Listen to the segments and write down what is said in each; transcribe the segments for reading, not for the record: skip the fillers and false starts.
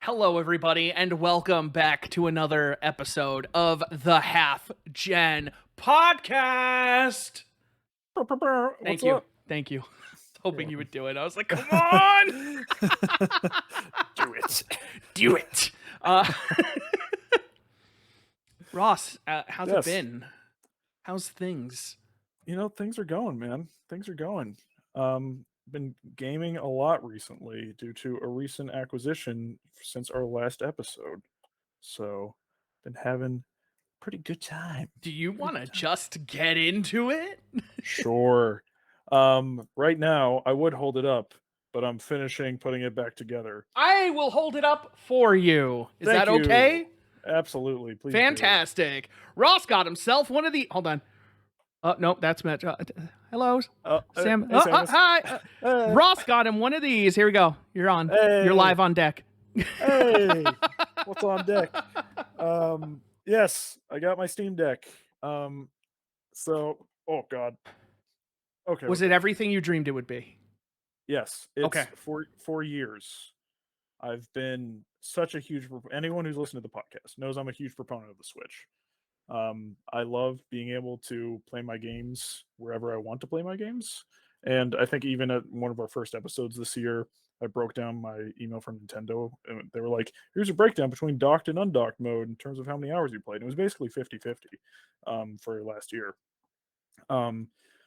Hello, everybody, and welcome back to another episode of the HalfGen podcast. What's up? Thank you. Hoping you would do it. I was like, come on! Do it. Do it! Ross, how's it been? How's things? You know, things are going, man. Things are going. Been gaming a lot recently due to a recent acquisition since our last episode. So, been having a pretty good time. Do you want to just get into it? Sure. Right now, I would hold it up, but I'm finishing putting it back together. I will hold it up for you. Is that okay? Absolutely. Please. Fantastic. Ross got himself one of the... Hold on. Nope, that's Mitch. Hello, Sam. Hey, Samus. Hi. Ross got him one of these. Here we go. You're on. Hey. You're live on deck. Hey, what's on deck? Yes, I got my Steam Deck. Oh God. Okay. Was it everything you dreamed it would be? Yes. It's okay. For years, I've been such a huge. Anyone who's listened to the podcast knows I'm a huge proponent of the Switch. I love being able to play my games wherever I want to play my games. And I think even at one of our first episodes this year, I broke down my email from Nintendo. And they were like, here's a breakdown between docked and undocked mode in terms of how many hours you played. And it was basically 50-50 for last year.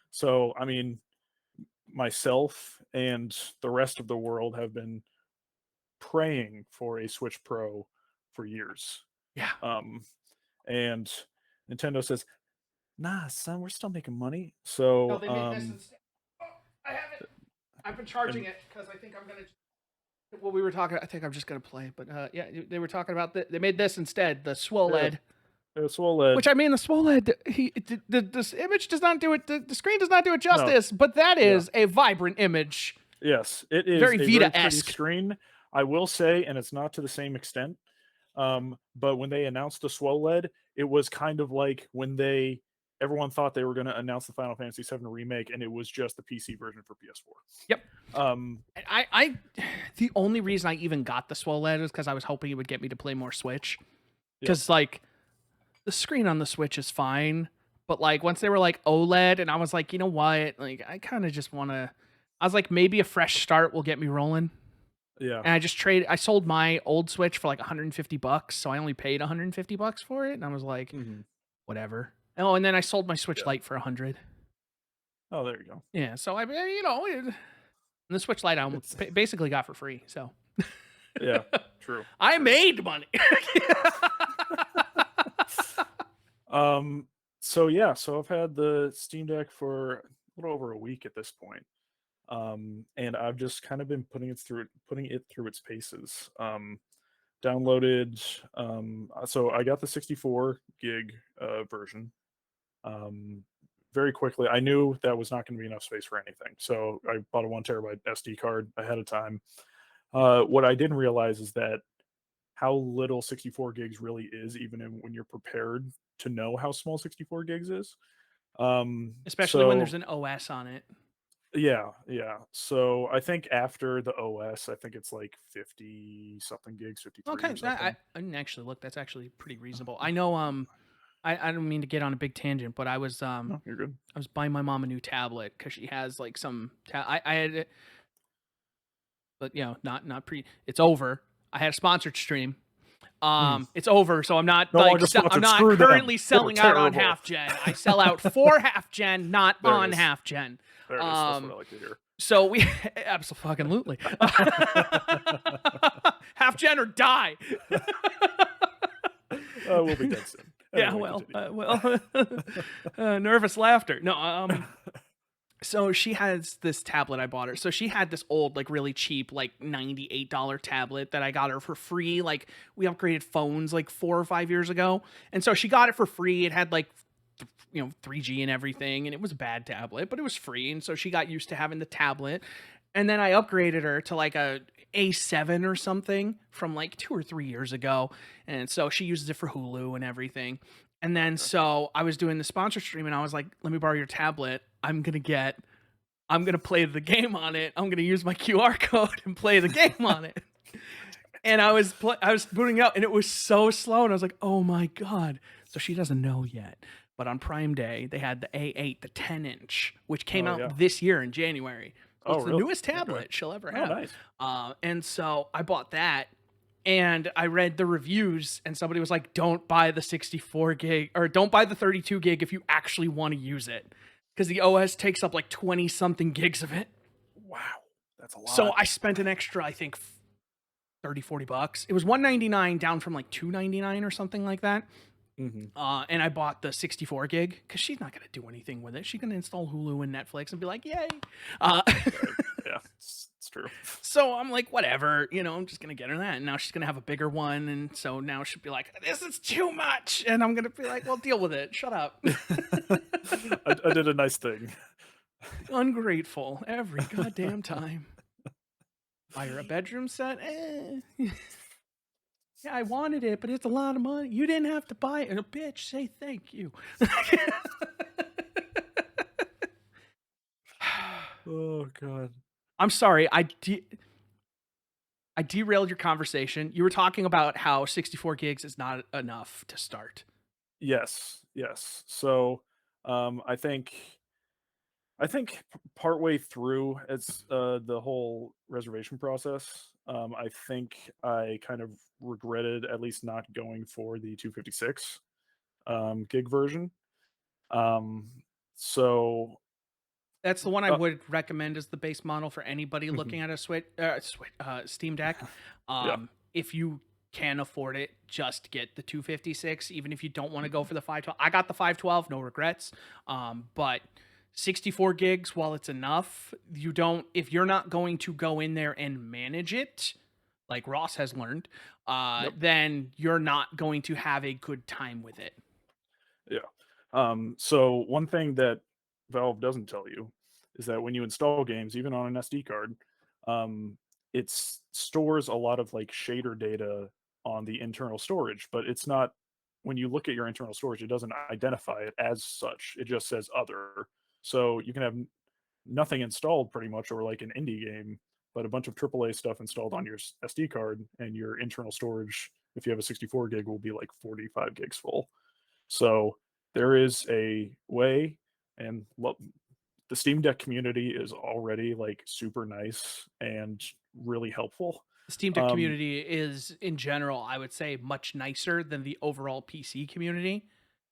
So, I mean, myself and the rest of the world have been praying for a Switch Pro for years. Yeah. And Nintendo says, nah, son, we're still making money. So, no, they made this instead. Oh, I have it. I've been charging it because I think I'm going to... What we were talking... I think I'm just going to play. But yeah, they were talking about... They made this instead, the SWOLED. Yeah, SWOLED. Which, I mean, the SWOLED... This image does not do it... The screen does not do it justice, but that is a vibrant image. Yes, it is very a Vita-esque. very pretty screen. I will say, and it's not to the same extent, but when they announced the SWOLED, it was kind of like when everyone thought they were going to announce the Final Fantasy VII remake, and it was just the PC version for PS4. Yep. I the only reason I even got the SWOLED is because I was hoping it would get me to play more Switch. Because like the screen on the Switch is fine, but like once they were like OLED, and I was like, you know what? Like I kind of just want to. I was like, maybe a fresh start will get me rolling. Yeah. And I sold my old Switch for like $150, so I only paid $150 for it, and I was like, whatever. Oh, and then I sold my Switch Lite for $100. Oh, there you go. Yeah, so the Switch Lite I almost basically got for free. So yeah, true. I made money. So I've had the Steam Deck for a little over a week at this point. And I've just kind of been putting it through its paces. Downloaded. So I got the 64 gig version. Very quickly, I knew that was not going to be enough space for anything, so I bought a 1 terabyte SD card ahead of time. What I didn't realize is that how little 64 gigs really is, even when you're prepared to know how small 64 gigs is. Especially when there's an OS on it. Yeah. So I think after the OS, I think it's like 50 something gigs, 53. Okay, I didn't actually look. That's actually pretty reasonable. I know. I don't mean to get on a big tangent, but I was No, you're good. I was buying my mom a new tablet because she has like some. I had it, but not pre. It's over. I had a sponsored stream. It's over, so I'm not I'm not currently selling out on HalfGen. I sell out for HalfGen, not on HalfGen. There it is. That's what I like to hear. So we absolutely HalfGen or die. We'll be dead soon. Anyway, nervous laughter. No, So she has this tablet I bought her. So she had this old, like really cheap, like $98 tablet that I got her for free. Like we upgraded phones like 4 or 5 years ago. And so she got it for free. It had like, 3G and everything. And it was a bad tablet, but it was free. And so she got used to having the tablet. And then I upgraded her to like a A7 or something from like 2 or 3 years ago. And so she uses it for Hulu and everything. And then Okay. so I was doing the sponsor stream and I was like, let me borrow your tablet. I'm gonna play the game on it. I'm gonna use my QR code and play the game on it. And I was booting up, and it was so slow, and I was like, oh my god. So she doesn't know yet, but on Prime Day they had the A8, the 10-inch, which came Oh out yeah. this year in January. So Oh it's the really? newest Okay. tablet she'll ever Oh have. nice. And so I bought that, and I read the reviews, and somebody was like, don't buy the 64 gig or don't buy the 32 gig if you actually want to use it, because the OS takes up like 20 something gigs of it. Wow, that's a So lot. I spent an extra, I think, 30, $40. It was 199 down from like 299 or something like that. Hmm. And I bought the 64 gig because she's not going to do anything with it. She's going to install Hulu and Netflix and be like, yay. Uh, Right. Yeah, it's true. so I'm like, whatever, I'm just going to get her that. And now she's going to have a bigger one. And so now she'll be like, this is too much. And I'm going to be like, well, deal with it. Shut up. I did a nice thing. Ungrateful every goddamn time. Buy her a bedroom set. Yeah, I wanted it, but it's a lot of money. You didn't have to buy it. And a bitch, say thank you. Oh god. I'm sorry. I derailed your conversation. You were talking about how 64 gigs is not enough to start. Yes, yes. So, I think partway through it's the whole reservation process. I think I kind of regretted at least not going for the 256 gig version. Um, so That's the one I uh, would recommend as the base model for anybody mhm, looking at a Steam Deck. yeah, If you can afford it, just get the 256. Even if you don't want to go for the 512, I got the 512, no regrets. But 64 gigs, while it's enough, you don't. If you're not going to go in there and manage it, like Ross has learned, yep, then you're not going to have a good time with it. yeah. So one thing that Valve doesn't tell you is that when you install games, even on an SD card, um, it stores a lot of like shader data on the internal storage, but it's not. When you look at your internal storage, it doesn't identify it as such. It just says other. So you can have nothing installed pretty much, or like an indie game, but a bunch of AAA stuff installed on your SD card, and your internal storage, if you have a 64 gig, will be like 45 gigs full. So there is a way, and the Steam Deck community is already like super nice and really helpful. The Steam Deck Um, community is, in general, I would say, much nicer than the overall PC community.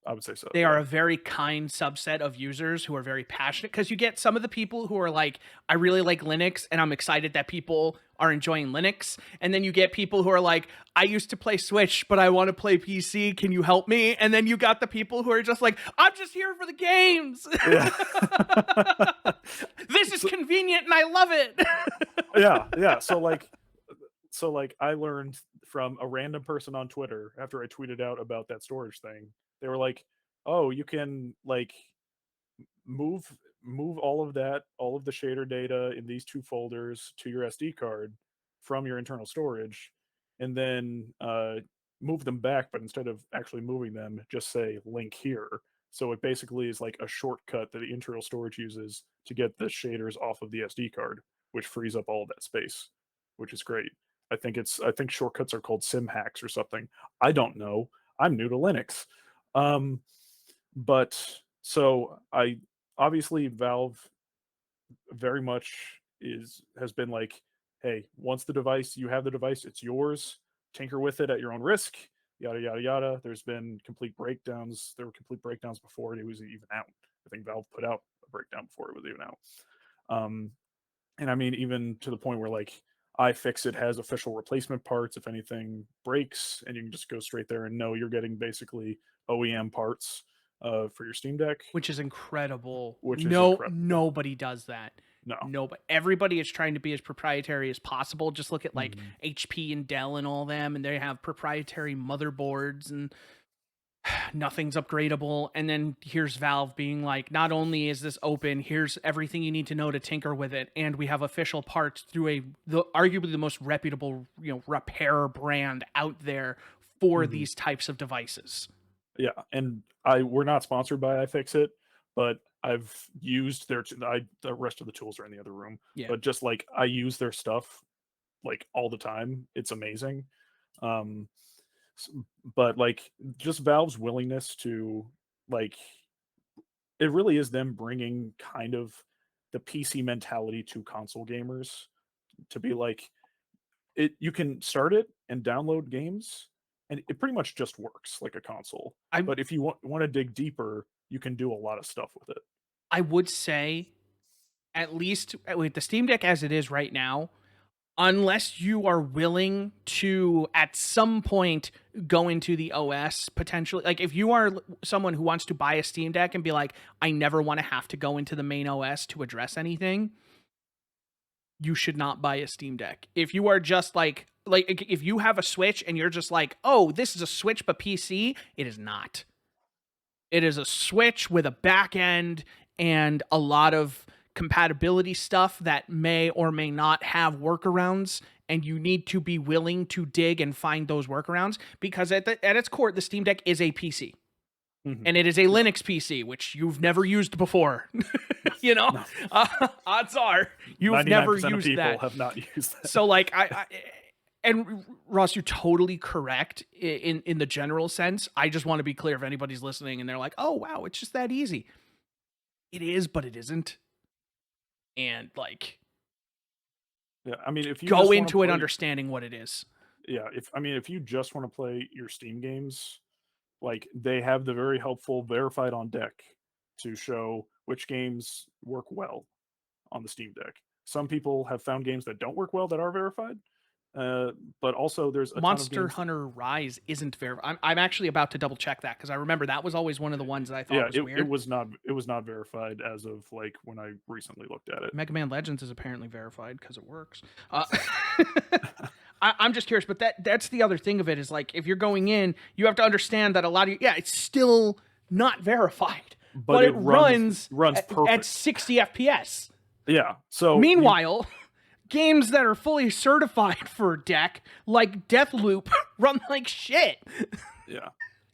I would say so. They are Yeah. a very kind subset of users who are very passionate, because you get some of the people who are like, I really like Linux and I'm excited that people are enjoying Linux. And then you get people who are like, I used to play Switch, but I want to play PC. Can you help me? And then you got the people who are just like, I'm just here for the games. Yeah. This is So, convenient and I love it. yeah, yeah. So like I learned from a random person on Twitter after I tweeted out about that storage thing. They were like, "Oh, you can like move all of the shader data in these two folders to your SD card from your internal storage, and then move them back. But instead of actually moving them, just say link here." So it basically is like a shortcut that the internal storage uses to get the shaders off of the SD card, which frees up all of that space, which is great. I think shortcuts are called sim hacks or something. I don't know. I'm new to Linux. Um, but so I obviously Valve very much is has been like, hey, once you have the device, it's yours. Tinker with it at your own risk. Yada yada yada. There's been complete breakdowns. There were complete breakdowns before it was even out. I think Valve put out a breakdown before it was even out. Um, and I mean, even to the point where like iFixit has official replacement parts if anything breaks, and you can just go straight there and know you're getting basically OEM parts. for your Steam Deck, which is incredible. which is No, incredible. nobody does that. No. Nobody. Everybody is trying to be as proprietary as possible. Just look at like Mhm. HP and Dell and all them, and they have proprietary motherboards, and nothing's upgradable. And then here's Valve being like, not only is this open, here's everything you need to know to tinker with it, and we have official parts through arguably the most reputable, repair brand out there for Mhm. these types of devices. Yeah, and we're not sponsored by iFixit, but I've used the rest of the tools are in the other room, Yeah. but just, like, I use their stuff, like, all the time. It's amazing. Um, s but, like, just Valve's willingness to, like, it really is them bringing kind of the PC mentality to console gamers to be like, you can start it and download games, and it pretty much just works like a console. I But if you wanna dig deeper, you can do a lot of stuff with it. I would say, at least with the Steam Deck as it is right now, unless you are willing to at some point go into the OS potentially, like if you are someone who wants to buy a Steam Deck and be like, I never want to have to go into the main OS to address anything, you should not buy a Steam Deck. If you are just like if you have a Switch and you're just like, "Oh, this is a Switch but PC," it is not. It is a Switch with a back end and a lot of compatibility stuff that may or may not have workarounds, and you need to be willing to dig and find those workarounds, because at its core the Steam Deck is a PC, Mhm. and it is a Yeah. Linux PC, which you've never Yes. used before. you know, No. odds are you've never 99% of used people that. have not used that. So like and Ross, you're totally correct in the general sense. I just want to be clear if anybody's listening and they're like, "Oh wow, it's just that easy." It is, but it isn't. And like, Yeah, I mean, if you go just wanna into it play understanding what it is. yeah, if you just wanna play your Steam games, like, they have the very helpful verified on deck to show which games work well on the Steam Deck. Some people have found games that don't work well that are verified, uh, but also there's a ton of Monster games. Hunter Rise isn't verified. I'm actually about to double check that because I remember that was always one of the ones that I thought Yeah, was it weird. was not verified as of, like, when I recently looked at it. Mega Man Legends is apparently verified because it works. I'm just curious, but that's the other thing of it is like if you're going in, you have to understand that a lot of it's still not verified, But but it it runs runs at perfect. 60 FPS. Yeah, so you Meanwhile, games that are fully certified for deck, like Deathloop, run like shit. yeah,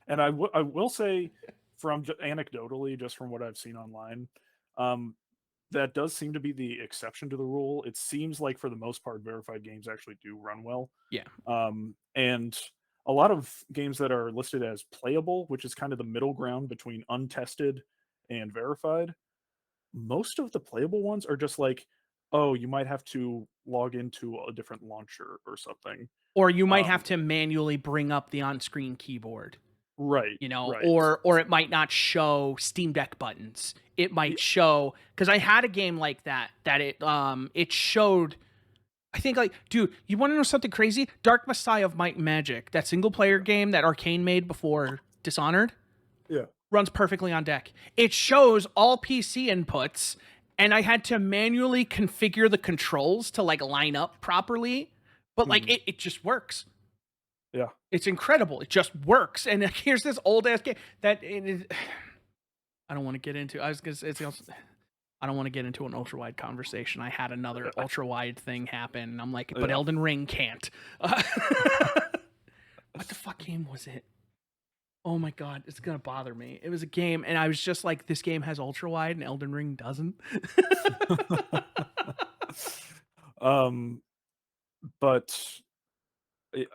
and I will say from anecdotally, just from what I've seen online, um, that does seem to be the exception to the rule. It seems like for the most part, verified games actually do run well. Yeah. And a lot of games that are listed as playable, which is kind of the middle ground between untested and verified, most of the playable ones are just like, oh, you might have to log into a different launcher or something. Or you might have Um, to manually bring up the on-screen keyboard, right, right. or it might not show Steam Deck buttons. It Y- might show, because I had a game like that it showed, I think, like, dude, you want to know something crazy? Dark Messiah of Might and Magic, that single player game that Arcane made before Dishonored, Yeah. runs perfectly on deck. It shows all PC inputs, and I had to manually configure the controls to like line up properly. But like Mhm. it just works. Yeah. It's incredible. It just works. And here's this old ass game that it is. I don't want to get into. I was gonna say, I don't want to get into an ultra wide conversation. I had another ultra wide thing happen, and I'm like, but Yeah. Elden Ring can't. What the fuck game was it? Oh my god, it's gonna bother me. It was a game, and I was just like, this game has ultra wide, and Elden Ring doesn't. um, but y-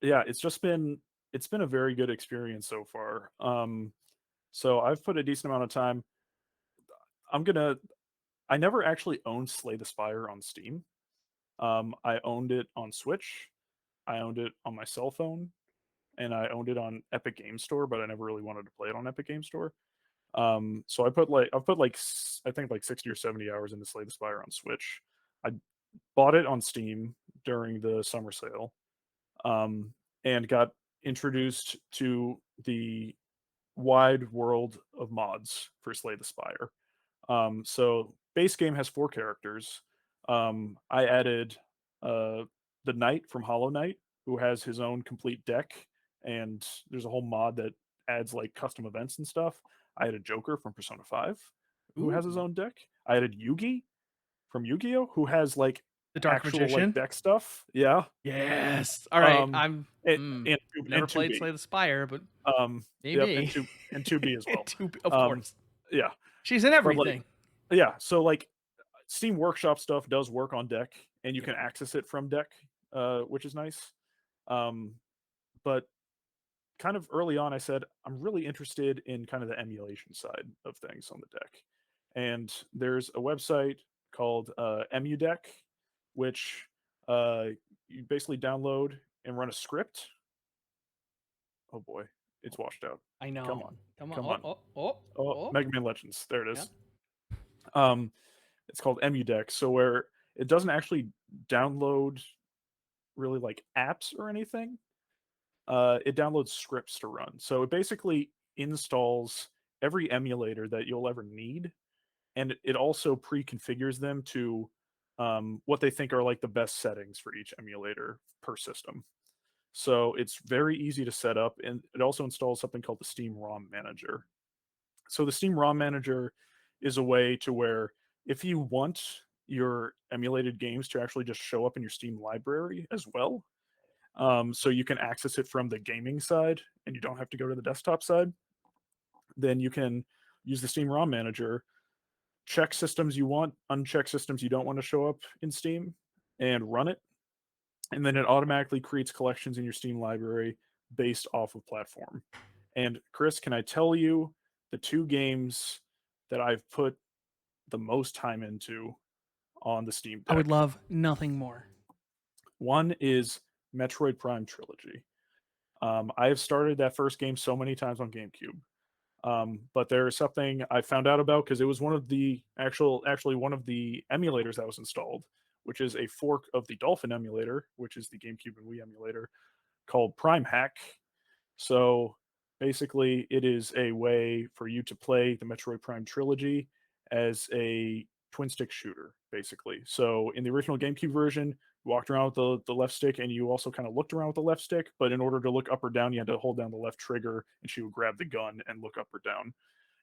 yeah, it's been a very good experience so far. So I've put a decent amount of time. I'm gonna. I never actually owned Slay the Spire on Steam. I owned it on Switch. I owned it on my cell phone, and I owned it on Epic Game Store, but I never really wanted to play it on Epic Game Store. So I've put like I think like 60 or 70 hours into Slay the Spire on Switch. I bought it on Steam during the summer sale, and got introduced to the wide world of mods for Slay the Spire. So base game has 4 characters. I added the Knight from Hollow Knight, who has his own complete deck, and there's a whole mod that adds like custom events and stuff. I added Joker from Persona 5, who has his Ooh, own deck. I added Yugi from Yu-Gi-Oh, who has like the Dark actual like Magician. deck stuff. Yeah. Yes. All right. Um, I'm and mm, and never and played 2B. Slay the Spire, but Yep, maybe. and 2B as well. Of Um, course. yeah, She's in but like everything. yeah, so like Steam Workshop stuff does work on deck, and you Yep. can access it from deck, which is nice. Um, but kind of early on, I said I'm really interested in kind of the emulation side of things on the deck, and there's a website called EmuDeck, which uh, you basically download and run a script. Oh boy, it's washed out. I Come know. on, Come on. come Oh, on. oh, oh, Oh, oh. Mega Man Legends. There it Yeah. is. Um, it's called EmuDeck, so where it doesn't actually download really like apps or anything. It downloads scripts to run. So it basically installs every emulator that you'll ever need, and it also pre-configures them to what they think are like the best settings for each emulator per system. So it's very easy to set up, and it also installs something called the Steam ROM Manager. So the Steam ROM Manager is a way to where if you want your emulated games to actually just show up in your Steam library as well, so you can access it from the gaming side and you don't have to go to the desktop side, then you can use the Steam ROM Manager, check systems you want, uncheck systems you don't want to show up in Steam, and run it. And then it automatically creates collections in your Steam library based off of platform. And Chris, can I tell you the 2 games that I've put the most time into on the Steam I would Deck? love nothing more. One is Metroid Prime Trilogy. I have started that first game so many times on GameCube. But there is something I found out about because it was one of the actually one of the emulators that was installed, which is a fork of the Dolphin emulator, which is the GameCube and Wii emulator, called Prime Hack. So basically, it is a way for you to play the Metroid Prime trilogy as a twin stick shooter, basically. So in the original GameCube version, you walked around with the left stick and you also kind of looked around with the left stick, but in order to look up or down, you had to hold down the left trigger and she would grab the gun and look up or down.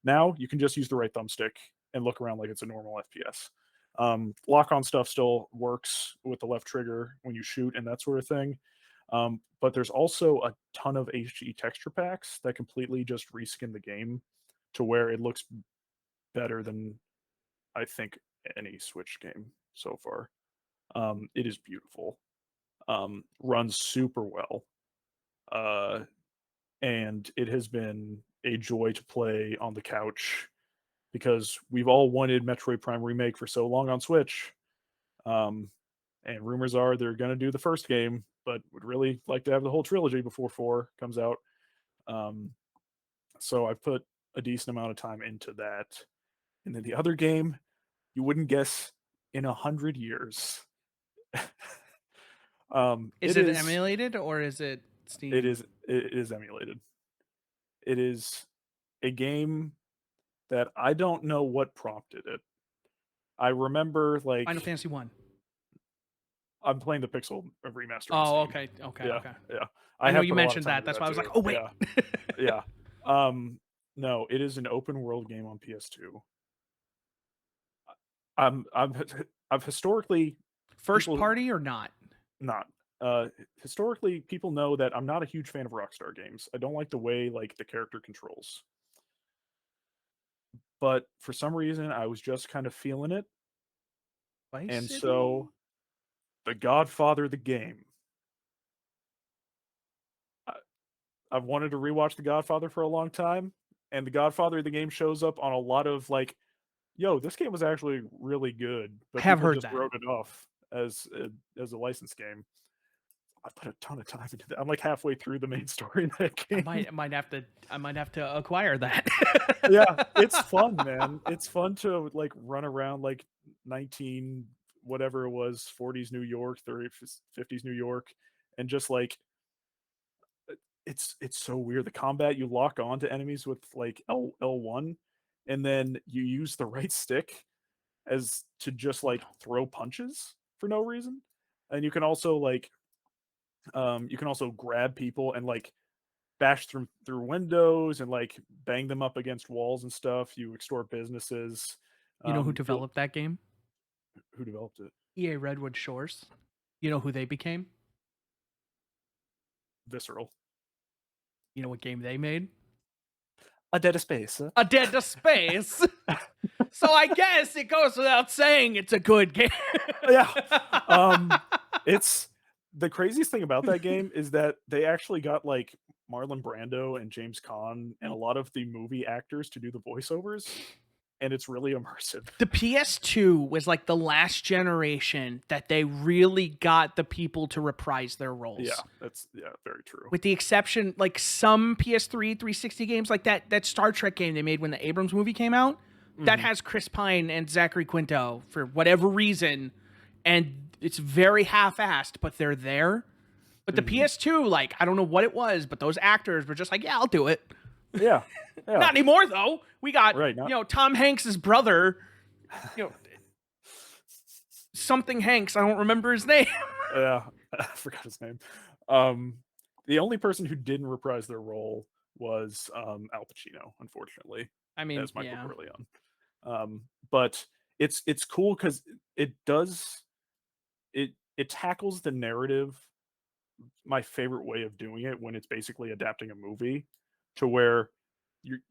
Now you can just use the right thumbstick and look around like it's a normal FPS. Lock on stuff still works with the left trigger when you shoot and that sort of thing. But there's also a ton of HG texture packs that completely just reskin the game to where it looks better than I think any Switch game so far. It is beautiful. Runs super well. Uh, and it has been a joy to play on the couch because we've all wanted Metroid Prime Remake for so long on Switch. Um, and rumors are they're going to do the first game, but would really like to have the whole trilogy before 4 comes out. Um, so I've put a decent amount of time into that. And then the other game, you wouldn't guess in 100 years. Is it it is emulated or is it it Steam? is it is emulated. It is a game that I don't know what prompted it. I remember Final like Fantasy 1. I'm playing the Pixel remaster on Oh, Steam. okay. Okay. Yeah, Okay. yeah. I I know have you put a lot of mentioned time that. into That's that why I was like, too. "Oh, wait." Yeah, yeah. Um, no, it is an open world game on PS2. I'm I've historically First people party or not? not historically people know that I'm not a huge fan of Rockstar games. I don't like the way like the character controls. But for some reason I was just kind of feeling it, Vice and City? so The Godfather the game. I, I've wanted to rewatch The Godfather for a long time, and The Godfather the game shows up on a lot of like, yo, this game was actually really good, I but have people heard just that. wrote it off as a licensed game. I put a ton of time into that. I'm like halfway through the main story in that I game. might have to acquire that. Yeah, it's fun, man. It's fun to like run around like 19 whatever it was, 40s New York, 30s, 50s New York, and just like it's so weird. The combat, you lock on to enemies with like L1, and then you use the right stick as to just like throw punches for no reason. And you can also grab people and like bash through windows and like bang them up against walls and stuff. You extort businesses. You know who You'll developed that game? Who developed it? EA Redwood Shores. You know who they became? Visceral. You know what game they made? A Dead Space. A Dead to Space. So I guess it goes without saying it's a good game. Yeah. It's the craziest thing about that game is that they actually got like Marlon Brando and James Caan and a lot of the movie actors to do the voiceovers, and it's really immersive. The PS2 was like the last generation that they really got the people to reprise their Yeah, roles. that's very true. With the exception, like some PS3 360 games, like that Star Trek game they made when the Abrams movie came out, that Mhm. has Chris Pine and Zachary Quinto for whatever reason, and it's very half-assed, but they're there. But the Mhm. PS2, like I don't know what it was, but those actors were just like, yeah, I'll do it. Yeah. Yeah. Not anymore though. We got Right, not Tom Hanks's brother, you know something Hanks. I don't remember his name. yeah, I forgot his name. Um, the only person who didn't reprise their role was, Al Pacino, unfortunately, I mean, as Michael yeah. Corleone. But it's cool because it does it tackles the narrative my favorite way of doing it when it's basically adapting a movie to where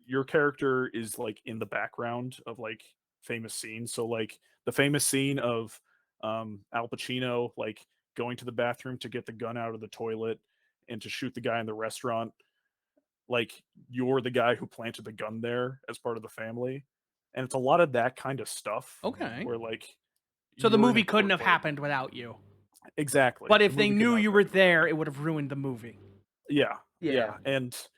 your character is like in the background of like famous scenes. So like the famous scene of Al Pacino like going to the bathroom to get the gun out of the toilet and to shoot the guy in the restaurant, like you're the guy who planted the gun there as part of the family. And it's a lot of that kind of stuff Okay. where like So the you're an movie couldn't important have part. happened without you. Exactly. But The if they movie could knew not have you were happened without me. there, it would have ruined the movie. Yeah, Yeah. yeah, and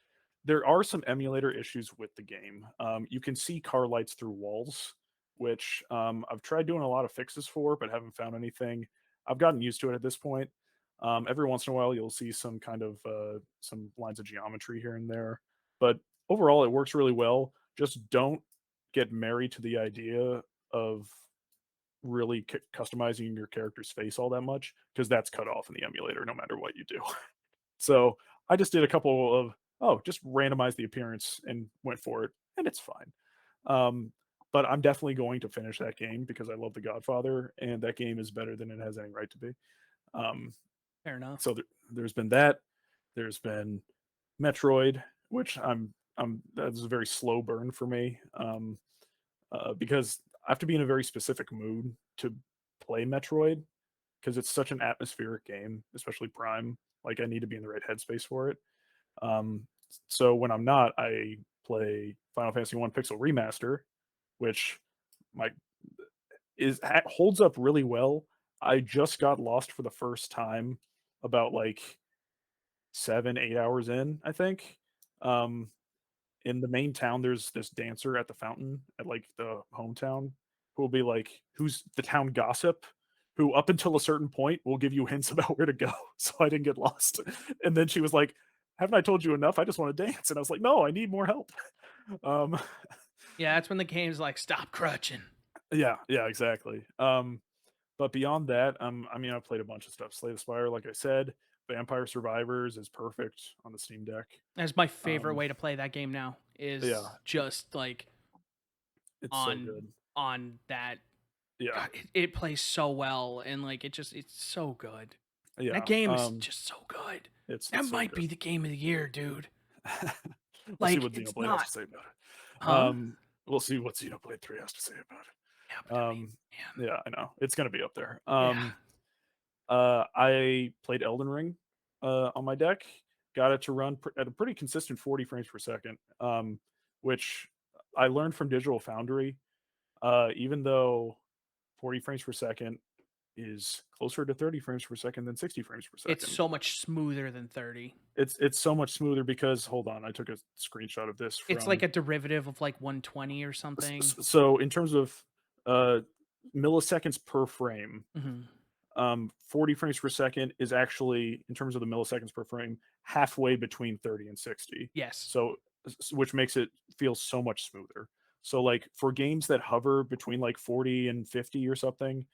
there are some emulator issues with the game. You can see car lights through walls, which I've tried doing a lot of fixes for, but haven't found anything. I've gotten used to it at this point. Every once in a while, you'll see some kind of some lines of geometry here and there, but overall, it works really well. Just don't get married to the idea of really customizing your character's face all that much because that's cut off in the emulator no matter what you do. So I just did a couple of just randomize the appearance and went for it, and it's fine. Um, but I'm definitely going to finish that game because I love The Godfather, and that game is better than it has any right to be. Um, Fair enough. so there's been that. There's been Metroid, which I'm that's a very slow burn for me because I have to be in a very specific mood to play Metroid because it's such an atmospheric game, especially Prime. Like I need to be in the right headspace for it. Um, so when I'm not, I play Final Fantasy One Pixel Remaster, which my holds up really well. I just got lost for the first time about like 7, 8 hours in, I think. Um, in the main town, there's this dancer at the fountain at like the hometown who will be like, who's the town gossip, who up until a certain point will give you hints about where to go. So I didn't get lost. And then she was like, haven't I told you enough? I just want to dance. And I was like, no, I need more help. Um, Yeah, that's when the game's like, stop crutching. yeah, yeah, exactly. But beyond that, I mean, I've played a bunch of stuff. Slay the Spire, like I said, Vampire Survivors is perfect on the Steam Deck. That's my favorite Um, way to play that game now. yeah, Is just like it's so on good. on that. Yeah, God, it plays so well, and like it's so good. That yeah. game is just so good. That It's so might good. be the game of the year, dude. We'll see Like what it's Xenoblade has not, to say about it. huh? We'll see what Xenoblade 3 has to say about Yeah, it. but I mean, man, Yeah, I know. It's gonna be up there. yeah. I played Elden Ring on my deck, got it to run at a pretty consistent 40 frames per second, which I learned from Digital Foundry. Even though 40 frames per second is closer to 30 frames per second than 60 frames per It's second. so much smoother than 30. It's so much smoother because hold on, I took a screenshot of this It's like from a derivative of like 120 or something. so in terms of uh, milliseconds per frame, Mhm. 40 frames per second is actually, in terms of the milliseconds per frame, halfway between 30 and 60. Yes. So, which makes it feel so much smoother. So, like for games that hover between like 40 and 50 or something,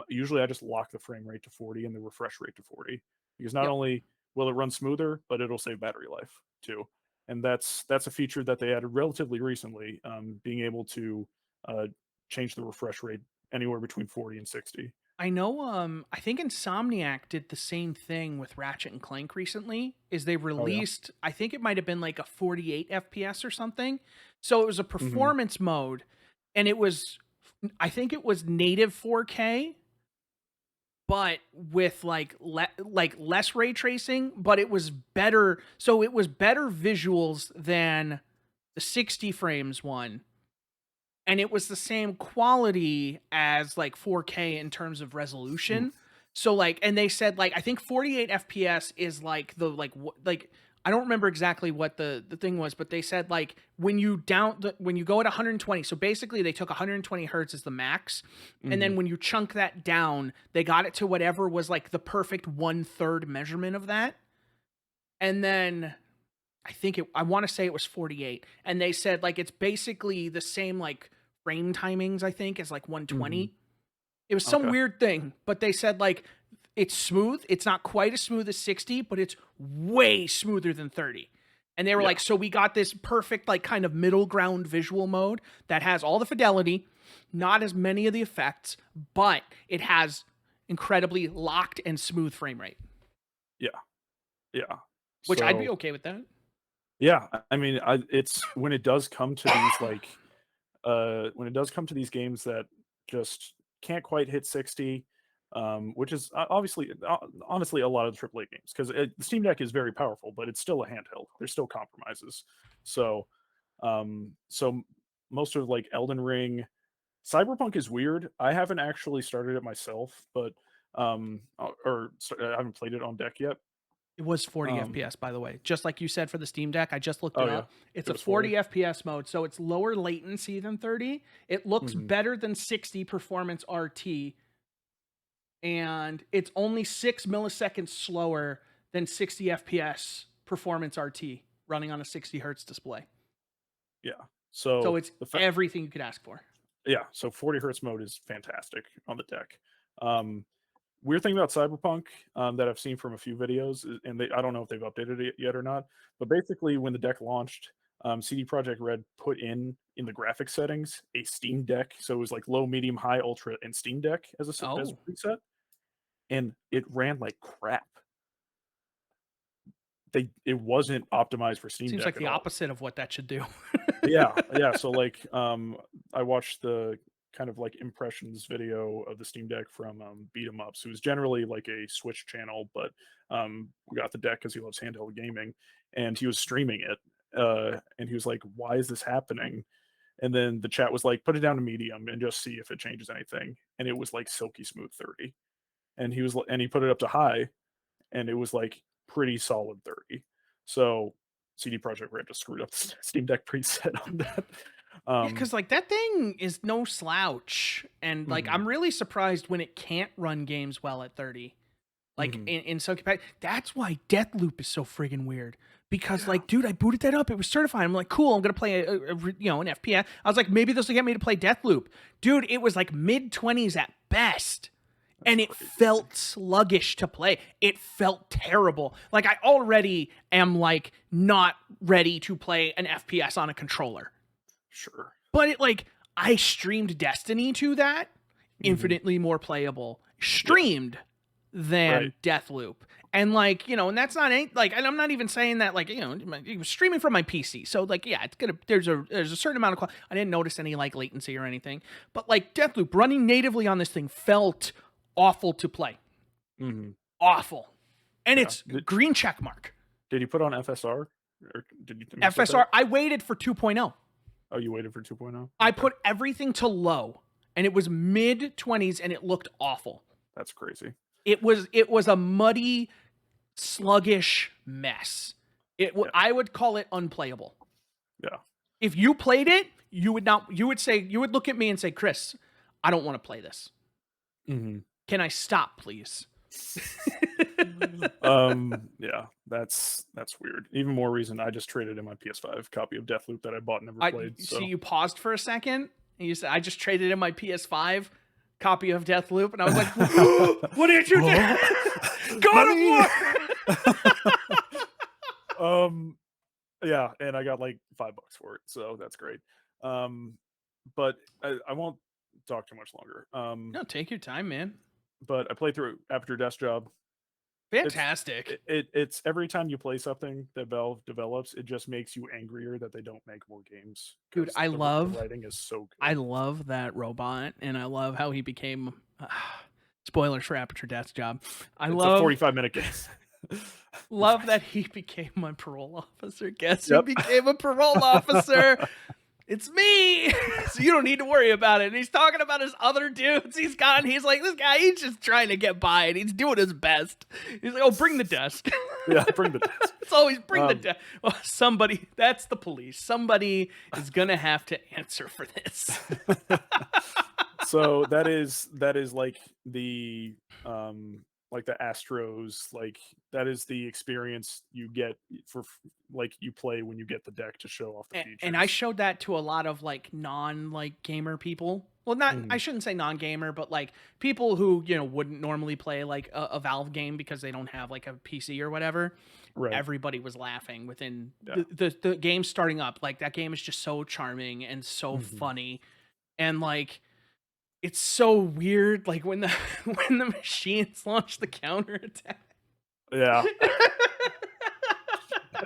usually I just lock the frame rate to 40 and the refresh rate to 40, because not Yep. only will it run smoother, but it'll save battery life too. And that's a feature that they added relatively recently, being able to uh, change the refresh rate anywhere between 40 and 60. I know, I think Insomniac did the same thing with Ratchet and Clank recently, is they Oh yeah. released, I think it might have been like a 48 FPS or something. So it was a Hmm. performance mode, and it was, I think it was native 4K, but with like less ray tracing, but it was better. So it was better visuals than the 60 frames one, and it was the same quality as like 4K in terms of resolution. So like, and they said like I think 48 FPS is like the like I don't remember exactly what the thing was, but they said like when you go at 120, so basically they took 120 hertz as the max, and Hmm. then when you chunk that down, they got it to whatever was like the perfect 1/3 measurement of that, and then I want to say it was 48, and they said like it's basically the same like frame timings I think as like Hmm. 120. It was some Okay. weird thing, but they said like it's smooth. It's not quite as smooth as 60, but it's way smoother than 30. And they were Yeah. like, so we got this perfect like kind of middle ground visual mode that has all the fidelity, not as many of the effects, but it has incredibly locked and smooth frame rate, Yeah. Yeah. which I'd be So okay with that. yeah, I mean, it's when it does come to these like when it does come to these games that just can't quite hit 60, which is obviously honestly a lot of the AAA games, because the Steam Deck is very powerful, but it's still a handheld. There's still compromises. So so most of like Elden Ring, Cyberpunk is weird. I haven't actually started it myself, but I haven't played it on deck yet. It was 40 Um, FPS, by the way. Just like you said for the Steam Deck, I just looked oh it yeah, up. It's it a was 40. 40 FPS mode, so it's lower latency than 30. It looks Hmm. better than 60 performance RT, and it's only 6 milliseconds slower than 60 FPS performance RT running on a 60 hertz display. Yeah. So So it's the fa- everything you could ask for. yeah, so 40 hertz mode is fantastic on the deck. Um, Weird thing about Cyberpunk, that I've seen from a few videos, and I don't know if they've updated it yet or not, but basically when the deck launched, CD Projekt Red put in the graphic settings a Steam Deck, so it was like low, medium, high, ultra, and Steam Deck as a Oh, preset, and it ran like crap. It wasn't optimized for Steam seems Deck like at the all. opposite of what that should do. Yeah, yeah, so, like, I watched the kind of, like, impressions video of the Steam Deck from, Beat 'em Ups, who's generally, like, a Switch channel, but, we got the deck because he loves handheld gaming, and he was streaming it, and he was like, "Why is this happening?" And then the chat was like, "Put it down to medium and just see if it changes anything," and it was, like, silky smooth 30, and he put it up to high, and it was like pretty solid 30. So CD Projekt Red just screwed up the Steam Deck preset on that. Yeah, Um, because like that thing is no slouch, and like mhm, I'm really surprised when it can't run games well at 30. Like mhm. in some capacity, that's why Deathloop is so friggin' weird. Because Yeah, like, dude, I booted that up. It was certified. I'm like, cool. I'm gonna play an FPS. I was like, maybe this will get me to play Deathloop. Dude, it was like mid 20s at best, that's and it crazy. felt sluggish to play. It felt terrible. Like I already am like not ready to play an FPS on a controller. Sure. But it like I streamed Destiny to that, Mhm. infinitely more playable. Yeah, Streamed right. than Deathloop. And like, and that's not any like, and I'm not even saying that like, it was streaming from my PC. So like, yeah, it's gonna there's a certain amount of I didn't notice any like latency or anything. But like Deathloop running natively on this thing felt awful to play. Mhm. Awful. And Yeah. it's green check mark. Did you put on FSR, or did you mess with that? FSR, I waited for 2.0. Oh, you waited for 2.0? I Okay. put everything to low, and it was mid 20s and it looked awful. That's crazy. It was a muddy, sluggish mess. Yeah, I would call it unplayable. yeah. If you played it, you would look at me and say, "Chris, I don't want to play this." Mhm. Can I stop, please? Yeah, that's weird. Even more reason I just traded in my PS5 copy of Deathloop that I bought and never I played. see So you paused for a second and you said, "I just traded in my PS5 copy of Deathloop," and I was like, "What did you do? oh, God of money. War!" um, yeah, and I got like $5 for it, so that's great. Um, but I won't talk too much longer. No, take your time, man. But I played through After Death's Job. It's Fantastic. it's every time you play something that Valve develops, it just makes you angrier that they don't make more games Dude, because the writing is so I good. love that robot, and I love how he became. Spoilers for Aperture Death's Job. I It's a love 45-minute game. love that he became my parole officer. Guess who Yep. became a parole officer? It's me. So you don't need to worry about it. And he's talking about his other dudes he's got. And he's like, this guy, he's just trying to get by, and he's doing his best. He's like, oh, bring the desk. Yeah, bring the desk. It's always bring the Um, desk. Well, somebody, that's the police. Somebody is gonna have to answer for this. so that is like the Astros, like that is the experience you get like you play when you get the deck to show off the And I features. showed that to a lot of like non like gamer people. Well, not I Mhm. shouldn't say non gamer, but like people who wouldn't normally play like a Valve game because they don't have like a PC or whatever. Right. Everybody was laughing within Yeah. the game starting up. Like that game is just so charming and so Mhm. funny, and like it's so weird. Like when the when the machines launch the counterattack. Yeah.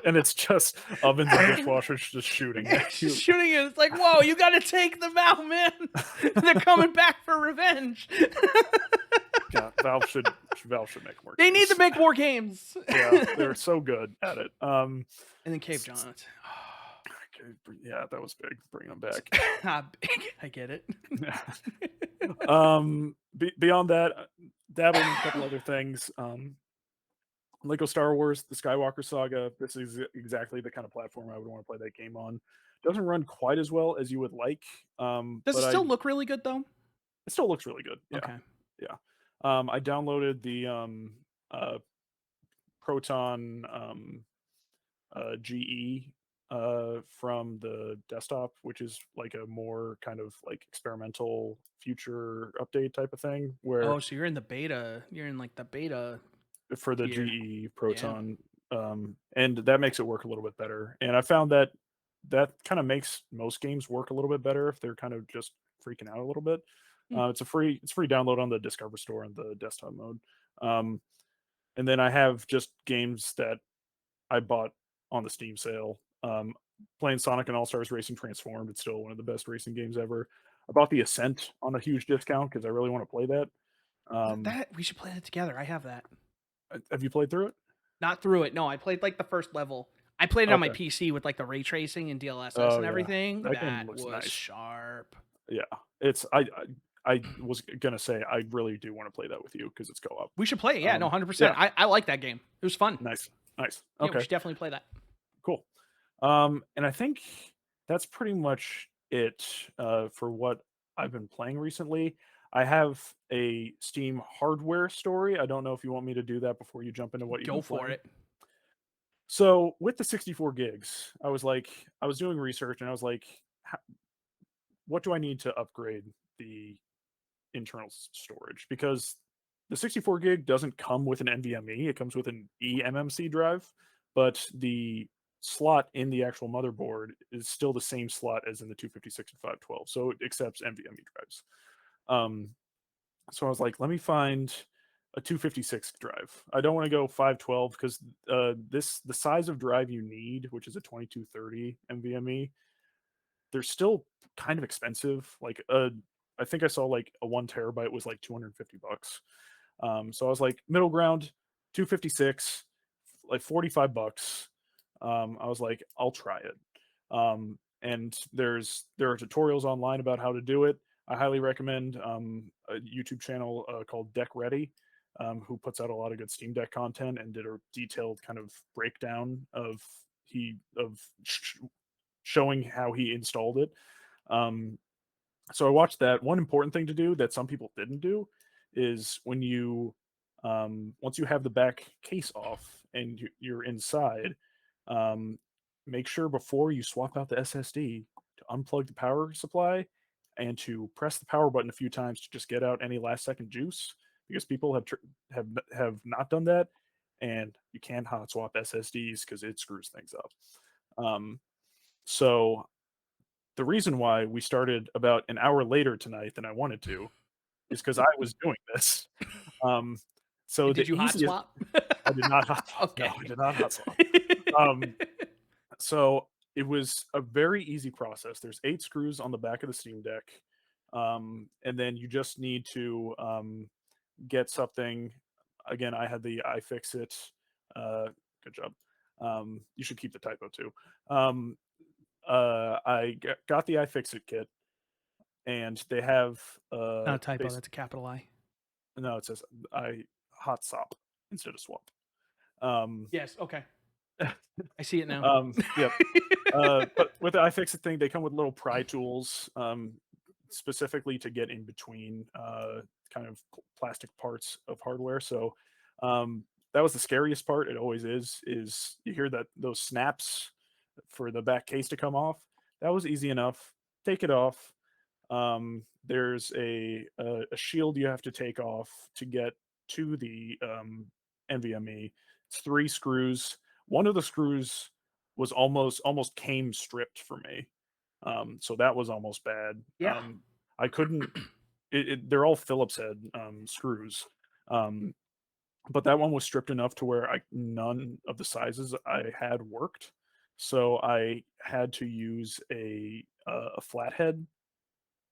And it's just ovens and dishwashers just shooting It's at just you. shooting it. It's like, whoa, you got to take them out, man. They're coming back for revenge. Yeah, Valve should make more They need to games. make more games. Yeah, they're so good at it. And then Cave s- s- John. okay, yeah, that was big. Bring them back. I get it. Beyond that, dabbled in a couple other things. Lego Star Wars: The Skywalker Saga. This is exactly the kind of platform I would want to play that game on. Doesn't run quite as well as you would like, Does it but still look really good though? it still looks really good. Yeah, Okay. yeah. I downloaded the uh, Proton GE from the desktop, which is like a more kind of like experimental future update type of thing, where Oh, so you're in the beta. You're in like the beta for the tier. GE Yeah. Proton, and that makes it work a little bit better. And I found that that kind of makes most games work a little bit better if they're kind of just freaking out a little bit. Hmm. It's free download on the Discover Store in the desktop mode. Um, and then I have just games that I bought on the Steam sale. Playing Sonic and All Stars Racing Transformed. It's still one of the best racing games ever. I bought the Ascent on a huge discount because I really want to play that. Um, That we should play that together. I have that. have you played through it? Not through it. No, I played like the first level. I played it on my Okay. PC with like the ray tracing and DLSS Oh and yeah, everything. that game That looks was nice. sharp. Yeah, it's I was gonna say I really do want to play that with you because it's co-op. We should play it. Yeah, no, 100%. Yeah, I like that game. It was fun. nice, nice. Yeah, we Okay, should definitely play that. cool. And I think that's pretty much it for what I've been playing recently. I have a Steam hardware story. I don't know if you want me to do that before you jump into what you've Go been for playing. it. So with the 64 gigs, I was doing research and I was like, what do I need to upgrade the internal storage? Because the 64 gig doesn't come with an NVMe, it comes with an eMMC drive, but the slot in the actual motherboard is still the same slot as in the 256 and 512, so it accepts NVMe drives. Um, so I was like, let me find a 256 drive. I don't want to go 512 because the size of drive you need, which is a 2230 NVMe, they're still kind of expensive. Like I think I saw like a 1 terabyte was like $250. So I was like middle ground, 256, like $45. I was like, I'll try it. And there are tutorials online about how to do it. I highly recommend a YouTube channel called Deck Ready, who puts out a lot of good Steam Deck content and did a detailed kind of breakdown of he of showing how he installed it. Um, so I watched that. One important thing to do that some people didn't do is when you once you have the back case off and you're inside, um, make sure before you swap out the SSD to unplug the power supply and to press the power button a few times to just get out any last second juice because people have not done that, and you can hot swap SSDs because it screws things up. Um, so the reason why we started about an hour later tonight than I wanted to is because I was doing this. Um, so Did the you hot easiest swap? I did not hot swap. No, I Okay. did not hot swap. Um, so it was a very easy process. There's 8 screws on the back of the Steam Deck. And then you just need to get something. Again, I had the iFixit. Good job. You should keep the typo too. Um, got the iFixit kit, and they have Not a typo. base. That's a capital I. No, it says I hot swap instead of swap. Um, Yes. Okay. I see it now. yep. But with the iFixit thing, they come with little pry tools, specifically to get in between kind of plastic parts of hardware. So that was the scariest part. It always is you hear that those snaps for the back case to come off. That was easy enough. Take it off. There's a shield you have to take off to get to the NVMe. It's 3 screws. One of the screws was almost came stripped for me. So that was almost bad. Yeah. I couldn't. They're all Phillips head screws, um, but that one was stripped enough to where none of the sizes I had worked. So I had to use a flathead,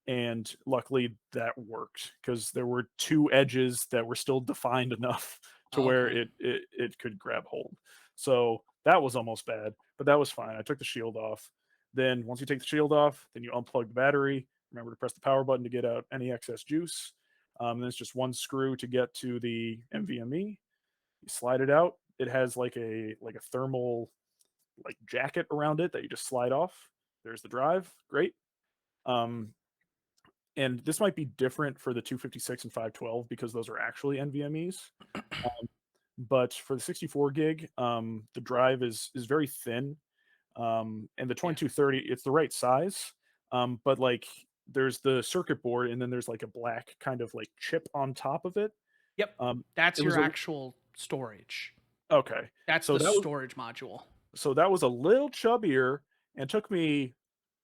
and luckily that worked because there were 2 edges that were still defined enough to where Okay. it could grab hold. So that was almost bad, but that was fine. I took the shield off. Then once you take the shield off, then you unplug the battery. Remember to press the power button to get out any excess juice. And it's just 1 screw to get to the NVMe. You slide it out. It has like a thermal like jacket around it that you just slide off. There's the drive. Great. Um, and this might be different for the 256 and 512 because those are actually NVMe's. Um, but for the 64 gig, the drive is very thin, and the Yeah. 2230 it's the right size, but like there's the circuit board, and then there's like a black kind of like chip on top of it. Yep. Um, That's it was your a actual storage. okay, That's so the that was storage module. a little chubbier and took me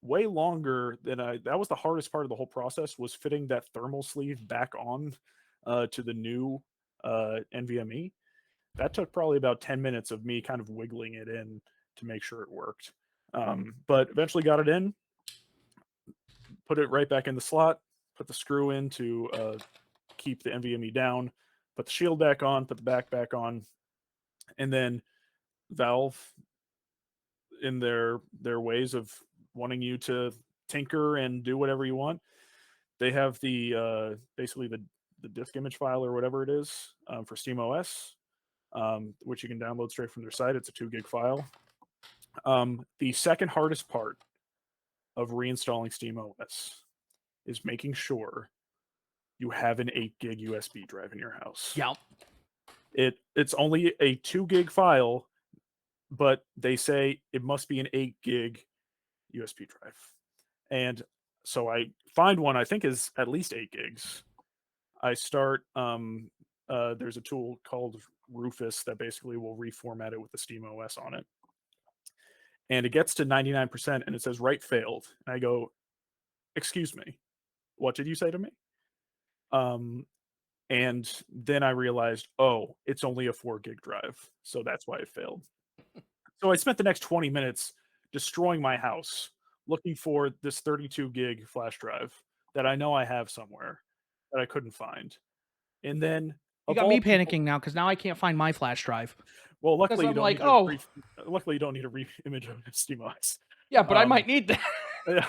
way longer than I that was the hardest part of the whole process was fitting that thermal sleeve back on to the new NVMe. That took probably about 10 minutes of me kind of wiggling it in to make sure it worked. But eventually got it in, put it right back in the slot, put the screw in to keep the NVMe down, put the shield back on, put the back on, and then Valve in their ways of wanting you to tinker and do whatever you want. They have the basically the disk image file or whatever it is for SteamOS, which you can download straight from their site. It's a 2 gig file. The second hardest part of reinstalling SteamOS is making sure you have an 8 gig USB drive in your house. Yep. It's only a 2 gig file, but they say it must be an 8 gig USB drive. And so I find one I think is at least 8 gigs. I start there's a tool called Rufus that basically will reformat it with the SteamOS on it. And it gets to 99% and it says write failed. And I go, excuse me, what did you say to me? Um, and then I realized, oh, it's only a 4 gig drive. So that's why it failed. So I spent the next 20 minutes destroying my house looking for this 32 gig flash drive that I know I have somewhere that I couldn't find. And then You of got all me people, panicking now because now I can't find my flash drive well, because luckily you I'm don't like, need to oh, luckily you don't need a re-image of SteamOS. yeah, but I Um, might need that. yeah.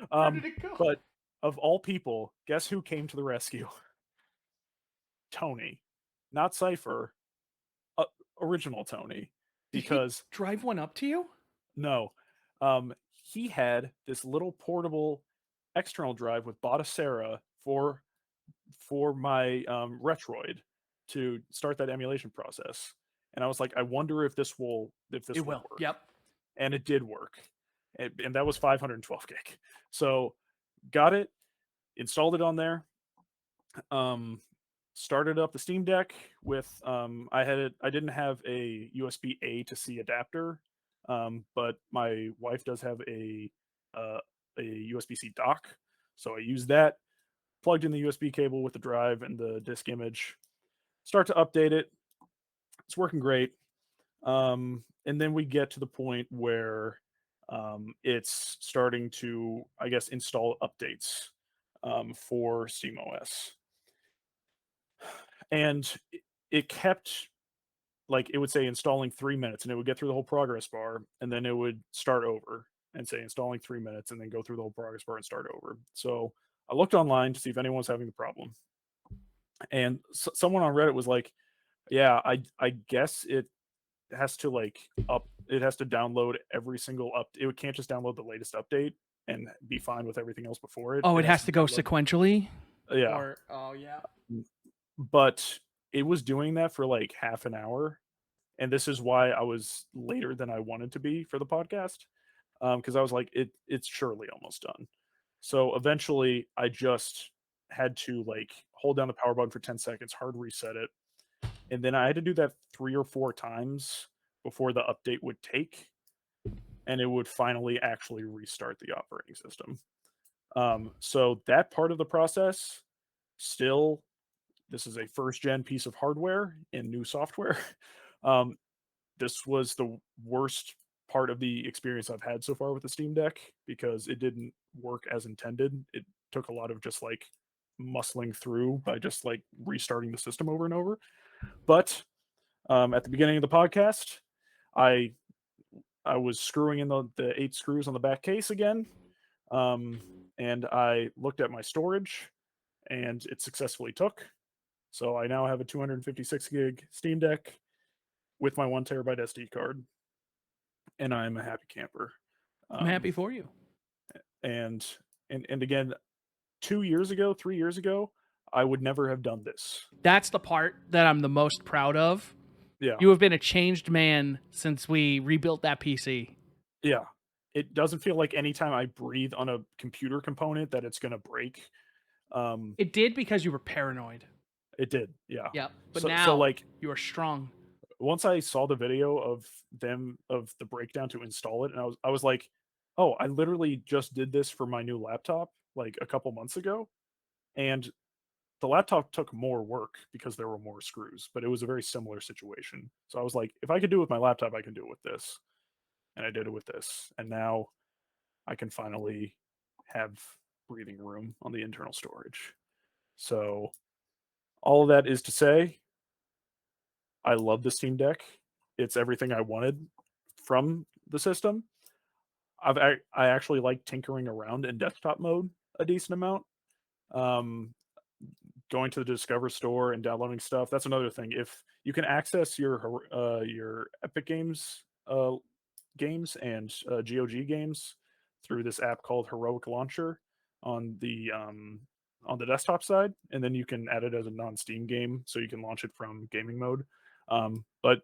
Where did Um, it go? but of all people, guess who came to the rescue? Tony, not Cypher, uh, original Tony, Did he because drive one up to you? no, he had this little portable external drive with Batacera for for my Retroid to start that emulation process, and I was like, I wonder if It this will will. work, Yep. and it did work, and that was 512 gig. So got it, installed it on there, um, started up the Steam Deck with I didn't have a USB A to C adapter, but my wife does have uh, a USB C dock, so I used that, plugged in the USB cable with the drive and the disk image, start to update it. It's working great. And then we get to the point where it's starting to, I guess, install updates for SteamOS. And it kept, like, it would say installing 3 minutes, and it would get through the whole progress bar, and then it would start over and say installing 3 minutes, and then go through the whole progress bar and start over. So I looked online to see if anyone was having the problem, and someone on Reddit was like, "Yeah, I guess it has to it has to download every single up. It can't just download the latest update and be fine with everything else before it. Oh, It it has has to to go download." sequentially. Yeah, Or oh yeah. but it was doing that for like half an hour, and this is why I was later than I wanted to be for the podcast, because I was like, it's surely almost done. So eventually, I just had to like hold down the power button for 10 seconds, hard reset it, and then I had to do that 3 or 4 times before the update would take, and it would finally actually restart the operating system. So that part of the process, still, this is a first gen piece of hardware and new software. um, this was the worst part of the experience I've had so far with the Steam Deck because it didn't work as intended. It took a lot of just like muscling through by just like restarting the system over and over. But at the beginning of the podcast, I I was screwing in the 8 screws on the back case again, um, and I looked at my storage, and it successfully took. So I now have a 256 gig Steam Deck with my 1 terabyte SD card, and I'm a happy camper. I'm Um, happy for you. and and again, 2 years ago, 3 years ago, I would never have done this. That's the part that I'm the most proud of. Yeah, You have been a changed man since we rebuilt that PC. yeah. It doesn't feel like anytime I breathe on a computer component that it's gonna break. Um, It did because you were paranoid. it did, yeah. Yep. But So now like you are strong. once I saw the video of the breakdown to install it, and I was like, "Oh, I literally just did this for my new laptop like a couple months ago." And the laptop took more work because there were more screws, but it was a very similar situation. So I was like, if I could do it with my laptop, I can do it with this. And I did it with this. And now I can finally have breathing room on the internal storage. So all of that is to say, I love the Steam Deck. It's everything I wanted from the system. I actually like tinkering around in desktop mode a decent amount. Um, Going to the Discover store and downloading stuff. That's another thing. If you can access your Epic Games games and GOG games through this app called Heroic Launcher on the desktop side, and then you can add it as a non-Steam game, so you can launch it from gaming mode. But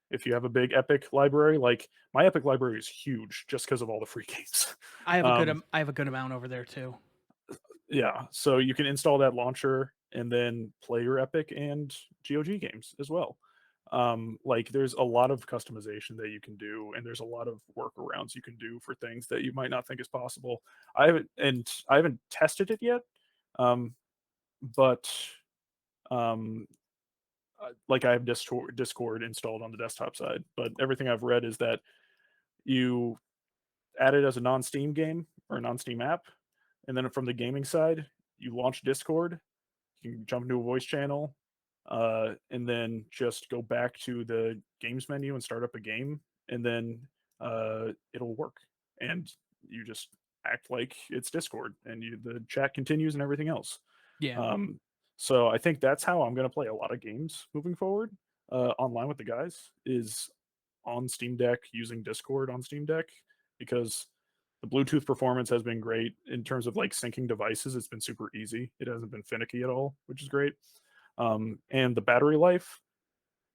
if you have a big Epic library, like my Epic library is huge, just because of all the free games. Um, I have a good amount over there too. yeah, so you can install that launcher and then play your Epic and GOG games as well. Like there's a lot of customization that you can do, and there's a lot of workarounds you can do for things that you might not think is possible. I haven't tested it yet, um, but um, like I have Discord installed on the desktop side. But everything I've read is that you add it as a non-Steam game or a non-Steam app, and then from the gaming side, you launch Discord. You can jump into a voice channel, and then just go back to the games menu and start up a game, and then it'll work. And you just act like it's Discord, and the chat continues and everything else. Yeah. Um, so I think that's how I'm going to play a lot of games moving forward, online with the guys, is on Steam Deck using Discord on Steam Deck, because The Bluetooth performance has been great in terms of like syncing devices. It's been super easy. It hasn't been finicky at all, which is great. And the battery life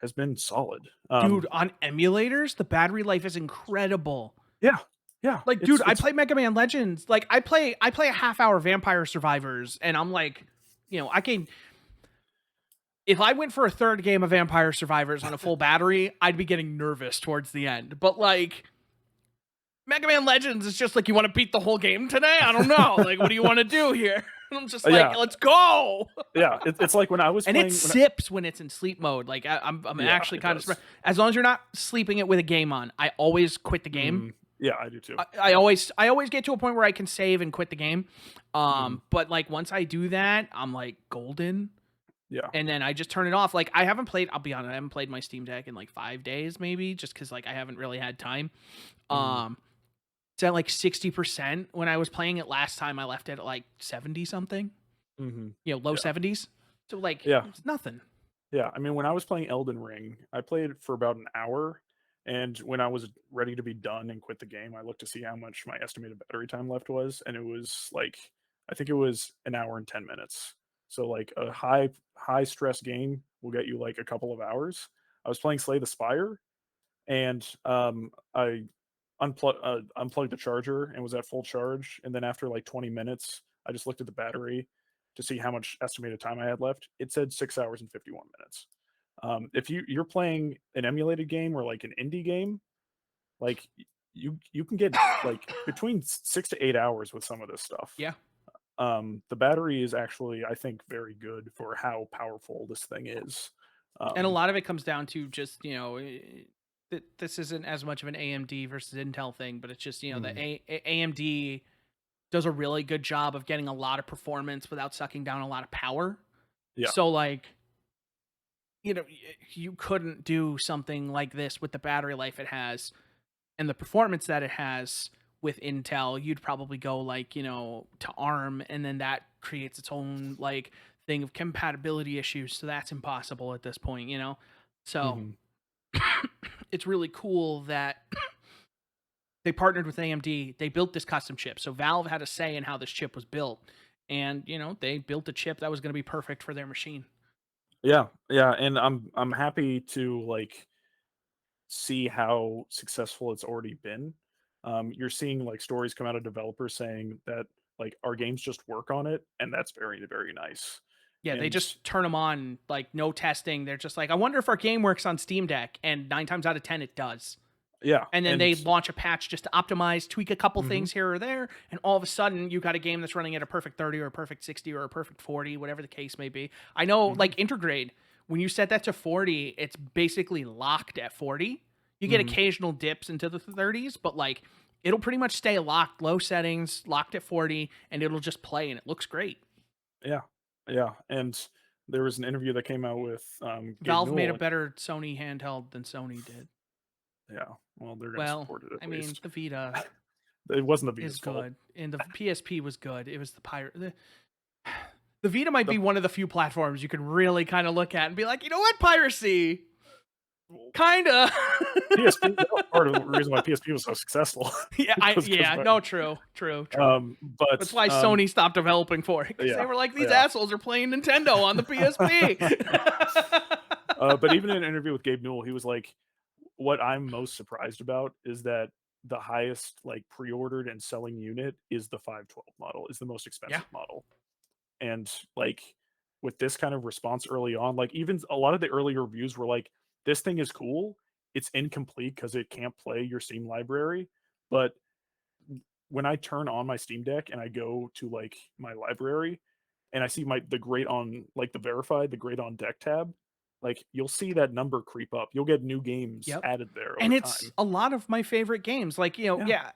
has been solid. Dude, on emulators, the battery life is incredible. Yeah, yeah, Like, dude, I play Mega Man Legends. Like, I play a half-hour Vampire Survivors, and I'm like, I can. If I went for a third game of Vampire Survivors on a full battery, I'd be getting nervous towards the end. But like, Mega Man Legends is just like, you want to beat the whole game today? I don't know. Like, what do you want to do here? And I'm just like, yeah, let's go. yeah. It's like when I was And playing. it sips when it's in sleep mode. Like, I'm Yeah, actually it kind of does. surprised. As long as you're not sleeping it with a game on, I always quit the game. Yeah, I do too. I always get to a point where I can save and quit the game. Mhm. But like once I do that, I'm like golden. Yeah. And then I just turn it off. Like I haven't played, I'll be honest, I haven't played my Steam Deck in like 5 days maybe, just because like I haven't really had time. Mhm. It's at like 60%. When I was playing it last time, I left it at like 70 something. Mhm. Low Yeah. 70s. So like Yeah. it's nothing. Yeah. I mean, when I was playing Elden Ring, I played it for about an hour, and when I was ready to be done and quit the game, I looked to see how much my estimated battery time left was, and it was like I think it was an hour and 10 minutes. So like a high stress game will get you like a couple of hours. I was playing Slay the Spire, and I unplugged the charger and was at full charge. And then after like 20 minutes, I just looked at the battery to see how much estimated time I had left. It said 6 hours and 51 minutes. If you're playing an emulated game or like an indie game, like you can get like between 6 to 8 hours with some of this stuff. Yeah. The battery is actually, I think, very good for how powerful this thing is. And a Um, lot of it comes down to just, this isn't as much of an AMD versus Intel thing, but it's just, mhm, AMD does a really good job of getting a lot of performance without sucking down a lot of power. yeah, So like, you couldn't do something like this with the battery life it has and the performance that it has with Intel. You'd probably go like, to ARM, and then that creates its own like thing of compatibility issues. So that's impossible at this point. So mhm, it's really cool that they partnered with AMD. They built this custom chip. So Valve had a say in how this chip was built. And, they built a chip that was going to be perfect for their machine. yeah, yeah. And I'm happy to like see how successful it's already been. You're seeing like stories come out of developers saying that like our games just work on it, and that's very, very nice. Yeah, they And just turn them on, like no testing. They're just like, I wonder if our game works on Steam Deck. And 9 times out of 10, it does. yeah, And then and they launch a patch just to optimize, tweak a couple mhm, things here or there, and all of a sudden you got a game that's running at a perfect 30 or a perfect 60 or a perfect 40, whatever the case may be. I know, mhm, like Intergrade, when you set that to 40, it's basically locked at 40. You get mhm, occasional dips into the 30s, but like it'll pretty much stay locked, low settings, locked at 40, and it'll just play, and it looks great. yeah, yeah. And there was an interview that came out with Gabe Valve made a Newell. better Sony handheld than Sony did. Yeah, well, they're gonna Well, support it I at mean, least. the Vita It wasn't the is Vita's fault. good, and the PSP was good. It was the pirate. The Vita might The be one of the few platforms you can really kind of look at and be like, you know what, piracy, kinda. PSP, that was part of the reason why PSP was so successful. Yeah, Because no, true. That's but why Sony stopped developing for it because they yeah, were like, these yeah. assholes are playing Nintendo on the PSP. But even in an interview with Gabe Newell, he was like, "What I'm most surprised about is that the highest like pre-ordered and selling unit is the 512 model, is the most Yeah, expensive model." And like with this kind of response early on, like even a lot of the early reviews were like, "This thing is cool. It's incomplete because it can't play your Steam library, but when I turn on my Steam Deck and I go to like my library and I see the grade on like the verified, the grade on deck tab, like you'll see that number creep up. You'll get new games yep. added there And over it's time." a lot of my favorite games. Like, Yeah, yeah.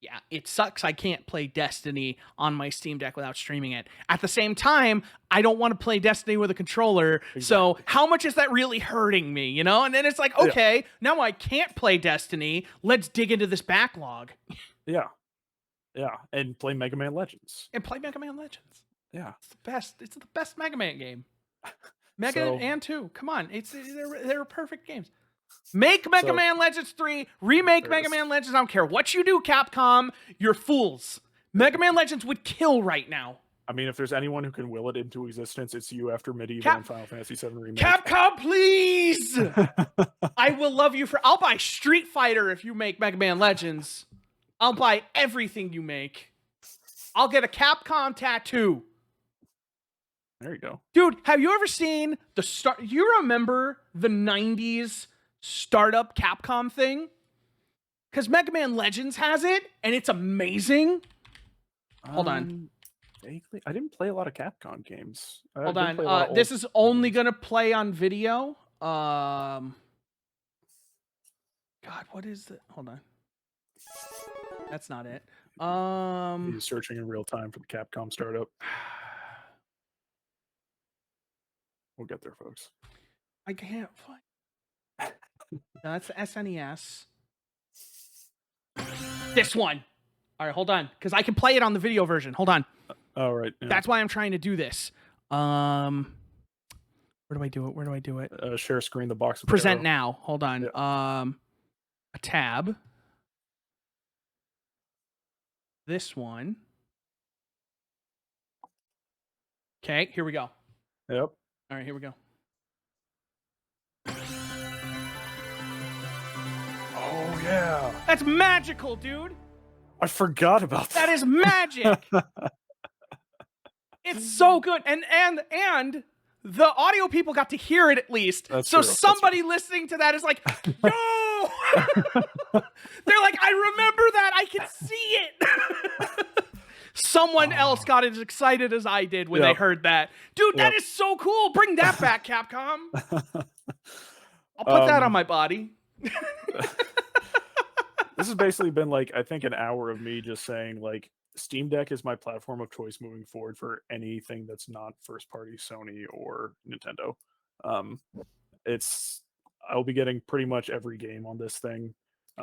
Yeah, it sucks I can't play Destiny on my Steam Deck without streaming it. At the same time, I don't want to play Destiny with a controller. So, exactly. how much is that really hurting me, And then it's like, Yeah, okay, now I can't play Destiny. Let's dig into this backlog yeah, yeah, and play Mega Man Legends. and play Mega Man Legends. Yeah. It's the best. It's the best Mega Man game. Mega So and 2. Come on. They're perfect games. Make Mega So Man Legends 3, remake there it Mega is. Man Legends. I don't care what you do, Capcom. You're fools. Mega Man Legends would kill right now. I mean, if there's anyone who can will it into existence, it's you after Medieval and Final Fantasy VII Remake. Capcom, please! I will love you for. I'll buy Street Fighter if you make Mega Man Legends. I'll buy everything you make. I'll get a Capcom tattoo. There you go. Dude, have you ever seen the start? You remember the 90s startup Capcom thing? Because Mega Man Legends has it, and it's amazing. Hold on. Vaguely, I didn't play a lot of Capcom games. Hold on. This is only going to play on video. God, what is it? Hold on. That's not it. He's searching in real time for the Capcom startup. We'll get there, folks. I can't find. No, that's the SNES. This one. All right, hold on, because I can play it on the video version. Hold on. Oh, right. Yeah. That's why I'm trying to do this. Where do I do it? Where do I do it? Share screen, the box. With Present the arrow. now. Hold on. Yeah. A tab. This one. Okay, here we go. Yep. All right, here we go. Oh yeah. That's magical, dude. I forgot about that. That is magic. It's so good, and the audio people got to hear it at least. That's so true. somebody listening to that is like, yo. They're like, I remember that. I can see it. Someone else got as excited as I did when they heard that. Dude, that is so cool. Bring that back, Capcom. I'll put that on my body. This has basically been like, I think, an hour of me just saying like Steam Deck is my platform of choice moving forward for anything that's not first party Sony or Nintendo. I'll be getting pretty much every game on this thing.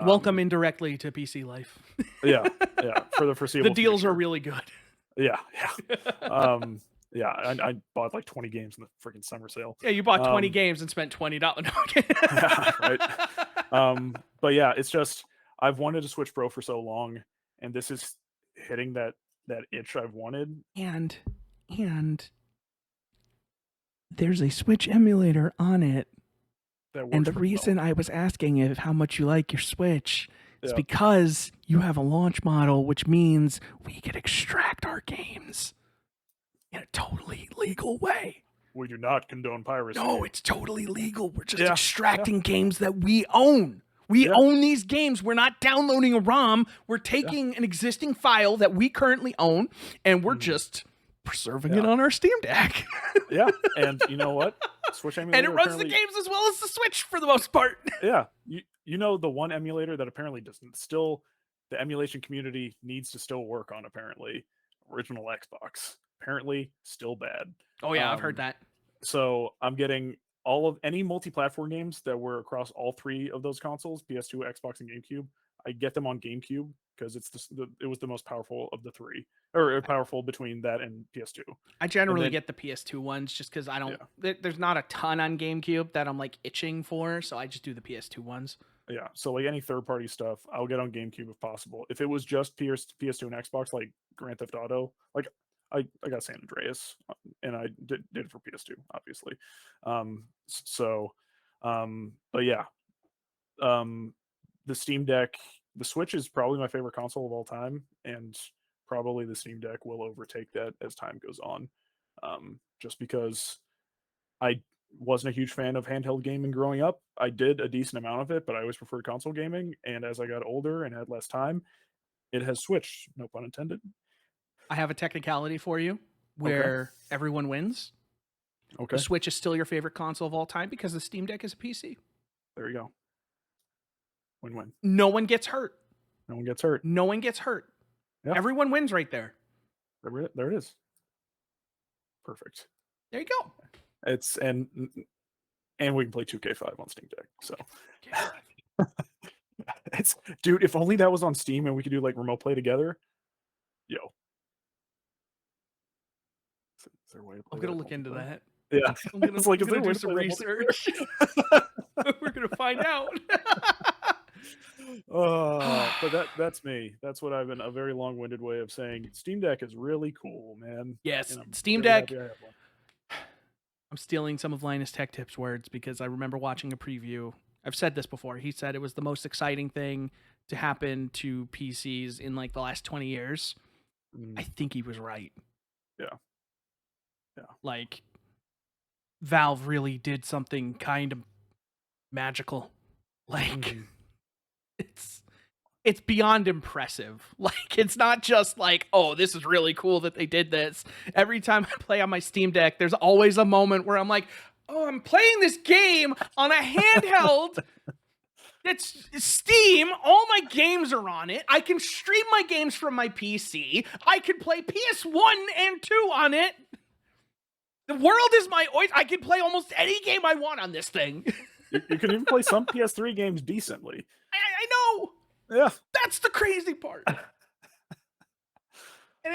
Welcome indirectly to PC life. Yeah, for the foreseeable The deals future. are really good. Yeah. I bought like 20 games in the freaking summer sale. Yeah, you bought 20 games and spent $20. No, yeah, right. But yeah, it's just I've wanted a Switch Pro for so long, and this is hitting that itch I've wanted. And there's a Switch emulator on it. And the reason I was asking if how much you like your Switch is because you have a launch model, which means we can extract our games in a totally legal way. We do not condone piracy. No, it's totally legal. We're just extracting games that we own. We own these games. We're not downloading a ROM. We're taking an existing file that we currently own, and we're just preserving it on our Steam Deck. Yeah, and you know what? Switch emulator, and it runs the games as well as the Switch for the most part. Yeah, you know the one emulator that apparently doesn't still the emulation community needs to still work on. Apparently, original Xbox. Apparently, still bad. Oh yeah, I've heard that. So I'm getting all of any multi-platform games that were across all three of those consoles, PS2, Xbox, and GameCube. I get them on GameCube because it was the most powerful of the three, or powerful between that and PS2. I generally get the PS2 ones just because I don't. There's not a ton on GameCube that I'm like itching for, so I just do the PS2 ones. Yeah, so like any third-party stuff, I'll get on GameCube if possible. If it was just PS2 and Xbox, like Grand Theft Auto, like I got San Andreas, and I did it for PS2, obviously. But yeah, the Steam Deck, the Switch is probably my favorite console of all time, and probably the Steam Deck will overtake that as time goes on. Just because I wasn't a huge fan of handheld gaming growing up. I did a decent amount of it, but I always preferred console gaming. And as I got older and had less time, it has switched. No pun intended. I have a technicality for you where everyone wins. Okay. The Switch is still your favorite console of all time because the Steam Deck is a PC. There you go. Win-win. No one gets hurt. No one gets hurt. No one gets hurt. Yep. Everyone wins right there. There it is. Perfect. There you go. It's and we can play 2K5 on Steam Deck. So it's dude, if only that was on Steam and we could do like remote play together. Yo. Is there a way to play I'm gonna look into that. Yeah. I'm gonna, it's like, I'm gonna do some research. We're gonna find find out. But that's me. That's what I've been a very long-winded way of saying Steam Deck is really cool, man, Yes, and I'm Steam very Deck. happy I have one. I'm stealing some of Linus Tech Tips words because I remember watching a preview. I've said this before. He said it was the most exciting thing to happen to PCs in like the last 20 years. I Mm, think he was right. yeah, yeah. Like Valve really did something kind of magical. Like Mhm. it's it's beyond impressive. Like it's not just like, oh, this is really cool that they did this. Every time I play on my Steam Deck, there's always a moment where I'm like, oh, I'm playing this game on a handheld. It's Steam. All my games are on it. I can stream my games from my PC. I can play PS1 and 2 on it. The world is my oyster. I can play almost any game I want on this thing. You can even play some PS3 games decently. I know. Yeah. That's the crazy part. And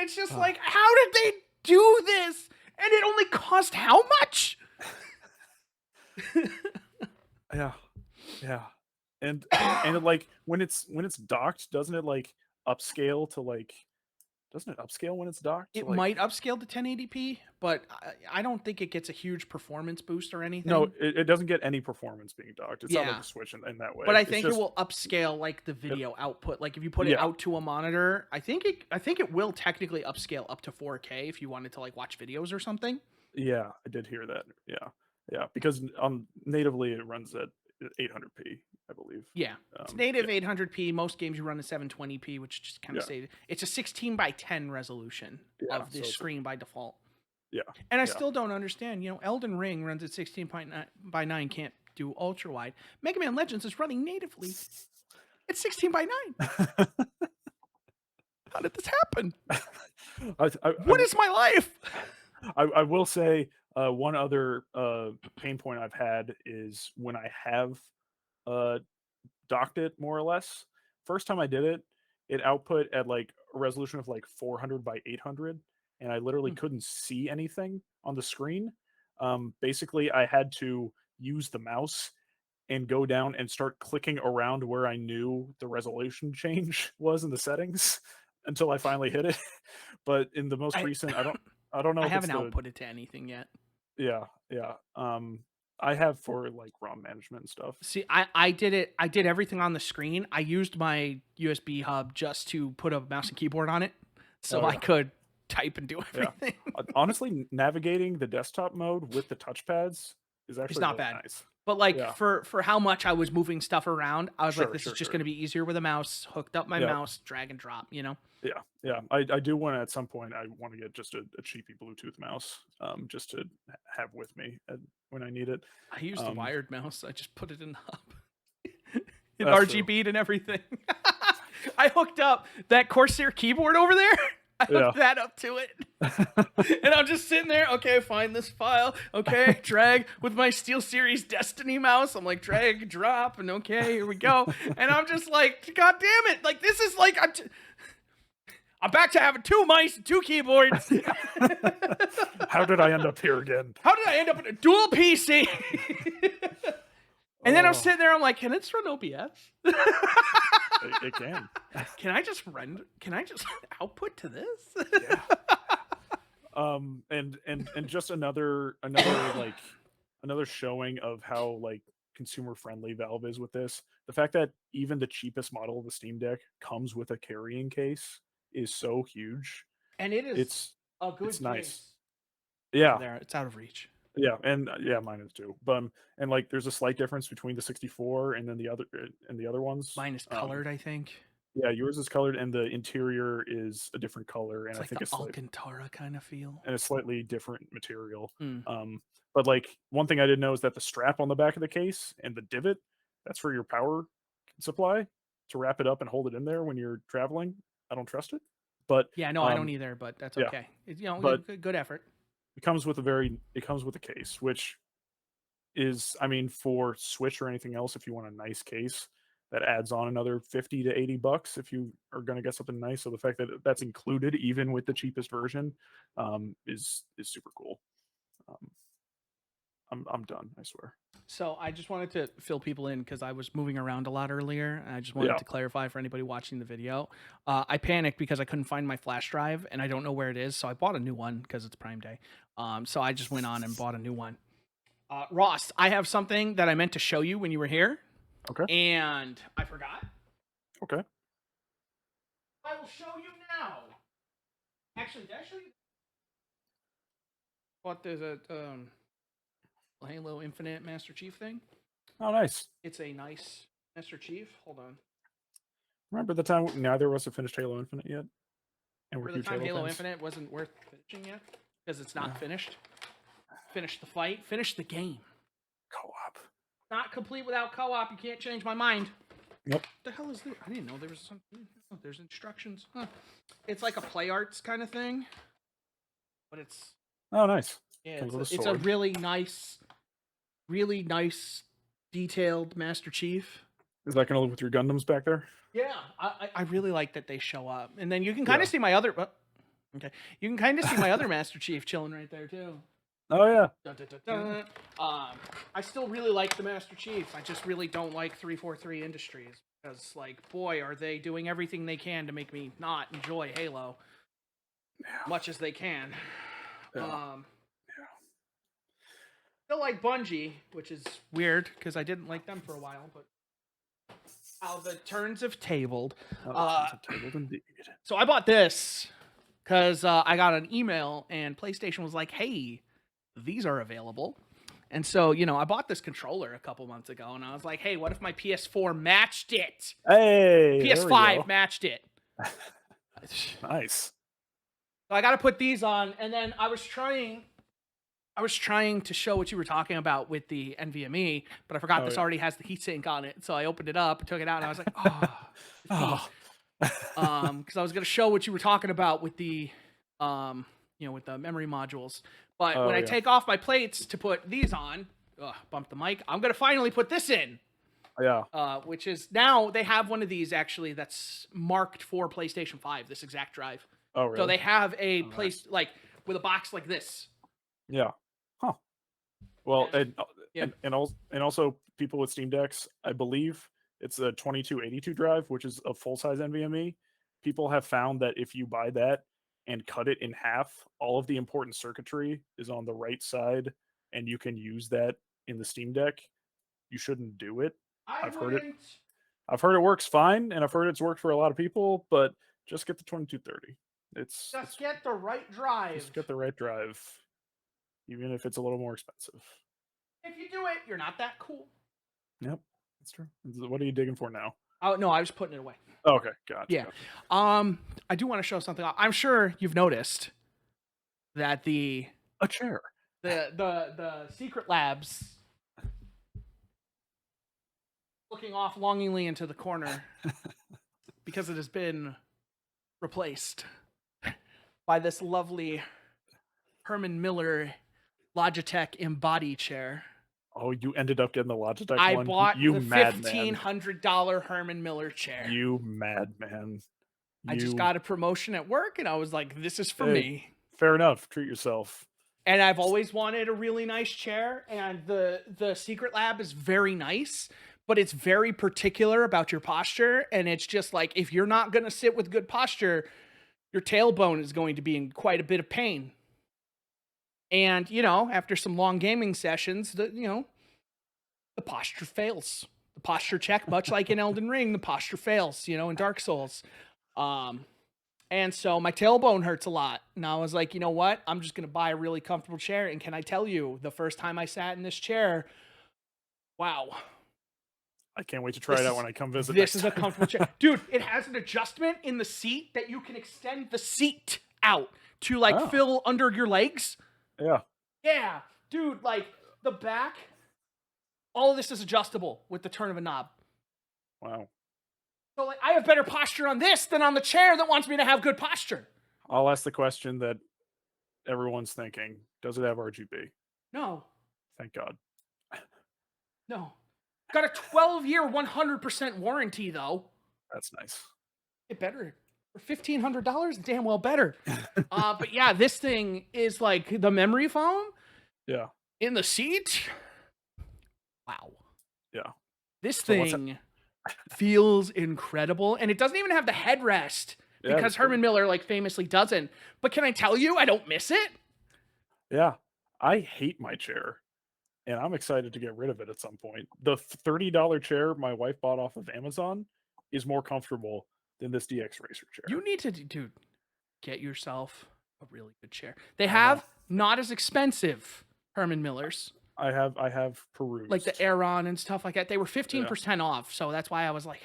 it's just Ah, like, how did they do this? And it only cost how much? yeah, yeah, and like when it's docked, doesn't it like upscale to like? Doesn't it upscale when it's docked to It like? might upscale to 1080p, but I don't think it gets a huge performance boost or No, anything. it doesn't get any performance being docked. It's not like Yeah. a Switch in that But way. I It's think it just will upscale like the it, video output. Like if you put it yeah, out to a monitor, I think it will technically upscale up to 4K if you wanted to like watch videos or something. yeah. I did hear that. Yeah, yeah. Because on natively it runs at 800p, I believe. Yeah. It's Yeah, native 800p. Most games you run at 720p, which just kind of yeah, say it's a 16 by 10 resolution yeah. of the So it's screen by default. yeah, And I yeah. still don't understand. You know, Elden Ring runs at 16.9 by 9, can't do ultra wide. Mega Man Legends is running natively at 16 by 9. How did this happen? I, I, What is my life? I will say one other pain point I've had is when I have uh, docked it more or less. First time I did it, it output at like a resolution of like 400 by 800, and I literally Hmm. couldn't see anything on the screen. Basically, I had to use the mouse and go down and start clicking around where I knew the resolution change was in the settings until I finally hit it. But in the most I recent, I don't know I if it's haven't the output it to anything yet. yeah, yeah. I have for like ROM management and stuff. See, I did it. I did everything on the screen. I used my USB hub just to put a mouse and keyboard on it, so Oh I yeah, could type and do yeah. everything. Honestly, navigating the desktop mode with the touchpads is It's actually not really bad. nice. But like Yeah, for how much I was moving stuff around, I was like, sure, this is sure, just going sure. to be easier with a mouse. Hooked up my Yeah, mouse, drag and drop. You know, yeah, yeah. I do want to at some point. I want to get just a cheapy Bluetooth mouse, just to have with me when I need it. I used a Um, wired mouse. I just put it in the hub, and that's true. RGB'd and everything. I hooked up that Corsair keyboard over there. I Yeah. hooked that up to it. And I'm just sitting there, okay, find this file. Okay, drag with my SteelSeries Destiny mouse. I'm like, drag, drop, and okay, here we go. And I'm just like, God damn it. Like, this is like, I'm back to having two mice and two keyboards. How did I end up here again? How did I end up in a dual PC? And then I'm Oh, sitting there, I'm like, can this run OBS? it can. Can I just render? Can I just output to this? Yeah. And just another like another showing of how like consumer friendly Valve is with this. The fact that even the cheapest model of the Steam Deck comes with a carrying case is so huge. And it is It's a it's good nice. case over Yeah. there. It's out of reach. Yeah, and yeah, mine is too. But and like there's a slight difference between the 64 and then the other ones. Mine is colored, I think. Yeah, yours is colored and the interior is a different color and It's I like think the it's like Alcantara kind of feel. and a slightly different material. Hmm. Um, but like one thing I didn't know is that the strap on the back of the case and the divot, that's for your power supply to wrap it up and hold it in there when you're traveling. I don't trust it. But Yeah, no, I don't either, but that's yeah, okay. You know, but good effort. it comes with a case, which is I mean for Switch or anything else, if you want a nice case, that adds on another 50 to 80 bucks if you are going to get something nice. So the fact that that's included even with the cheapest version is super cool. Um, I'm done. I swear. So I just wanted to fill people in because I was moving around a lot earlier, and I just wanted Yeah. to clarify for anybody watching the video. I panicked because I couldn't find my flash drive, and I don't know where it is, so I bought a new one because it's Prime Day. So I just went on and bought a new one. Ross, I have something that I meant to show you when you were here, Okay. and I forgot. Okay. I will show you now. Actually, did I show you? What there's a Halo Infinite Master Chief thing. Oh, nice. It's a nice Master Chief. Hold on. Remember the time neither of us have finished Halo Infinite yet, and we're For the huge time Halo fans? Infinite wasn't worth finishing yet because it's not Yeah. finished. Finish the fight. Finish the game. Co-op. Not complete without co-op. You can't change my mind. Yep. What the hell is this? I didn't know there was something. Oh, there's instructions. Huh. It's like a play arts kind of thing, but it's Oh, nice. yeah, Comes with a it's a sword. really nice, detailed Master Chief. Is that gonna live with your Gundams back there? Yeah, I really like that they show up, and then you can kind of Yeah. see my other. Okay, you can kind of see my other Master Chief chilling right there too. Oh yeah. Dun, dun, dun, dun. I still really like the Master Chief. I just really don't like 343 Industries because, like, boy, are they doing everything they can to make me not enjoy Halo much as they can. Yeah. Still like Bungie, which is weird because I didn't like them for a while, but how the turns have tabled. Tabled indeed. So I bought this because I got an email and PlayStation was like, "Hey, these are available." And so, I bought this controller a couple months ago, and I was like, "Hey, what if my PS4 matched it? Hey, there we PS5 go. matched it." Nice. So I got to put these on, and then I was trying to show what you were talking about with the NVMe, but I forgot this yeah. already has the heatsink on it. So I opened it up, took it out, and I was like, "Oh." Oh. Because I was going to show what you were talking about with the with the memory modules. But when I take off my plates to put these on, bump the mic, I'm going to finally put this in. Yeah. Which is now they have one of these actually that's marked for PlayStation 5, this exact drive. Oh really? So they have a nice. like with a box like this. Yeah. Huh. Well, Yeah. and also people with Steam Decks, I believe it's a 2282 drive, which is a full size NVMe. People have found that if you buy that and cut it in half, all of the important circuitry is on the right side, and you can use that in the Steam Deck. You shouldn't do it. I've heard it. I've heard it works fine, and I've heard it's worked for a lot of people. But just get the 2230. It's get the right drive. Just get the right drive, even if it's a little more expensive. If you do it, you're not that cool. Yep, that's true. What are you digging for now? Oh no, I was putting it away. Oh, okay, gotcha. Yeah. Gotcha. I do want to show something. I'm sure you've noticed that a chair. the secret labs looking off longingly into the corner because it has been replaced by this lovely Herman Miller Logitech Embody chair. Oh, you ended up getting the Logitech I one? bought You the madman. $1,500 Herman Miller chair. You madman. I just got a promotion at work, and I was like, this is for me. Fair enough. Treat yourself. And I've always wanted a really nice chair, and the Secret Lab is very nice, but it's very particular about your posture, and it's just like, if you're not going to sit with good posture, your tailbone is going to be in quite a bit of pain. And, after some long gaming sessions, the posture fails. The posture check, much like in Elden Ring, the posture fails, in Dark Souls. And so my tailbone hurts a lot. And I was like, you know what? I'm just going to buy a really comfortable chair. And can I tell you, the first time I sat in this chair, wow. I can't wait to try it out when I come visit. This is a comfortable chair. Dude, it has an adjustment in the seat that you can extend the seat out to fill under your legs. Yeah. Yeah. Dude, the back, all of this is adjustable with the turn of a knob. Wow. So I have better posture on this than on the chair that wants me to have good posture. I'll ask the question that everyone's thinking. Does it have RGB? No. Thank God. No. Got a 12-year, 100% warranty, though. That's nice. It better. For $1,500, damn well better. But yeah, this thing is like the memory foam. Yeah. In the seat? Wow. Yeah. This So thing feels incredible, and it doesn't even have the headrest yeah, because that's good. Herman Miller, like, famously doesn't. But can I tell you, I don't miss it? Yeah. I hate my chair, and I'm excited to get rid of it at some point. The $30 chair my wife bought off of Amazon is more comfortable than this DX Racer You chair. need to, dude, get yourself a really good chair. They I know. have not as expensive Herman Millers, I have like the perused. Aeron and stuff like that. They were Yeah. 15% off, so that's why I was like,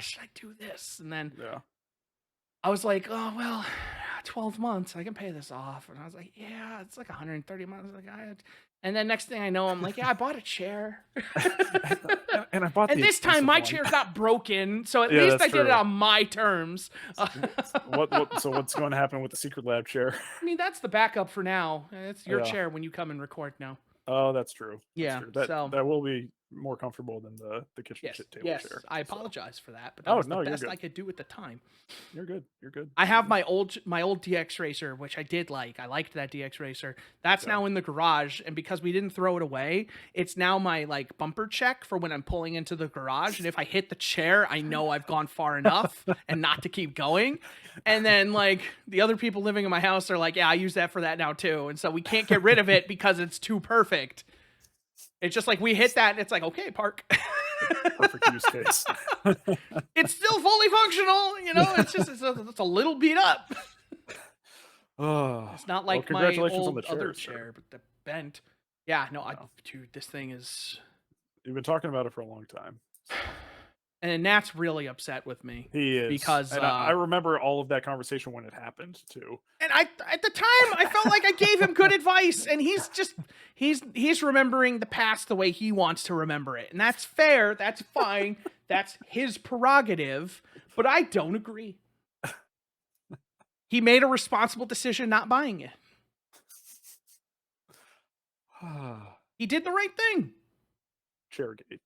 should I do this? And then Yeah. I was like, oh well, 12 months, I can pay this off. And I was like, yeah, it's like 130 months. Like and then next thing I know, I'm like, yeah, I bought a chair. And I bought And the this time expensive my one. chair's not broken, so at Yeah, least that's I did it true. on my terms. What's going to happen with the Secret Lab chair? I mean, that's the backup for now. It's your Yeah. chair when you come and record now. Oh, that's true. That's Yeah. true. That So that will be more comfortable than the kitchen yes, table yes. chair. I So. apologize for that, but that Oh was the no, you're best I good. could do at the time. You're good. You're good. I You're have good. my old DX Racer, which I did like. I liked that DX Racer. That's Yeah. now in the garage, and because we didn't throw it away, it's now my like bumper check for when I'm pulling into the garage. And if I hit the chair, I know I've gone far enough and not to keep going. And then like the other people living in my house are like, yeah, I use that for that now too. And so we can't get rid of it because it's too perfect. It's just like we hit that, and it's like, okay, park. Perfect use case. It's still fully functional, you know. It's just it's a little beat up. Oh, It's not well, like my congratulations on the old other chair, sir. chair, but the bent. Yeah, no, Yeah. dude, this thing is. You've been talking about it for a long time. So. And Nat's really upset with me He is, because, and I remember all of that conversation when it happened too. and I at the time I felt like I gave him good advice, and he's remembering the past the way he wants to remember it, and that's fair, that's fine, that's his prerogative, but I don't agree. He made a responsible decision not buying it. He did the right thing. Chairgate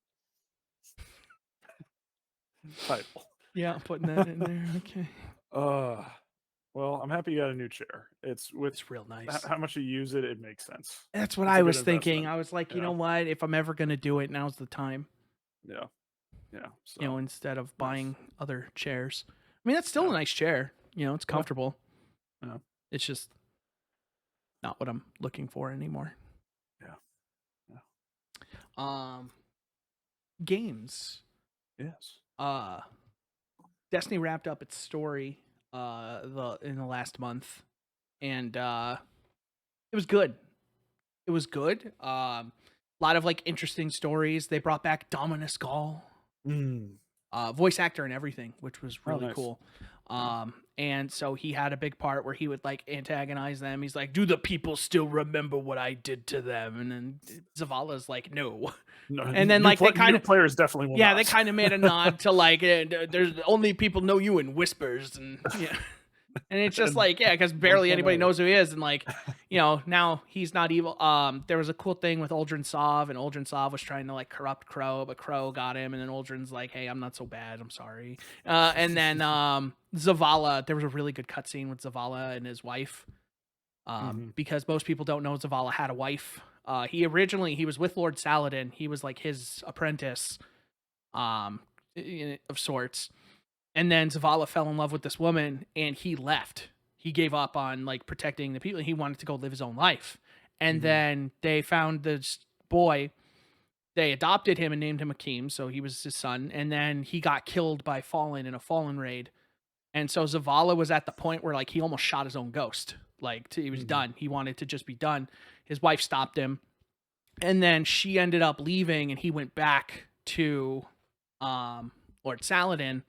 title. Yeah, putting that in there. Okay. Well, I'm happy you got a new chair. It's with It's real nice. how much you use it, it makes sense. That's what It's I a good was thinking. investment. I was like, you Yeah. know what? If I'm ever gonna do it, now's the time. Yeah. Yeah. You know, So instead of nice. buying other chairs. I mean, that's still Yeah. a nice chair. You know, it's Yeah. comfortable. Yeah. It's just not what I'm looking for anymore. Yeah. Yeah. Games. Yes. Destiny wrapped up its story in the last month, and it was good. It was good. A lot of like interesting stories. They brought back Dominus Gall, Mm. voice actor and everything, which was Oh, really nice. cool. Yeah. And so he had a big part where he would like antagonize them. He's like, "Do the people still remember what I did to them?" And then Zavala's like, "No." No, And then like they kind new of players definitely will yeah, not. they kind of made a nod to like there's only people know you in whispers and yeah. And it's just And like, yeah, because barely anybody 1.0. knows who he is. And like, you know, now he's not evil. There was a cool thing with Uldren Sov, and Uldren Sov was trying to like corrupt Crow, but Crow got him. And then Uldren's like, hey, I'm not so bad. I'm sorry. And then Zavala, there was a really good cutscene with Zavala and his wife. Mhm. Because most people don't know Zavala had a wife. He was with Lord Saladin. He was like his apprentice, of sorts. And then Zavala fell in love with this woman, and he left. He gave up on like protecting the people. He wanted to go live his own life. And then they found this boy. They adopted him and named him Akeem, so he was his son. And then he got killed by Fallen in a Fallen raid. And so Zavala was at the point where like he almost shot his own ghost. Like he was done. He wanted to just be done. His wife stopped him, and then she ended up leaving, and he went back to Lord Saladin.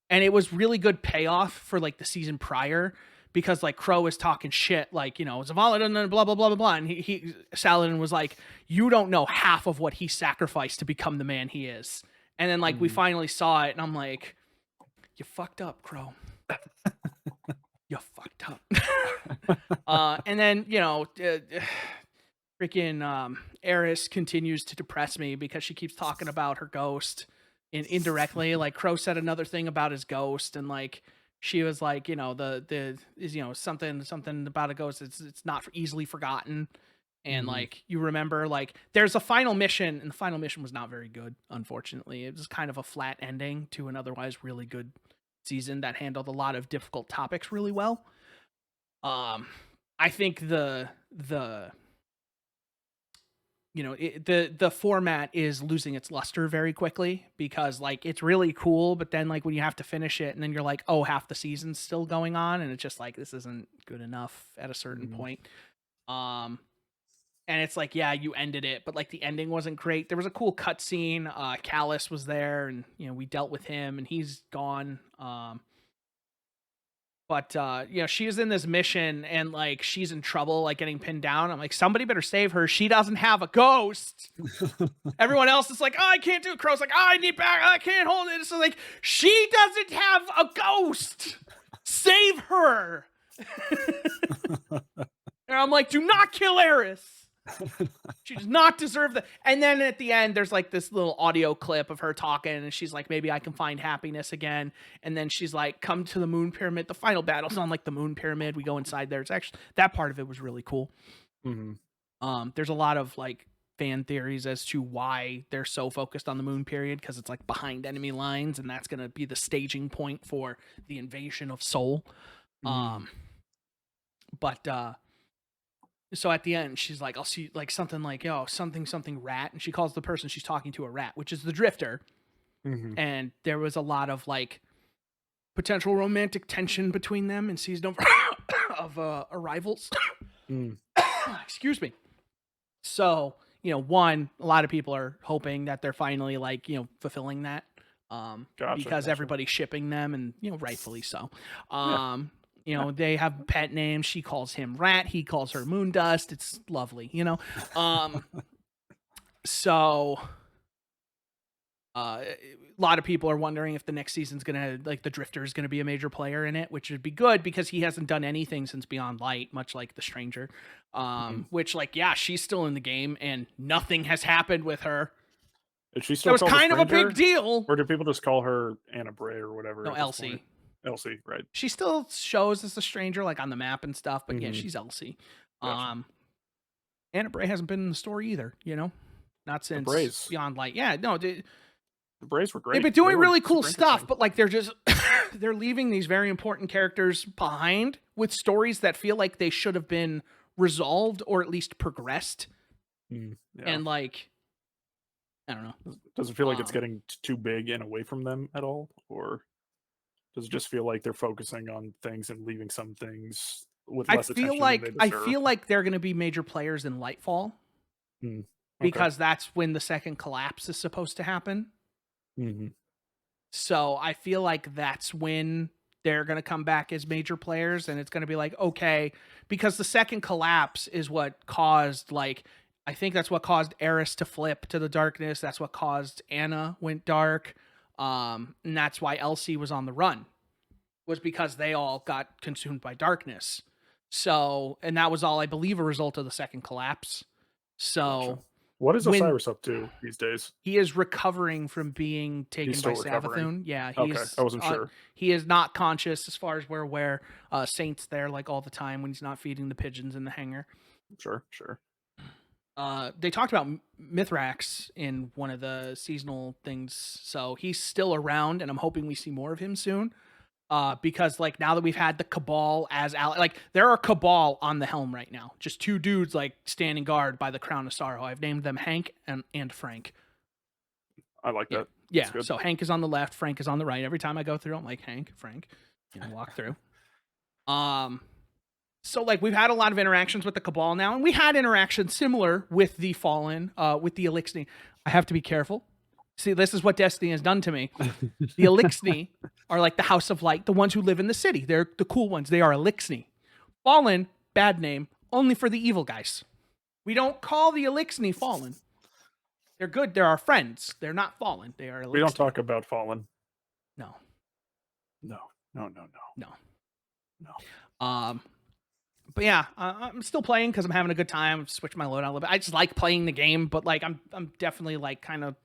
And it was really good payoff for like the season prior because like Crow was talking shit, like, you know, Zavala and blah blah blah blah blah. And he Saladin was like, you don't know half of what he sacrificed to become the man he is. And then like we finally saw it, and I'm like, you fucked up, Crow. You fucked up. And then, you know, freaking Eris continues to depress me because she keeps talking about her ghost and indirectly. Like Crow said another thing about his ghost, and like she was like, you know, the is, you know, something about a ghost. It's not easily forgotten. And Mhm. like you remember, like there's a final mission, and the final mission was not very good. Unfortunately, it was kind of a flat ending to an otherwise really good season that handled a lot of difficult topics really well. Um, I think the the format is losing its luster very quickly because like it's really cool, but then like when you have to finish it, and then you're like, oh, half the season's still going on, and it's just like this isn't good enough at a certain Mhm. point. Um, and it's like, yeah, you ended it, but like the ending wasn't great. There was a cool cutscene. Callus was there, and we dealt with him, and he's gone. But she is in this mission, and like she's in trouble, like getting pinned down. I'm like, somebody better save her. She doesn't have a ghost. Everyone else is like, oh, I can't do it. Crow's like, oh, I need back. I can't hold it. So like, she doesn't have a ghost. Save her. And I'm like, do not kill Eris. She does not deserve that. And then at the end, there's like this little audio clip of her talking, and she's like, maybe I can find happiness again. And then she's like, come to the moon pyramid. The final battle's on like the moon pyramid. We go inside there. It's actually, that part of it was really cool. Mhm. There's a lot of like fan theories as to why they're so focused on the moon period, because it's like behind enemy lines, and that's going to be the staging point for the invasion of Seoul. Mm. But so at the end, she's like, I'll see, like something like, yo, something rat. And she calls the person she's talking to a rat, which is the drifter. Mhm. And there was a lot of like potential romantic tension between them in season of Arrivals. Mm. Excuse me. So, one, a lot of people are hoping that they're finally like, fulfilling that. Gotcha, Because gotcha. everybody's shipping them, and rightfully so. Yeah. They have pet names. She calls him Rat, he calls her Moon Dust. It's lovely. So a lot of people are wondering if the next season's gonna, like, the Drifter is gonna be a major player in it, which would be good because he hasn't done anything since Beyond Light, much like the Stranger. Mhm. Which, like, yeah, she's still in the game and nothing has happened with her. Is she That still was called the kind of a big Stranger? deal. Or do people just call her Anna Bray or whatever No, at this point? Elsie. Elsie, right. She still shows as the Stranger, like on the map and stuff, but yeah, Mhm. she's Elsie. Gotcha. Anna Bray hasn't been in the story either, not The since Brays. Beyond Light. Yeah, no, The Brays were they've great. been They doing were really cool super stuff, interesting. but like they're just they're leaving these very important characters behind with stories that feel like they should have been resolved or at least progressed. Yeah. And like, I don't know. Does it feel like it's Um, getting too big and away from them at all? Or does it just feel like they're focusing on things and leaving some things with I less feel attention than they like I deserve? feel like they're going to be major players in Lightfall Mm. Okay. because that's when the second collapse is supposed to happen. Mhm. So I feel like that's when they're going to come back as major players, and it's going to be like, okay, because the second collapse is what caused, like, I think that's what caused Eris to flip to the darkness. That's what caused Anna went dark. And that's why Elsie was on the run, was because they all got consumed by darkness. So, and that was all, I believe, a result of the second collapse. Gotcha. So What is when Osiris up to these days? he is recovering from being He's taken by still recovering. Savathun. Yeah, Okay, I wasn't sure. he is not conscious as far as we're aware. Saint's there like all the time when he's not feeding the pigeons in the hangar. Sure, sure. They talked about Mithrax in one of the seasonal things, so he's still around, and I'm hoping we see more of him soon. Because like now that we've had the Cabal as like there are Cabal on the helm right now, just two dudes like standing guard by the Crown of Sorrow. I've named them Hank and Frank. I like Yeah. that. Yeah. That's good. So Hank is on the left, Frank is on the right. Every time I go through, I'm like, Hank, Frank, walk through. So like we've had a lot of interactions with the Cabal now, and we had interactions similar with the Fallen, with the Elixni. I have to be careful. See, this is what Destiny has done to me. The Elixni are like the House of Light, the ones who live in the city. They're the cool ones. They are Elixni. Fallen, bad name, only for the evil guys. We don't call the Elixni Fallen. They're good. They're our friends. They're not Fallen. They are Elixni. We don't talk about Fallen. No. No, no, no, no, No. no. But yeah, I'm still playing because I'm having a good time. I've switched my loadout a little bit. I just like playing the game, but like I'm definitely like kind of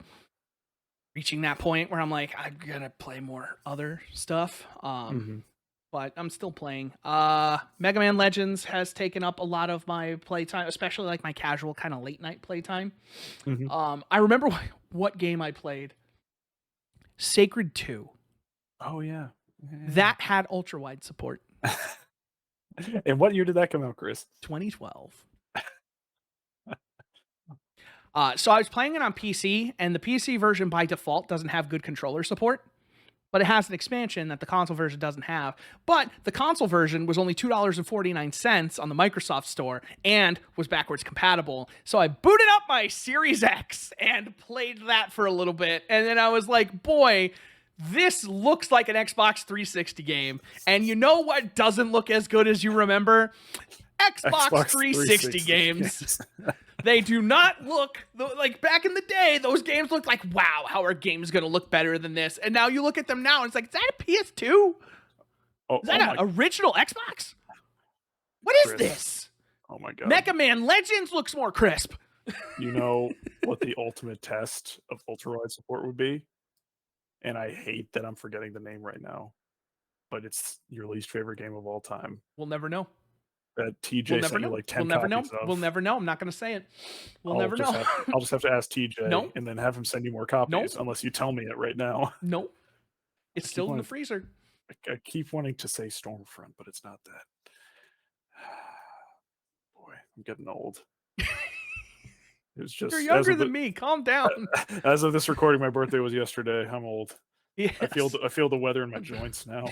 reaching that point where I'm like, I'm gonna play more other stuff. Mhm. but I'm still playing. Mega Man Legends has taken up a lot of my playtime, especially like my casual kind of late night playtime. Mhm. I remember what game I played. Sacred 2. Oh, yeah. That had ultra wide support. And what year did that come out, Chris? 2012. So I was playing it on PC, and the PC version by default doesn't have good controller support, but it has an expansion that the console version doesn't have. But the console version was only $2.49 on the Microsoft Store and was backwards compatible. So I booted up my Series X and played that for a little bit, and then I was like, boy, this looks like an Xbox 360 game. And you know what doesn't look as good as you remember? Xbox 360 games. They do not look like back in the day. Those games looked like, wow, how are games going to look better than this? And now you look at them now, and it's like, is that a PS2? Oh, Is that an original Xbox? What is Chris. this? Oh my god! Mega Man Legends looks more crisp. You know what the ultimate test of ultra wide support would be? And I hate that I'm forgetting the name right now, but it's your least favorite game of all time We'll never know. that We'll TJ never sent you know. like 10 We'll never know. copies of. We'll never know. I'm not going to say it. We'll never know. I'll just have to ask TJ No. and then have him send you more copies No. unless you tell me it right now. No. It's still in the freezer. I keep wanting to say Stormfront, but it's not that. Boy, I'm getting old. It was just You're younger than me. Calm down. as of this recording, my birthday was yesterday. I'm old. Yes. I feel the weather in my joints now.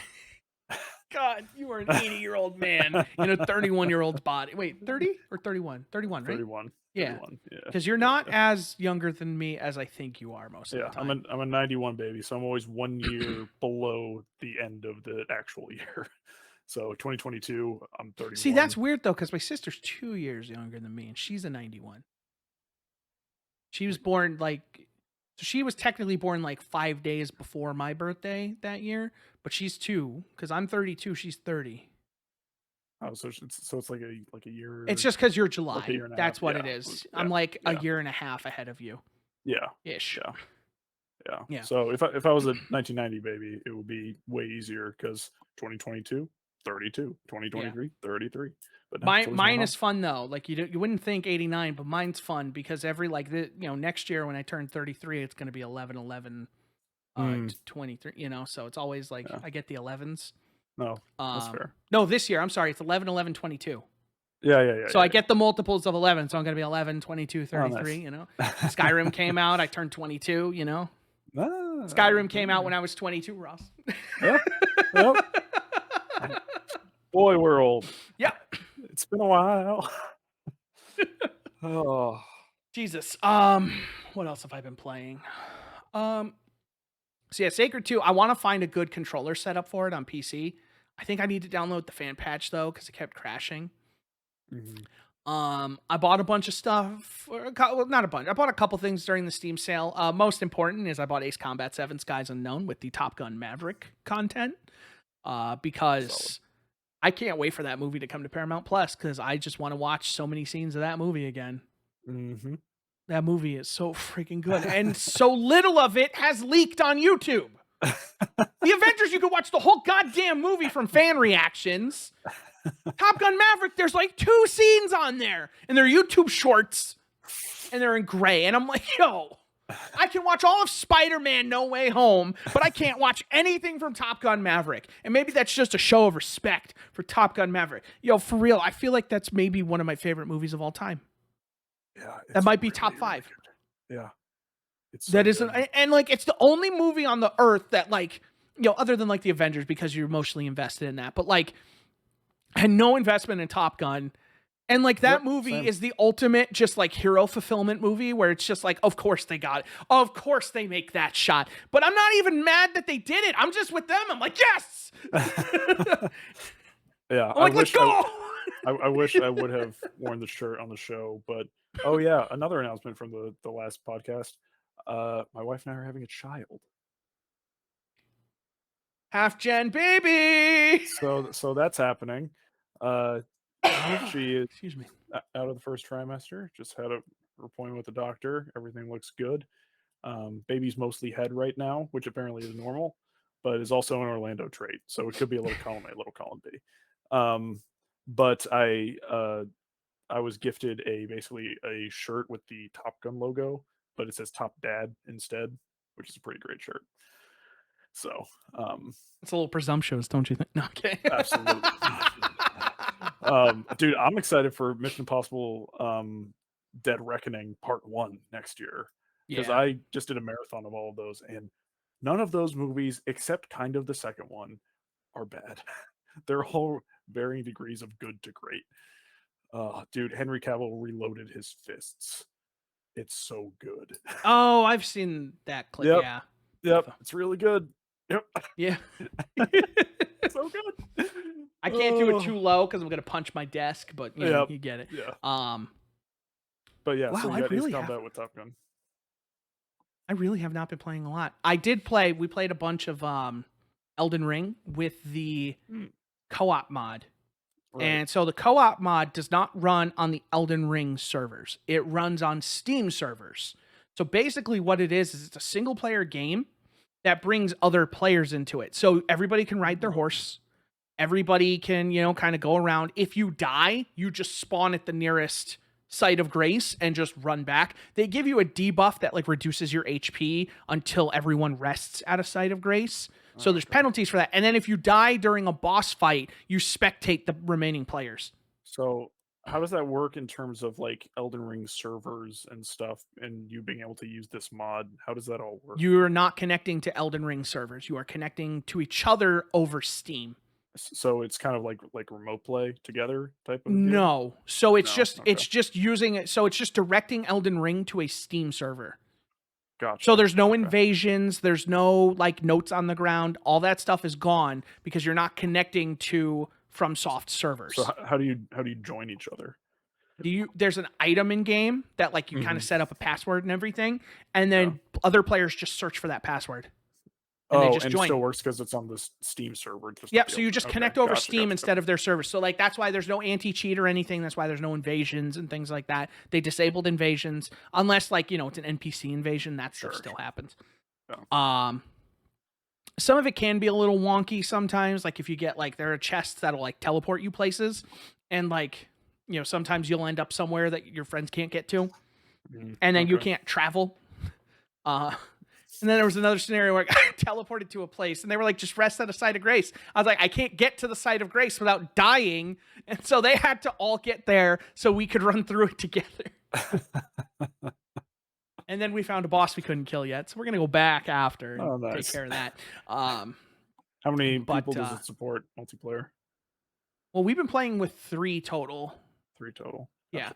God, you are an 80-year-old man in a 31-year-old's body. Wait, 30 or 31? 31, right? 31. Yeah. 31, yeah. Because you're not as younger than me as I think you are most of the time. I'm a 91 baby, so I'm always 1 year below the end of the actual year. So 2022, I'm 31. See, that's weird though, because my sister's 2 years younger than me, and she's a 91. She was born so she was technically born like 5 days before my birthday that year, but she's 2 because I'm 32. She's 30. Oh, so it's like a year. It's just because you're July. Like a year and a That's half. what Yeah. it is. Yeah. I'm like a Yeah. year and a half ahead of you. Yeah. Ish. Yeah. So if I was a 1990 baby, it would be way easier because 2022, 32, 2023, 33. But no, it's always Mine going is fun though. Like you wouldn't think 89, but mine's fun because every next year when I turn 33, it's going to be 11 11 23, so it's always like I get the 11s. No, that's fair. No, this year, I'm sorry, it's 11 11 22. Yeah. So I get the multiples of 11, so I'm going to be 11 22 33, nice. Skyrim came out, I turned 22, Skyrim came out when I was 22, Ross. Yep. Boy, we're old. Yeah. It's been a while. Oh. Jesus. What else have I been playing? So yeah, Sacred 2, I want to find a good controller setup for it on PC. I think I need to download the fan patch though, because it kept crashing. Mhm. I bought a bunch of stuff. Well, not a bunch. I bought a couple things during the Steam sale. Most important is I bought Ace Combat 7 Skies Unknown with the Top Gun Maverick content. Because Solid. I can't wait for that movie to come to Paramount Plus because I just want to watch so many scenes of that movie again. Mm-hmm. That movie is so freaking good. And so little of it has leaked on YouTube. The Avengers, you could watch the whole goddamn movie from fan reactions. Top Gun Maverick, there's like 2 scenes on there. And they're YouTube shorts. And they're in gray. And I'm like, yo, I can watch all of Spider-Man No Way Home, but I can't watch anything from Top Gun Maverick. And maybe that's just a show of respect for Top Gun Maverick. Yo, for real, I feel like that's maybe one of my favorite movies of all time. Yeah. That might be top 5. Really yeah. It's That isn't, and like, it's the only movie on the earth that like, other than like the Avengers because you're emotionally invested in that, but like, had no investment in Top Gun. And like that movie is the ultimate just like hero fulfillment movie where it's just like, of course they got it. Of course they make that shot. But I'm not even mad that they did it. I'm just with them. I'm like, yes. Yeah. I'm like, let's go. I wish I would have worn the shirt on the show, but oh yeah, another announcement from the last podcast. My wife and I are having a child. HalfGen baby. So that's happening. She is Excuse me. out of the first trimester. Just had a appointment with the doctor. Everything looks good. Baby's mostly head right now, which apparently is normal. but is also an Orlando trait, so it could be a little column A, little column B. But I was gifted basically a shirt with the Top Gun logo, but it says Top Dad instead, which is a pretty great shirt. So, It's a little presumptuous, don't you think? No, okay. absolutely. Dude, I'm excited for Mission Impossible Dead Reckoning Part 1 next year because Yeah. I just did a marathon of all of those, and none of those movies, except kind of the second one, are bad. They're all varying degrees of good to great. Dude, Henry Cavill reloaded his fists. It's so good. Oh, I've seen that clip. Yep, Yeah. yep, it's really good. Yep, Yeah. so good. I can't do it too low because I'm gonna punch my desk, but Yep, you get it. yeah. Um, But yeah, so wow, you got Ace Combat with Top Gun. I really have not been playing a lot. I did play. We played a bunch of Elden Ring with the Mm, co-op mod. right. And so the co-op mod does not run on the Elden Ring servers. It runs on Steam servers. So basically what it is it's a single player game that brings other players into it. So everybody can ride their horse. Everybody can, kind of go around. If you die, you just spawn at the nearest site of grace and just run back. They give you a debuff that like reduces your HP until everyone rests at a site of grace. So there's Okay. penalties for that. And then if you die during a boss fight, you spectate the remaining players. So how does that work in terms of like Elden Ring servers and stuff and you being able to use this mod? How does that all work? You're not connecting to Elden Ring servers. You are connecting to each other over Steam. So it's kind of like remote play together type of deal? No. So it's No? just Okay. it's just using it. So it's just directing Elden Ring to a Steam server. Gotcha. So there's no Okay. invasions, there's no like notes on the ground. All that stuff is gone because you're not connecting to FromSoft servers. So how do you join each other? There's an item in game that like you kind of Mhm. set up a password and everything, and then other players just search for that password. And they Oh, just and it join. still works because it's on this Steam server. Just Yep. So you just connect over Steam Gotcha. instead of their servers. So like that's why there's no anti-cheat or anything. That's why there's no invasions and things like that. They disabled invasions unless like it's an NPC invasion. That stuff still happens. Yeah. Some of it can be a little wonky sometimes. Like if you get like there are chests that'll like teleport you places, and like sometimes you'll end up somewhere that your friends can't get to, and then you can't travel. And then there was another scenario where I got teleported to a place and they were like, just rest at a site of grace. I was like, I can't get to the site of grace without dying. And so they had to all get there so we could run through it together. And then we found a boss we couldn't kill yet. So we're going to go back after and take care of that. How many people does it support multiplayer? Well, we've been playing with 3 total. 3 total. Yeah.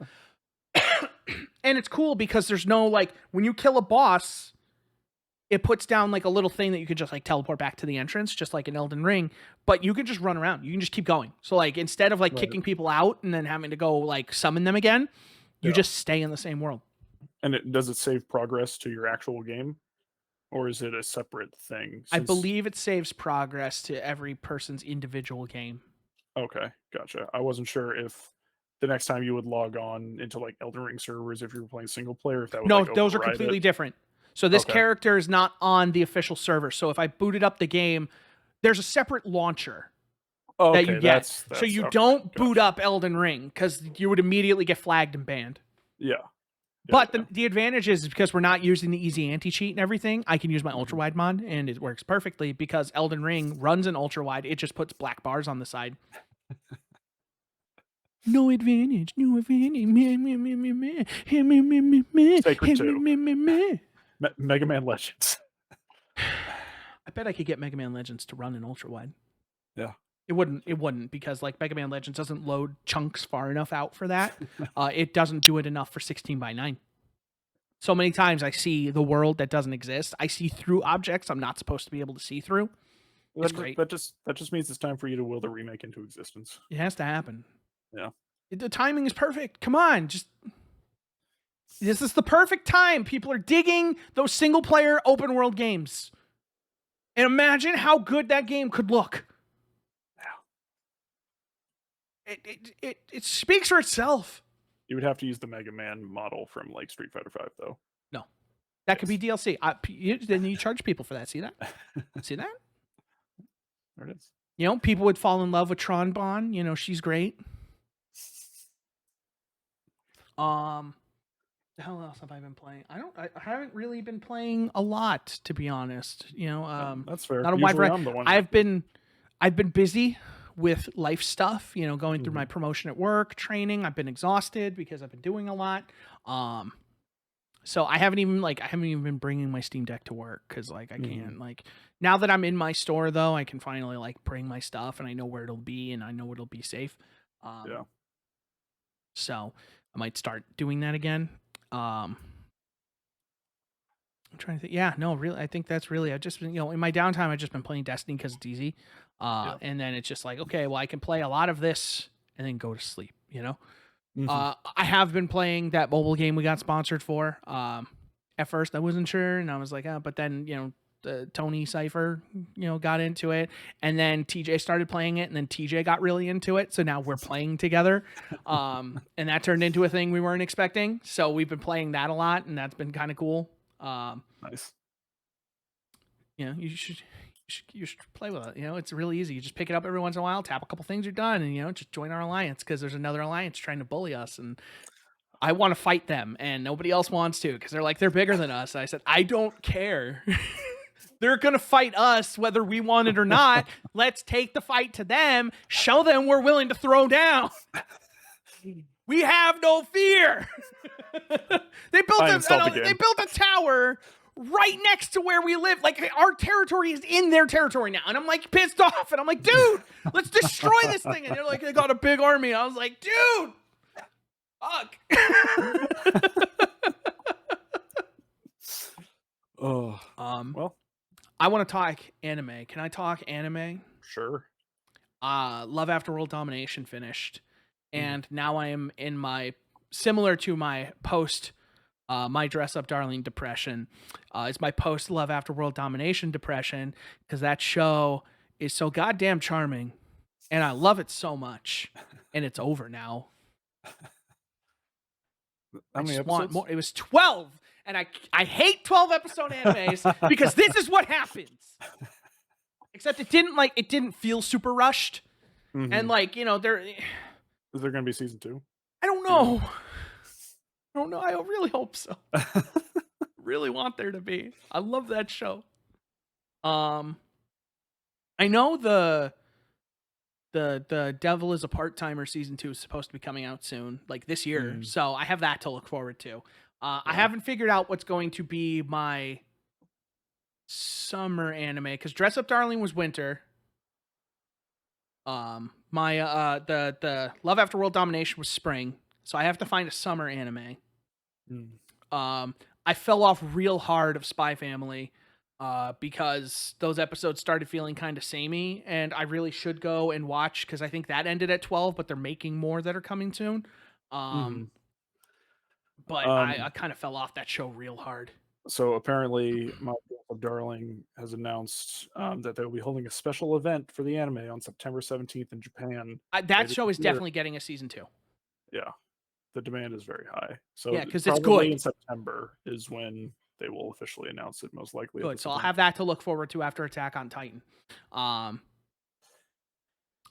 And it's cool because there's no like, when you kill a boss, it puts down like a little thing that you could just like teleport back to the entrance, just like in Elden Ring, but you can just run around. You can just keep going. So like instead of like kicking people out and then having to go like summon them again, you just stay in the same world. And does it save progress to your actual game? Or is it a separate thing? I believe it saves progress to every person's individual game. Okay, gotcha. I wasn't sure if the next time you would log on into like Elden Ring servers, if you were playing single player, if that would No, like, those are override completely it. different. So this character is not on the official server. So if I booted up the game, there's a separate launcher that you get. So you don't boot up Elden Ring because you would immediately get flagged and banned. Yeah. But the advantage is because we're not using the easy anti-cheat and everything, I can use my ultra-wide mod, and it works perfectly because Elden Ring runs an ultra-wide. It just puts black bars on the side. No advantage, no advantage. Sacred 2. Mega Man Legends. I bet I could get Mega Man Legends to run an ultra-wide. Yeah. It wouldn't because like Mega Man Legends doesn't load chunks far enough out for that. It doesn't do it enough for 16:9. So many times I see the world that doesn't exist. I see through objects I'm not supposed to be able to see through. It's great. That just means it's time for you to will the remake into existence. It has to happen. Yeah. The timing is perfect. Come on, this is the perfect time. People are digging those single player open world games. And imagine how good that game could look. It speaks for itself. You would have to use the Mega Man model from like Street Fighter 5 though. No. That could be DLC. Then you charge people for that. See that? See that? There it is. You know, people would fall in love with Tron Bonne. You know, she's great. The hell else have I been playing? I haven't really been playing a lot, to be honest. You know, That's fair. not a wide Usually variety. I'm the one. I've been busy with life stuff. You know, going through my Mhm. promotion at work, training. I've been exhausted because I've been doing a lot. So I haven't even been bringing my Steam Deck to work because like I Mhm. can't like now that I'm in my store though I can finally like bring my stuff and I know where it'll be and I know it'll be safe. Yeah. So I might start doing that again. I'm trying to think. Yeah, no, really, I think that's really. I've just been, you know, in my downtime, I've just been playing Destiny because it's easy. Yeah. And then it's just like, okay, well, I can play a lot of this and then go to sleep. You know. Mhm. I have been playing that mobile game we got sponsored for. At first, I wasn't sure, and I was like, but then you know, Tony Cipher, you know, got into it, and then TJ started playing it, and then TJ got really into it. So now we're playing together, and that turned into a thing we weren't expecting. So we've been playing that a lot, and that's been kind of cool. Nice. You know, you should play with it. You know, it's really easy. You just pick it up every once in a while, tap a couple things, you're done, and you know, just join our alliance because there's another alliance trying to bully us and. I want to fight them and nobody else wants to because they're like, they're bigger than us. I said, I don't care. They're going to fight us whether we want it or not. Let's take the fight to them. Show them we're willing to throw down. We have no fear. They I installed the they game. built a tower right next to where we live. Like our territory is in their territory now. And I'm like pissed off. And I'm like, dude, let's destroy this thing. And they're like, they got a big army. And I was like, dude. Fuck. Oh, well, I want to talk anime. Can I talk anime? sure. Love After World Domination finished, Mhm. and now I am in my similar to my post my dress up darling depression. It's my post Love After World Domination depression because that show is so goddamn charming, and I love it so much, and it's over now. How I many just want episodes? more. It was 12, and I hate 12-episode animes because this is what happens. Except it didn't feel super rushed, and Mhm. like you know there. Is there going to be season 2? I don't know. I don't know. I really hope so. Really want there to be. I love that show. I know the Devil is a Part-Timer season 2 is supposed to be coming out soon, like this year. Mm, So I have that to look forward to. I yeah. haven't figured out what's going to be my summer anime because Dress Up Darling was winter. My the Love After World Domination was spring, so I have to find a summer anime. Mm. I fell off real hard of Spy Family because those episodes started feeling kind of samey, and I really should go and watch because I think that ended at 12, but they're making more that are coming soon. Mhm. But I Um, kind of fell off that show real hard. so apparently, my beloved darling has announced that they will be holding a special event for the anime on September 17th in Japan That later show this is year. definitely getting a season 2. Yeah, the demand is very high. Yeah, So because it's probably good. in September is when they will officially announce it, most likely at Good. this So I'll event. have that to look forward to after Attack on Titan.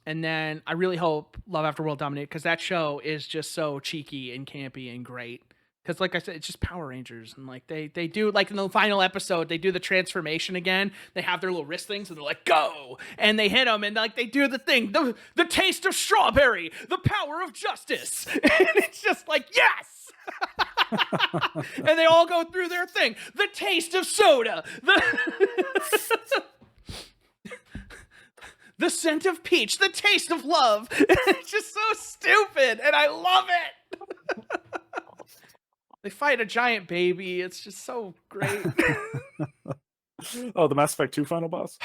And then I really hope Love After World Dominate because that show is just so cheeky and campy and great. Because like I said, it's just Power Rangers and like they do like in the final episode they do the transformation again. They have their little wrist things and they're like go and they hit them and like they do the thing the taste of strawberry, the power of justice, and it's just like yes. And they all go through their thing. The taste of soda. The scent of peach, the taste of love. It's just so stupid, and I love it. They fight a giant baby. It's just so great. Oh, the Mass Effect 2 final boss?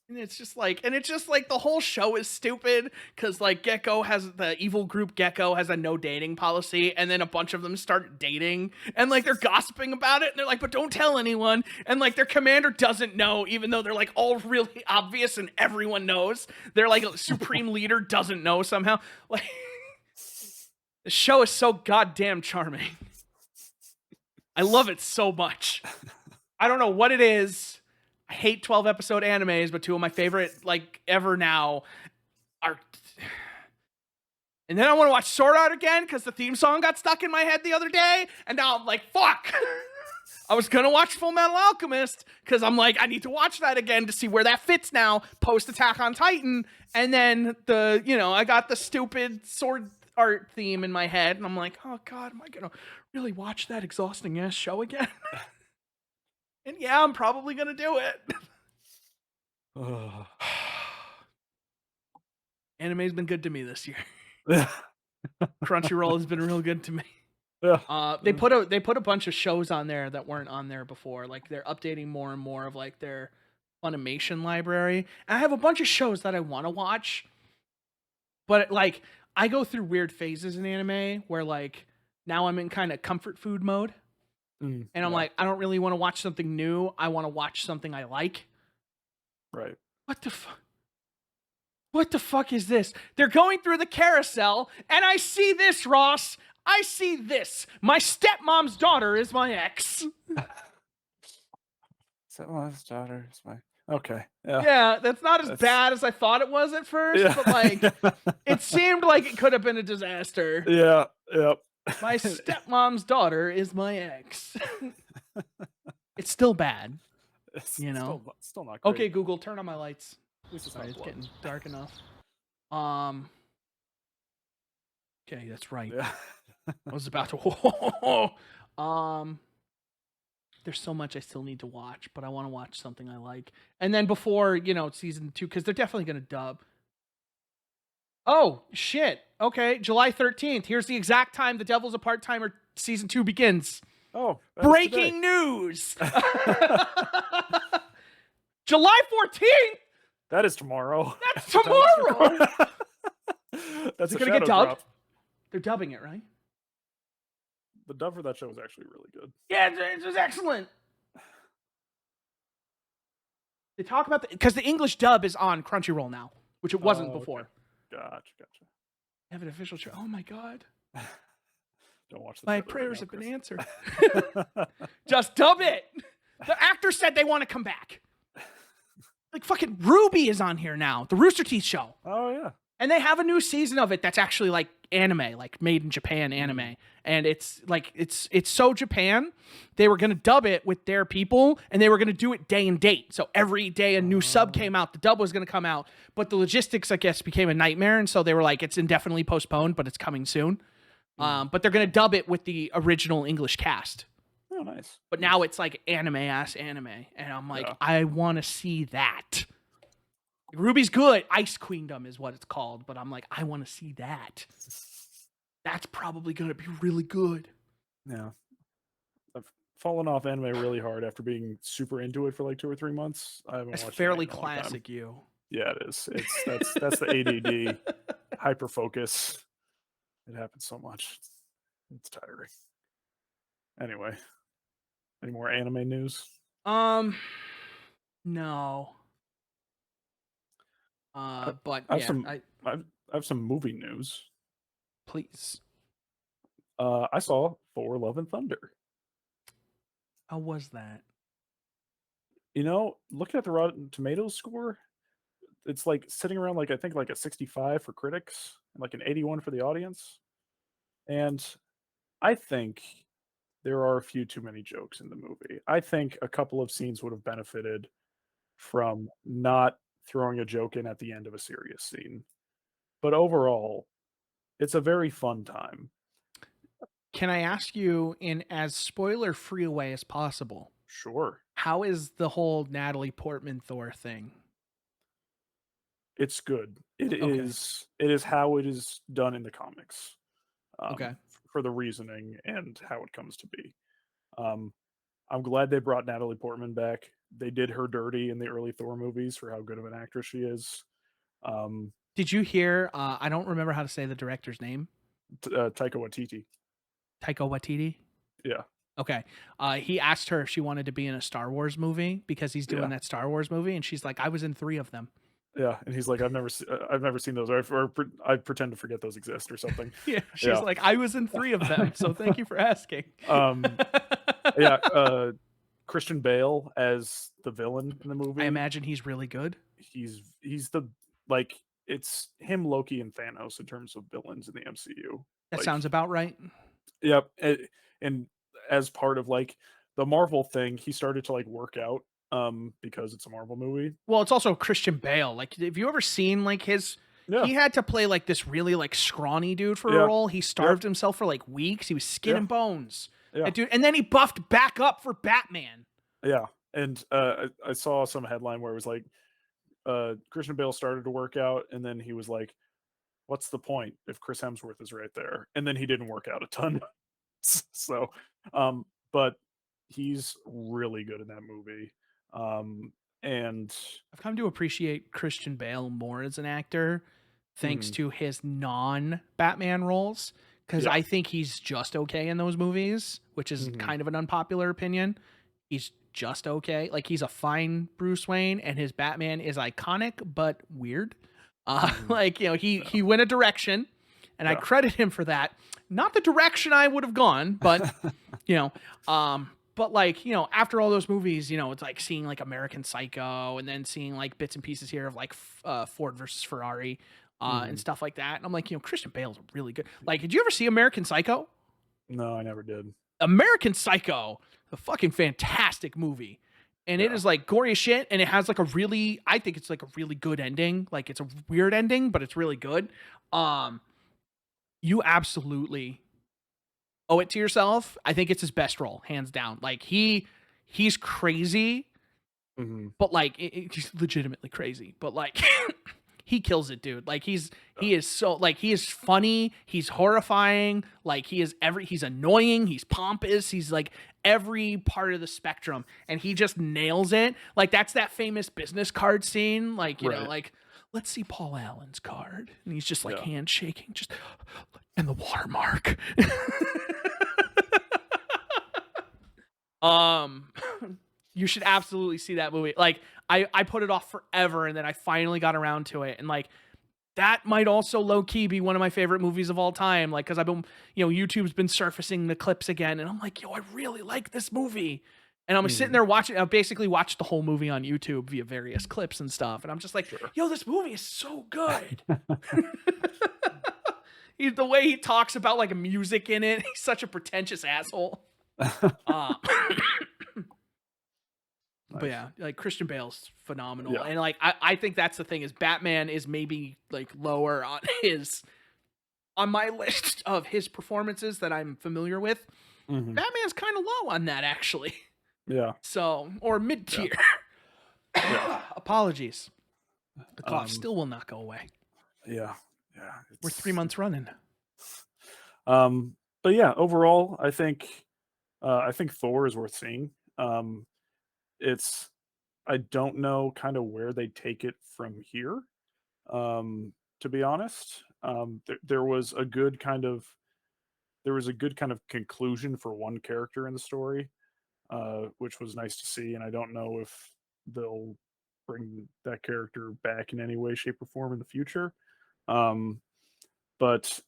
And it's just like the whole show is stupid because like Gecko has the evil group Gecko has a no dating policy, and then a bunch of them start dating and like they're gossiping about it, and they're like, but don't tell anyone. And like their commander doesn't know, even though they're like all really obvious and everyone knows. Their like supreme leader doesn't know somehow. Like the show is so goddamn charming. I love it so much. I don't know what it is. I hate 12 episode animes, but two of my favorite like ever now are. And then I want to watch Sword Art again because the theme song got stuck in my head the other day, and now I'm like, fuck. I was gonna watch Full Metal Alchemist because I'm like, I need to watch that again to see where that fits now post Attack on Titan, and then I got the stupid Sword Art theme in my head, and I'm like, oh god, am I gonna really watch that exhausting ass show again? And yeah, I'm probably gonna do it. Anime's been good to me this year. Crunchyroll has been real good to me. Yeah. They put a bunch of shows on there that weren't on there before. Like they're updating more and more of like their Funimation library. And I have a bunch of shows that I want to watch, but like I go through weird phases in anime where like now I'm in kind of comfort food mode, and I'm like, I don't really want to watch something new. I want to watch something I like. Right. What the fuck? What the fuck is this? They're going through the carousel, and I see this, Ross. I see this. My stepmom's daughter is my ex. Stepmom's daughter is my. Okay. Yeah. Yeah, that's not as bad as I thought it was at first, but like, it seemed like it could have been a disaster. Yeah. Yep. My stepmom's daughter is my ex. It's still bad. It's Still not great. Okay, Google, turn on my lights. At least Sorry, it's not getting dark enough. Okay, that's right. Yeah. I was about to. There's so much I still need to watch, but I want to watch something I like. And then before season 2, because they're definitely going to dub. Oh shit! Okay, July 13th. Here's the exact time The Devil's a Part-Timer season 2 begins. Oh, breaking news! July 14th. That is tomorrow. That's tomorrow. That's Is it gonna get dubbed? Drop. They're dubbing it, right? The dub for that show was actually really good. Yeah, it was excellent. They talk about because the English dub is on Crunchyroll now, which it wasn't before. Okay. Gotcha. Have an official show. Oh my god. Don't watch the My prayers have been answered. Just dub it. The actor said they want to come back. Like fucking Ruby is on here now, the Rooster Teeth show. Oh yeah. And they have a new season of it that's actually like anime, like made in Japan anime. And it's like it's so Japan. They were gonna dub it with their people, and they were gonna do it day and date. So every day a new sub came out, the dub was gonna come out. But the logistics, I guess, became a nightmare, and so they were like, it's indefinitely postponed, but it's coming soon. But they're gonna dub it with the original English cast. Oh, nice. But now it's like anime-ass anime. And I'm like, I want to see that. Ruby's good. Ice Queendom is what it's called. But I'm like, I want to see that. That's probably going to be really good. Yeah. I've fallen off anime really hard after being super into it for like 2 or 3 months. I haven't It's watched fairly it in a long time. classic, you. Yeah, it is. That's the ADD, hyper focus. It happens so much. It's tiring. Anyway. Any more anime news? No. But I have some movie news. Please. I saw Thor: Love and Thunder. How was that? Looking at the Rotten Tomatoes score, it's like sitting around like I think like a 65 for critics and like an 81 for the audience. And I think there are a few too many jokes in the movie. I think a couple of scenes would have benefited from not throwing a joke in at the end of a serious scene. But overall, it's a very fun time. Can I ask you in as spoiler-free a way as possible? Sure. How is the whole Natalie Portman Thor thing? It's good. It is how it is done in the comics. For the reasoning and how it comes to be. I'm glad they brought Natalie Portman back. They did her dirty in the early Thor movies for how good of an actress she is. Did you hear? I don't remember how to say the director's name. Taika Waititi. Taika Waititi? Yeah. Okay. He asked her if she wanted to be in a Star Wars movie because he's doing that Star Wars movie, and she's like, "I was in 3 of them." Yeah, and he's like, I've never seen those, or I pretend to forget those exist, or something. Yeah, she's like, I was in 3 of them, so thank you for asking. Christian Bale as the villain in the I movie. imagine he's really good. He's the like it's him, Loki, and Thanos in terms of villains in the MCU. That Like, sounds about right. yep, and as part of like the Marvel thing, he started to like work out because it's a Marvel movie. Well, it's also Christian Bale. Like, have you ever seen like his? Yeah, He had to play like this really like scrawny dude for a yeah, role. He yep, starved himself for like weeks. He was skin yeah, and bones. yeah, That dude, and then he buffed back up for Batman. yeah. And I saw some headline where it was like Christian Bale started to work out, and then he was like, "What's the point if Chris Hemsworth is right there?" And then he didn't work out a ton. So, but he's really good in that movie. And I've come to appreciate Christian Bale more as an actor thanks mhm, to his non-Batman roles because yeah, I think he's just okay in those movies, which is mhm, kind of an unpopular opinion. He's just okay. Like he's a fine Bruce Wayne and his Batman is iconic but weird. mhm, Like, yeah, he went a direction and I yeah, credit him for that. Not the direction I would have gone, but you know, but like, after all those movies, it's like seeing like American Psycho and then seeing like bits and pieces here of like Ford versus Ferrari and mhm. stuff like that. And I'm like, Christian Bale's really good. Like, did you ever see American Psycho? No, I never did. American Psycho, a fucking fantastic movie. And it Yeah, is like gory as shit. And it has like I think it's like a really good ending. Like it's a weird ending, but it's really good. Um, you absolutely owe it to yourself. I think it's his best role, hands down. Like he's crazy, mhm, but like he's legitimately crazy. But like he kills it, dude. Like yeah, he is so like he is funny, he's horrifying, like he's annoying, he's pompous, he's like every part of the spectrum, and he just nails it. Like that's that famous business card scene, like right, like let's see Paul Allen's card, and he's just like yeah, handshaking, just and the watermark. um you should absolutely see that movie. Like I put it off forever and then I finally got around to it. And like that might also low key be one of my favorite movies of all time. Like, cause I've been, YouTube's been surfacing the clips again. And I'm like, yo, I really like this movie. And I'm sitting mhm, there watching, I basically watched the whole movie on YouTube via various clips and stuff. And I'm just like, sure. yo, this movie is so good. The way he talks about like music in it, he's such a pretentious asshole. Uh, but Nice. yeah, like Christian Bale's phenomenal, Yeah, and like I think that's the thing is Batman is maybe like lower on on my list of his performances that I'm familiar with. mhm, Batman's kind of low on that actually, yeah, so or mid yeah, tier. yeah, Apologies, the cough um, still will not go away. yeah, yeah. We're three It's months running. but yeah, overall, I think Thor is worth seeing. It's I don't know kind of where they take it from here. To be honest, there was a good kind of conclusion for one character in the story, which was nice to see. And I don't know if they'll bring that character back in any way, shape, or form in the future. Um, but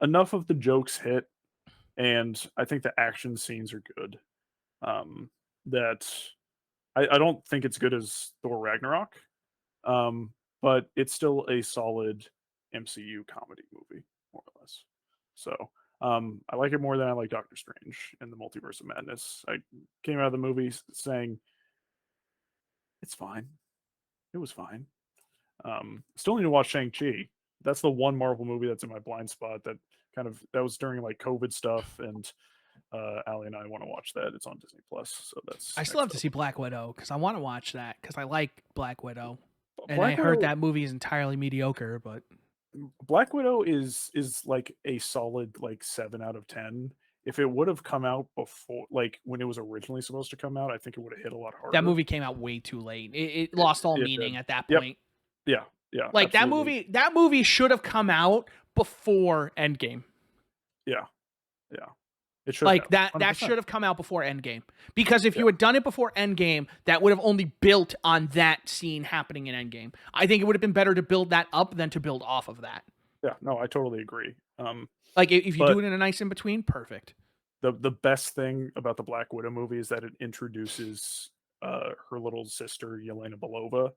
enough of the jokes hit, and I think the action scenes are good. Um, that I don't think it's good as Thor Ragnarok, but it's still a solid MCU comedy movie, more or less. So I like it more than I like Doctor Strange and the Multiverse of Madness. I came out of the movie saying it's fine. It was fine. Still need to watch Shang Chi. That's the one Marvel movie that's in my blind spot. That was during like COVID stuff, and Ali and I want to watch that. It's on Disney Plus, so that's I still have next to up. see Black Widow because I want to watch that because I like Black Widow, and I Black heard Widow that movie is entirely mediocre. But Black Widow is like a solid like 7 out of 10. If it would have come out before like when it was originally supposed to come out, I think it would have hit a lot that harder. movie came out way too late. It It, lost all it meaning did. at that Yep. point. Yeah. Yeah. Like Absolutely. that movie should have come out before Endgame. Yeah. Yeah. It should Like have. that 100%. should have come out before Endgame. Because if Yeah. you had done it before Endgame, that would have only built on that scene happening in Endgame. I think it would have been better to build that up than to build off of that. Yeah. No, I totally agree. Like if you do But it in a nice in between, perfect. the best thing about the Black Widow movie is that it introduces her little sister Yelena Belova,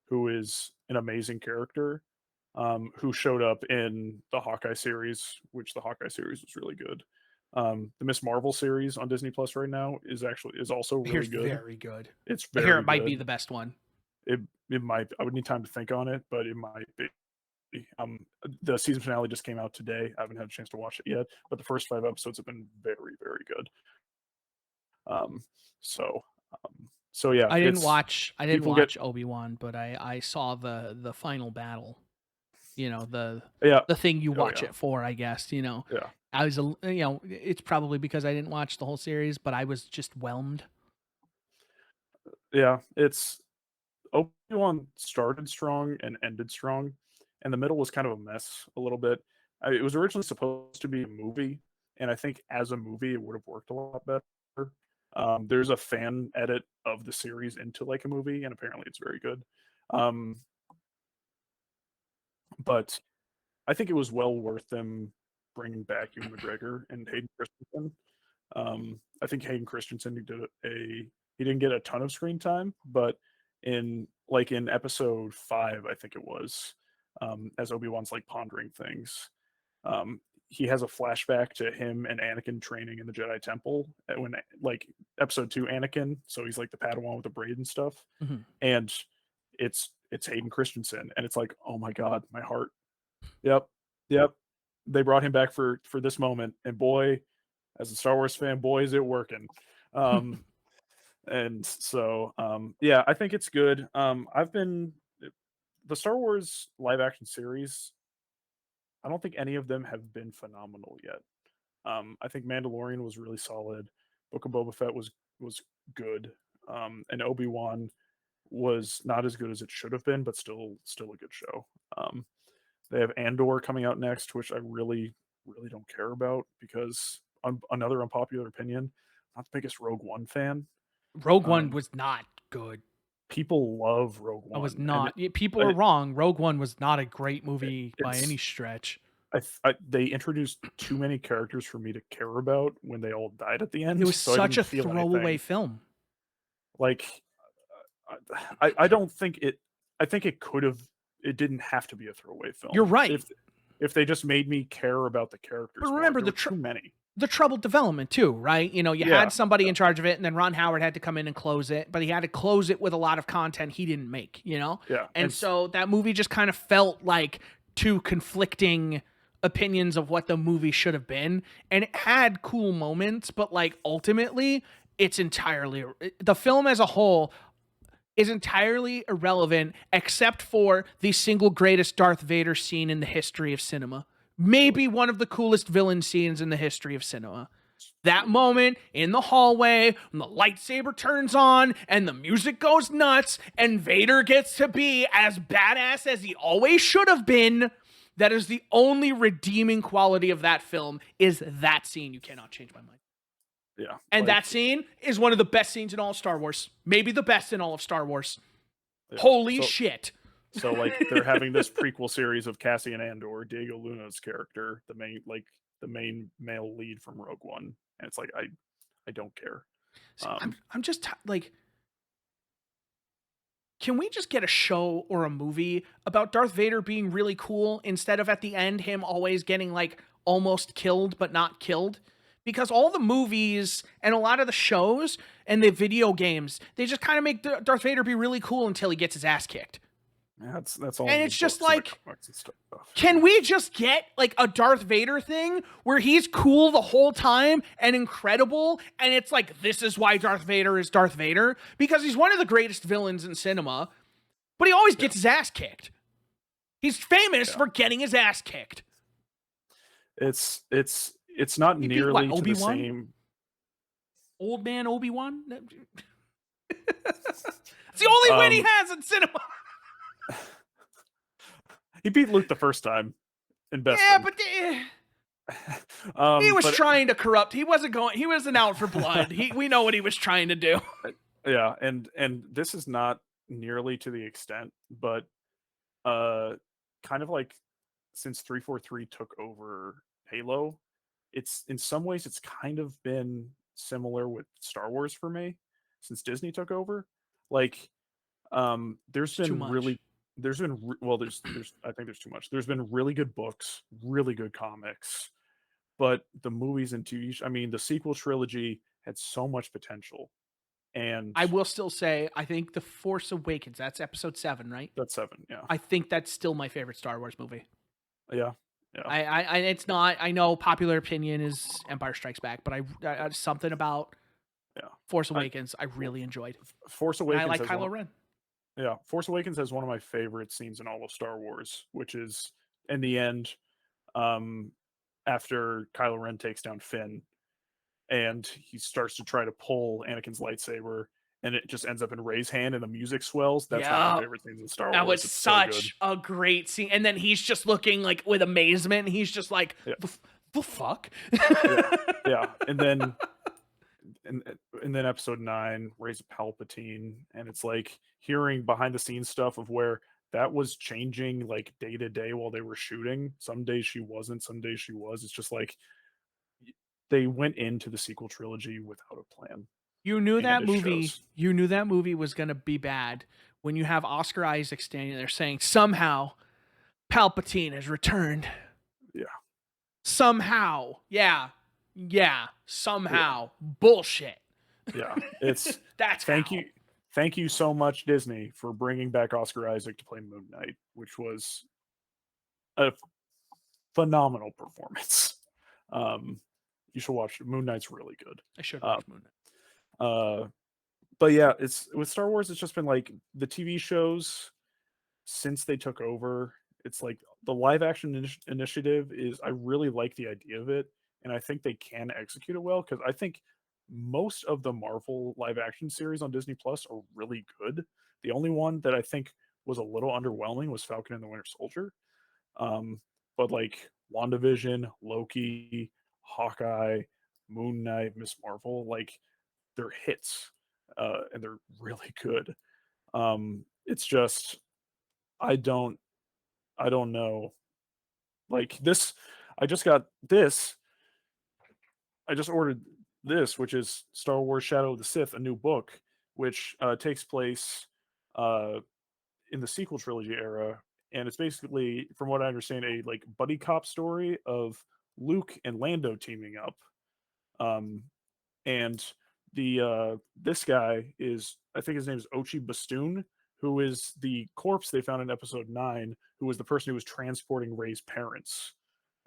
who is an amazing character, who showed up in the Hawkeye series, which the Hawkeye series was really good. The Miss Marvel series on Disney Plus right now is also really Here's good. very good. It's I hear very it might be good. the best one. It might I would need time to think on it, but it might be. The season finale just came out today. I haven't had a chance to watch it yet, but the first 5 episodes have been very, very good. Um, so, so yeah, it's I didn't people get watch Obi-Wan, but I saw the final battle. You know, yeah, the thing you oh watch yeah, it for, I guess, you know. yeah, I was you know, it's probably because I didn't watch the whole series, but I was just whelmed. yeah. It's Obi-Wan started strong and ended strong, and the middle was kind of a mess a little bit. It was originally supposed to be a movie, and I think as a movie it would have worked a lot better. There's a fan edit of the series into like a movie, and apparently it's very good. Um, but I think it was well worth them bringing back Ewan McGregor and Hayden Christensen. I think Hayden Christensen he didn't get a ton of screen time, but in episode 5, I think it was, as Obi-Wan's like pondering things, he has a flashback to him and Anakin training in the Jedi Temple when like episode 2 Anakin, so he's like the Padawan with the braid and stuff, Mhm. and it's Hayden Christensen, and it's like, oh my god, my heart. Yep, yep. They brought him back for this moment, and boy, as a Star Wars fan, boy, is it working. Um, and so, yeah, I think it's good. I've been the Star Wars live action series. I don't think any of them have been phenomenal yet. I think Mandalorian was really solid. Book of Boba Fett was good. And Obi Wan was not as good as it should have been, but still a good show. They have Andor coming out next, which I really don't care about because another unpopular opinion. Not the biggest Rogue One fan. Rogue One Um, was not good. people love Rogue I was One, and not. People are I, wrong. Rogue One was not a great movie by any it's stretch. they introduced too many characters for me to care about when they all died at the It end, was so I such didn't a feel throwaway anything. film. Like I don't think it. I think it could have. It didn't have to be a throwaway You're film. right. If they just made me care about the But characters more, remember there were too many. the troubled development too, right? You know, you Yeah, had somebody in charge of it, and then Ron Howard had to come in and close it, but he had to close it with a lot of content he didn't make, you know? yeah, And so that movie just kind of felt like two conflicting opinions of what the movie should have been. And it had cool moments, but like ultimately, it's entirely the film as a whole is entirely irrelevant except for the single greatest Darth Vader scene in the history of cinema. sure. Maybe one of the coolest villain scenes in the history of cinema. That moment in the hallway when the lightsaber turns on and the music goes nuts and Vader gets to be as badass as he always should have been. That is the only redeeming quality of that film is that scene. You cannot change my mind. Yeah, And that like scene is one of the best scenes in all of Star Wars. Maybe the best in all of Star Wars. yeah. Holy shit. So like they're having this prequel series of Cassian Andor, Diego Luna's character, the main male lead from Rogue One, and it's like I don't care. See, Um, I'm just like, can we just get a show or a movie about Darth Vader being really cool instead of at the end him always getting like almost killed but not killed? Because all the movies and a lot of the shows and the video games, they just kind of make Darth Vader be really cool until he gets his ass kicked. that's all And in the it's just books and the like, comics and stuff. can we just get like a Darth Vader thing where he's cool the whole time and incredible? And it's like, this is why Darth Vader is Darth Vader? Because he's one of the greatest villains in cinema, but he always Yeah, gets his ass kicked. He's famous yeah. for getting his ass kicked. It's not He beat what, nearly to the Obi-Wan? same. Old man Obi-Wan? It's the only win he Um, has in cinema. he beat Luke the first time in Yeah, Bespin. but he was But trying to corrupt. He wasn't out for blood. We know what he was trying to do. yeah, and this is not nearly to the extent, but uh, kind of like since 343 took over Halo, it's in some ways it's kind of been similar with Star Wars for me since Disney took over. Like, there's It's too been much. really well, there's I think there's too much. There's been really good books, really good comics, but the movies and TV I mean, the sequel trilogy had so much potential, and I will still say, I think The Force Awakens, that's episode 7, right? that's 7, yeah. I think that's still my favorite Star Wars movie. Yeah, yeah. It's not. I know popular opinion is Empire Strikes Back, but something about Yeah. Force I Awakens I really enjoyed, Force and I Awakens like has one Kylo of Ren. yeah, Force Awakens has one of my favorite scenes in all of Star Wars, which is in the end, um, after Kylo Ren takes down Finn and he starts to try to pull Anakin's lightsaber and it just ends up in Rey's hand and the music swells. That's one of my Yeah, favorite scenes in Star that was Wars. It's so good. such a great scene. And then he's just looking like with amazement. And he's just like, Yeah, the fuck? yeah, yeah. And and then episode 9, Rey's Palpatine, and it's like hearing behind the scenes stuff of where that was changing like day to day while they were shooting. Some days she wasn't, some days she was. It's just like they went into the sequel trilogy without a plan, and it shows. You knew that movie was gonna be bad when you have Oscar Isaac standing there saying, somehow Palpatine has returned. Yeah, Somehow. Yeah. Yeah. yeah, Somehow. Bullshit. yeah. It's That's thank how. you, thank you so much Disney for bringing back Oscar Isaac to play Moon Knight, which was a phenomenal performance. Um, you should watch Moon Knight's really good. I should Uh, watch Moon Knight. uh, but yeah, it's with Star Wars. It's just been like the TV shows since they took over. It's like the live action initiative is. I really like the idea of it, and I think they can execute it well because I think most of the Marvel live action series on Disney Plus are really good. The only one that I think was a little underwhelming was Falcon and the Winter Soldier. Um, but like WandaVision, Loki, Hawkeye, Moon Knight, Miss Marvel, like they're hits, and they're really good. It's just I don't I don't know. Like this, I just got this. I just ordered this, which is Star Wars: Shadow of the Sith, a new book, which takes place uh, in the sequel trilogy era, and it's basically, from what I understand, a like buddy cop story of Luke and Lando teaming up. Um, and this guy is, I think his name is Ochi Bastoon, who is the corpse they found in episode 9, who was the person who was transporting Rey's parents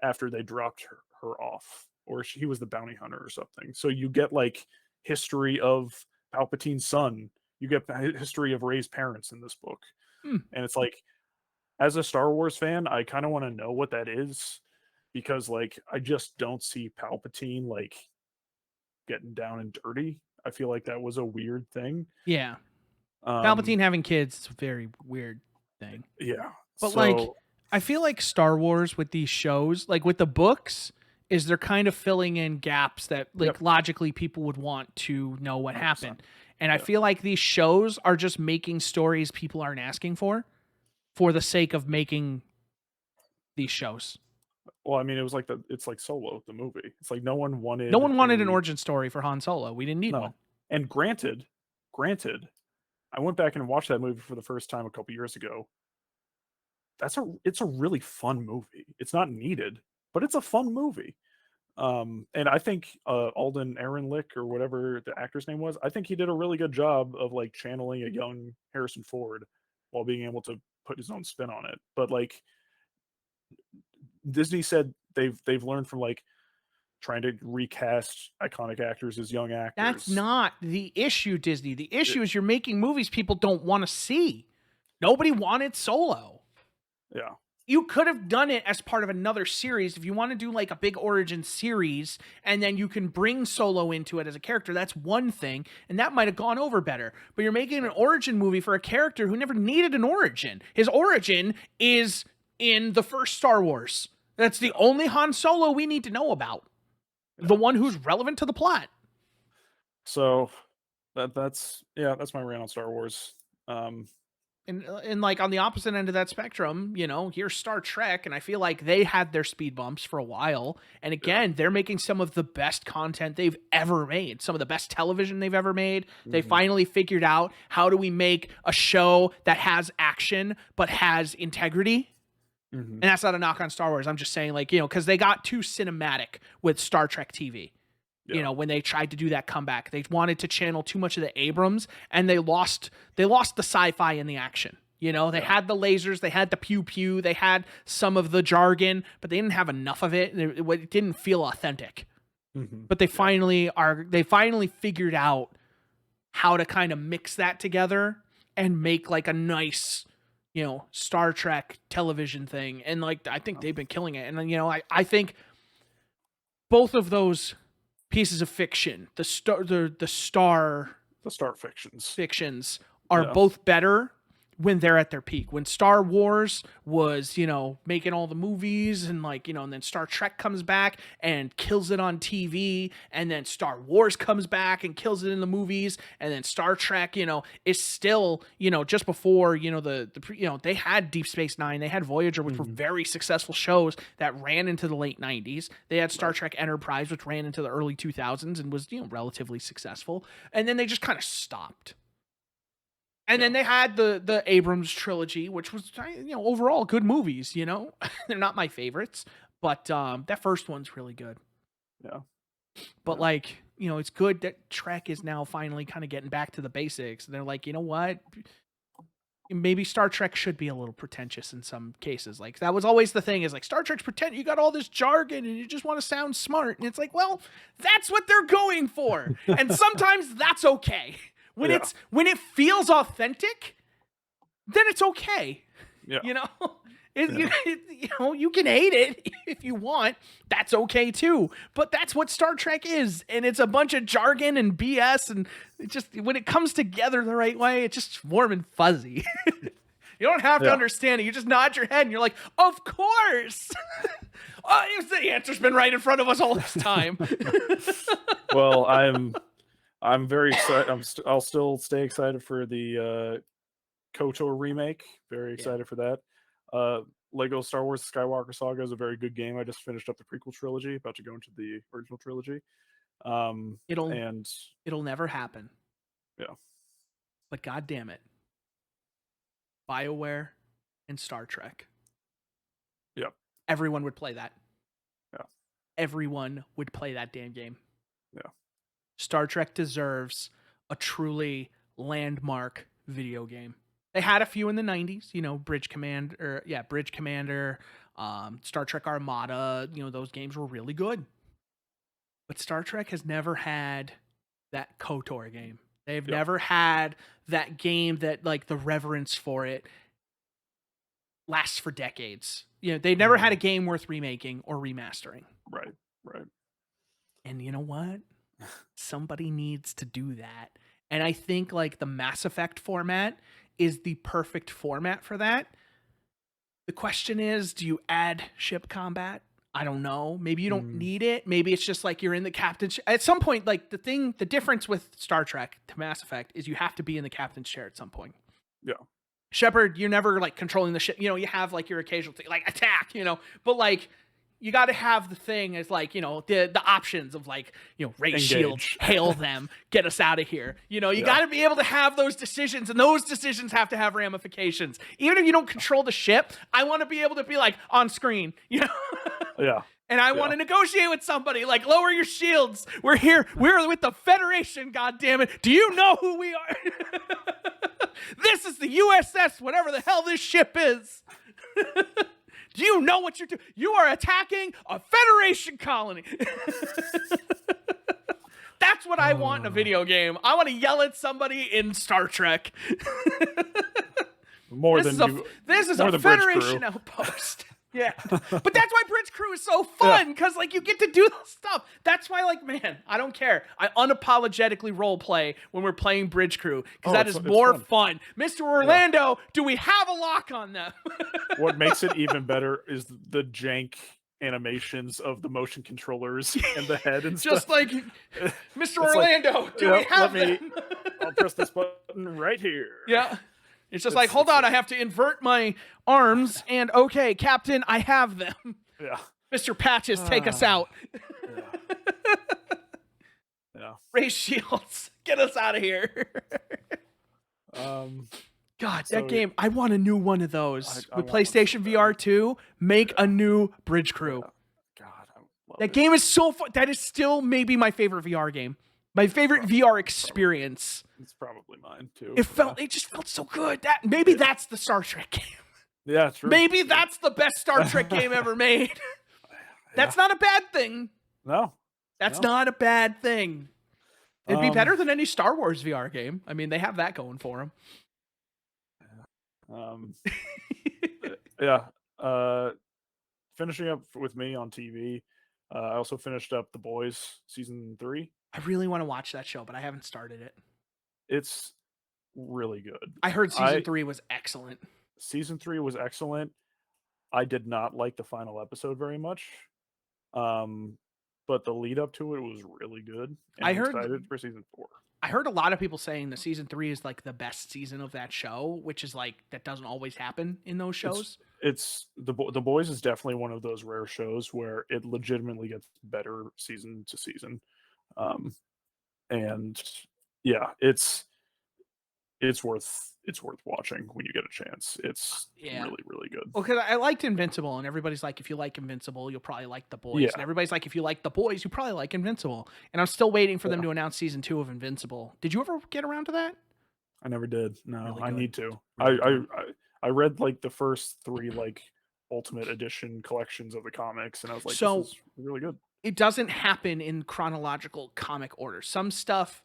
after they dropped her off, or he was the bounty hunter or something. So you get like history of Palpatine's son, you get history of Rey's parents in this book, Hmm. and it's like, as a Star Wars fan, I kind of want to know what that is because like I just don't see Palpatine like getting down and dirty. I feel like that was a weird thing. Yeah. Um, Palpatine having kids is a very weird thing. yeah. But like, So I feel like Star Wars with these shows, like with the books, is they're kind of filling in gaps that yep, like logically people would want to know what 100%. happened. And I Yeah. feel like these shows are just making stories people aren't asking for the sake of making these shows. Well, I mean, it was like it's like Solo, the movie. It's like no one No wanted one wanted an a origin story for Han Solo. We didn't need one. no. And granted, I went back and watched that movie for the first time a couple years ago. It's a really fun movie. It's not needed, but it's a fun movie. And I think Alden Ehrenreich or whatever the actor's name was, I think he did a really good job of like channeling a young Harrison Ford while being able to put his own spin on it. But like Disney said, they've learned from like trying to recast iconic actors as young That's actors. not the issue, Disney. The It, issue is you're making movies people don't want to see. Nobody wanted Solo. yeah, You could have done it as part of another series if you want to do like a big origin series and then you can bring Solo into it as a character. That's one thing, and that might have gone over better. But you're making an yeah, origin movie for a character who never needed an origin. His origin is in the first Star Wars. That's the yeah, only Han Solo we need to know about. The yeah. one who's relevant to the plot. So that's yeah, that's my rant on Star Wars. Um, And like on the opposite end of that spectrum, here's Star Trek, and I feel like they had their speed bumps for a while. And again, they're making some of the best content they've ever made, some of the best television they've ever made. They finally figured out, how do we make a show that has action but has integrity? And that's not a knock on Star Wars. I'm just saying, like, because they got too cinematic with Star Trek TV. When they tried to do that comeback, they wanted to channel too much of the Abrams, and they lost the sci-fi in the action. They had the lasers, they had the pew pew, they had some of the jargon, but they didn't have enough of it. It didn't feel authentic. But they finally figured out how to kind of mix that together and make like a nice, Star Trek television thing. And like, I think they've been killing it. And I think both of those pieces of fiction, the star fictions are both better when they're at their peak. When Star Wars was, making all the movies, and like, and then Star Trek comes back and kills it on TV, and then Star Wars comes back and kills it in the movies, and then Star Trek, is still, just before, they had Deep Space Nine, they had Voyager, which were very successful shows that ran into the late 90s. They had Star Trek Enterprise, which ran into the early 2000s and was, relatively successful. And then they just kind of stopped. And then they had the Abrams trilogy, which was, overall good movies, They're not my favorites, but that first one's really good. Yeah. But like, it's good that Trek is now finally kind of getting back to the basics. And they're like, you know what? Maybe Star Trek should be a little pretentious in some cases. Like, that was always the thing, is like, Star Trek's pretend, you got all this jargon and you just want to sound smart. And it's like, well, that's what they're going for. And sometimes that's okay. When it feels authentic, then it's okay. Yeah. You can hate it if you want. That's okay too. But that's what Star Trek is, and it's a bunch of jargon and BS, and it just, when it comes together the right way, it's just warm and fuzzy. You don't have to understand it. You just nod your head and you're like, of course. The answer's been right in front of us all this time. Well, I'm very excited. I'll still stay excited for the KOTOR remake. Very excited for that. Lego Star Wars Skywalker Saga is a very good game. I just finished up the prequel trilogy, about to go into the original trilogy. It'll never happen. Yeah. But God damn it. BioWare and Star Trek. Yeah. Everyone would play that. Yeah. Everyone would play that damn game. Yeah. Star Trek deserves a truly landmark video game. They had a few in the 90s, Bridge Commander, Star Trek Armada, those games were really good. But Star Trek has never had that KOTOR game. They've never had that game that, like, the reverence for it lasts for decades. They never had a game worth remaking or remastering. Right. And you know what? Somebody needs to do that. And I think like the Mass Effect format is the perfect format for that. The question is, do you add ship combat? I don't know. Maybe you don't need it. Maybe it's just like you're in the captain's at some point. Like the difference with Star Trek to Mass Effect is you have to be in the captain's chair at some point. Yeah. Shepard, you're never like controlling the ship. You have like your occasional thing, like attack, but like you got to have the thing as like, the options of like, raise shields, hail them, get us out of here. You got to be able to have those decisions, and those decisions have to have ramifications. Even if you don't control the ship, I want to be able to be like on screen, Yeah. And I want to negotiate with somebody, like, lower your shields. We're here. We're with the Federation, goddammit. Do you know who we are? This is the USS, whatever the hell this ship is. Do you know what you're doing? You are attacking a Federation colony. That's what I want in a video game. I want to yell at somebody in Star Trek. This is a Federation outpost. Yeah. But that's why Bridge Crew is so fun, because like you get to do this stuff. That's why, like, man, I don't care. I unapologetically role play when we're playing Bridge Crew, because that is more fun. Mr. Orlando, do we have a lock on them? What makes it even better is the jank animations of the motion controllers and the head and just stuff. Like, Mr. Orlando, do we have them? I'll press this button right here. Yeah. It's just like, hold on, I have to invert my arms, and okay, Captain, I have them. Yeah. Mr. Patches, take us out. Yeah. Yeah. Ray Shields, get us out of here. God, So that game, I want a new one of those. I With want one so PlayStation bad. VR 2, make a new Bridge Crew. Yeah. God, I love That it. game is so fun. That is still maybe my favorite VR game. My favorite VR experience. It's probably mine too. It just felt so good. That's the Star Trek game. Yeah, true. Maybe that's the best Star Trek game ever made. That's not a bad thing. No. That's No. not a bad thing. It'd be better than any Star Wars VR game. I mean, they have that going for them. Yeah. Finishing up with me on TV. I also finished up The Boys season 3. I really want to watch that show, but I haven't started it. It's really good. I heard season 3 was excellent. Season 3 was excellent. I did not like the final episode very much. But the lead up to it was really good. And I'm excited for season 4. I heard a lot of people saying that season 3 is like the best season of that show, which is like that doesn't always happen in those shows. It's the Boys is definitely one of those rare shows where it legitimately gets better season to season. And yeah, it's worth watching when you get a chance. It's really, really good. Well, because I liked Invincible, and everybody's like, if you like Invincible, you'll probably like The Boys. Yeah. And everybody's like, if you like The Boys, you probably like Invincible. And I'm still waiting for them to announce season 2 of Invincible. Did you ever get around to that? I never did. No, Really I good. need to. Really I read like the first 3 like Ultimate Edition collections of the comics, and I was like, So- this is really good. It doesn't happen in chronological comic order. Some stuff,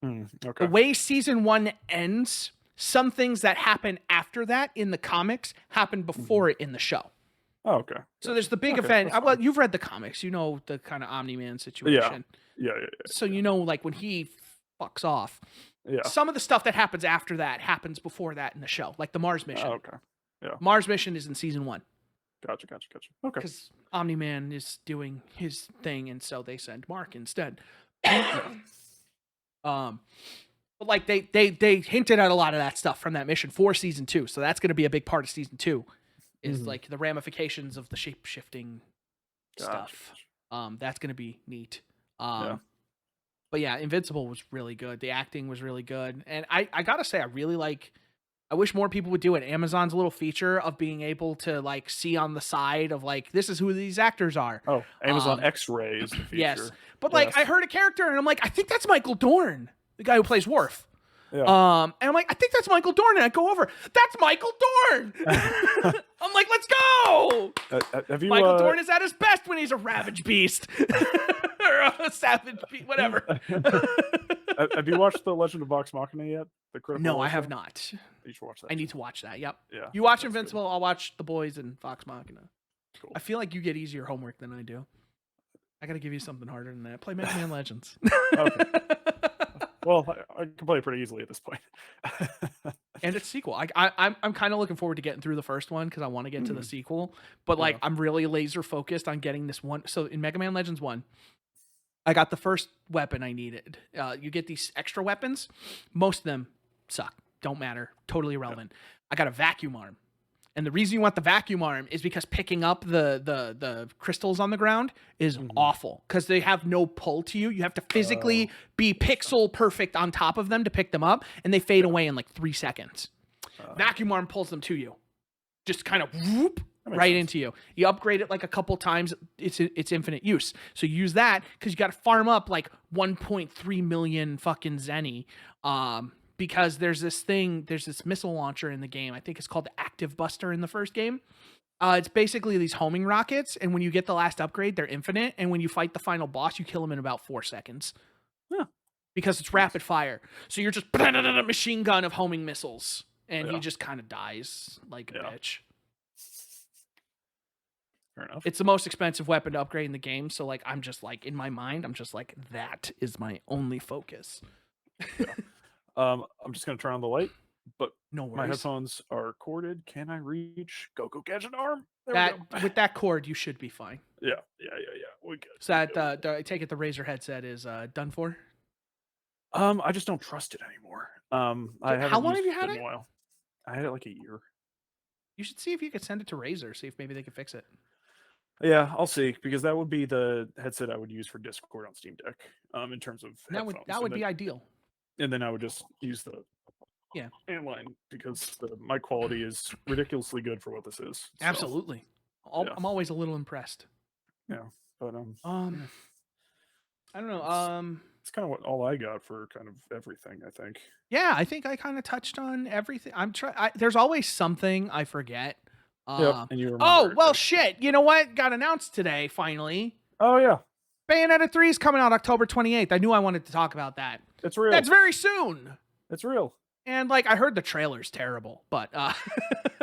Okay. the way season 1 ends, some things that happen after that in the comics happen before it in the show. Oh, okay. So there's the big Okay, event. that's Well, fine. you've read the comics. You know the kind of Omni-Man situation. Yeah. So you know, like when he fucks off, Yeah. some of the stuff that happens after that happens before that in the show, like the Mars mission. Oh, okay. Yeah. Mars mission is in season 1 Gotcha. Okay. because Omni-Man is doing his thing, and so they send Mark instead. But like they hinted at a lot of that stuff from that mission for season 2, so that's going to be a big part of season 2. Is like the ramifications of the shape shifting stuff. That's going to be neat. But yeah, Invincible was really good. The acting was really good, and I gotta say, I wish more people would do it. Amazon's little feature of being able to like see on the side of like, this is who these actors are. Oh, Amazon X-Ray is the feature. Yes, but like I heard a character and I'm like, I think that's Michael Dorn, the guy who plays Worf. Yeah. And I'm like, I think that's Michael Dorn, and I go over, that's Michael Dorn. I'm like, let's go. Have you, Michael Dorn is at his best when he's a ravage beast or a savage beast, whatever. Have you watched The Legend of Vox Machina yet? The Critical No, Role I have show? not. You should watch that. I need to watch that. Yep. Yeah. You watch that's Invincible, good. I'll watch The Boys and Vox Machina. Cool. I feel like you get easier homework than I do. I got to give you something harder than that. Play Mega Man Legends. Okay. Well, I can play it pretty easily at this point. And its sequel. I'm kind of looking forward to getting through the first one because I want to get to the sequel. But like, I'm really laser focused on getting this one. So in Mega Man Legends 1, I got the first weapon I needed. You get these extra weapons. Most of them suck. Don't matter. Totally irrelevant. I got a vacuum arm. And the reason you want the vacuum arm is because picking up the crystals on the ground is awful because they have no pull to you. You have to physically be pixel perfect on top of them to pick them up, and they fade away in like 3 seconds. Vacuum arm pulls them to you, just kind of whoop right into you. You upgrade it like a couple times. It's infinite use. So you use that because you got to farm up like 1.3 million fucking zenny. Because there's this missile launcher in the game. I think it's called the Active Buster in the first game. It's basically these homing rockets, and when you get the last upgrade, they're infinite. And when you fight the final boss, you kill them in about 4 seconds. Yeah. Because it's rapid fire. So you're just a machine gun of homing missiles, and he just kind of dies like a bitch. Fair enough. It's the most expensive weapon to upgrade in the game. So like, I'm just like, in my mind, I'm just like, that is my only focus. I'm just gonna turn on the light, but No worries. my headphones are corded. Can I reach Go Gadget arm? There we go. With that cord, you should be fine. Yeah. We good. So that I take it the Razer headset is done for. I just don't trust it anymore. I haven't How long used have you had in it? a while. I had it like a year. You should see if you could send it to Razer, see if maybe they can fix it. Yeah, I'll see because that would be the headset I would use for Discord on Steam Deck, in terms of headphones, That would be ideal. and then I would just use the Yeah, inline because the mic quality is ridiculously good for what this is. So, absolutely. yeah, I'm always a little impressed. yeah, but Um, yeah, I don't know. it's kind of what all I got for kind of everything. I think. Yeah, I think I kind of touched on everything. There's always something I forget. Yep, Uh, and you oh remember well, it. shit. You know what? Got announced today. Finally, Oh yeah, Bayonetta 3 is coming out October 28th. I knew I wanted to talk about that. it's real. That's very soon. It's real. And like I heard the trailer's terrible, but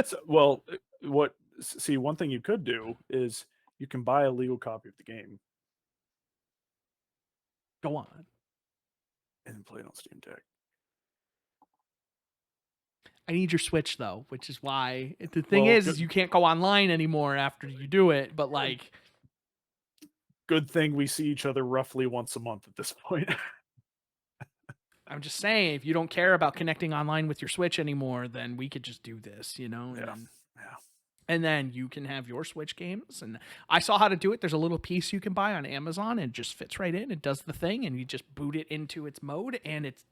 So, well, what? See, one thing you could do is you can buy a legal copy of the game go on. and play it on Steam Deck. I need your Switch though, which is why the thing Well, is you can't go online anymore after you do it. But like, good thing we see each other roughly once a month at this point. I'm just saying, if you don't care about connecting online with your Switch anymore, then we could just do this, you know? Yeah. Yeah. And then you can have your Switch games. And I saw how to do it. There's a little piece you can buy on Amazon and it just fits right in. It does the thing and you just boot it into its mode and it's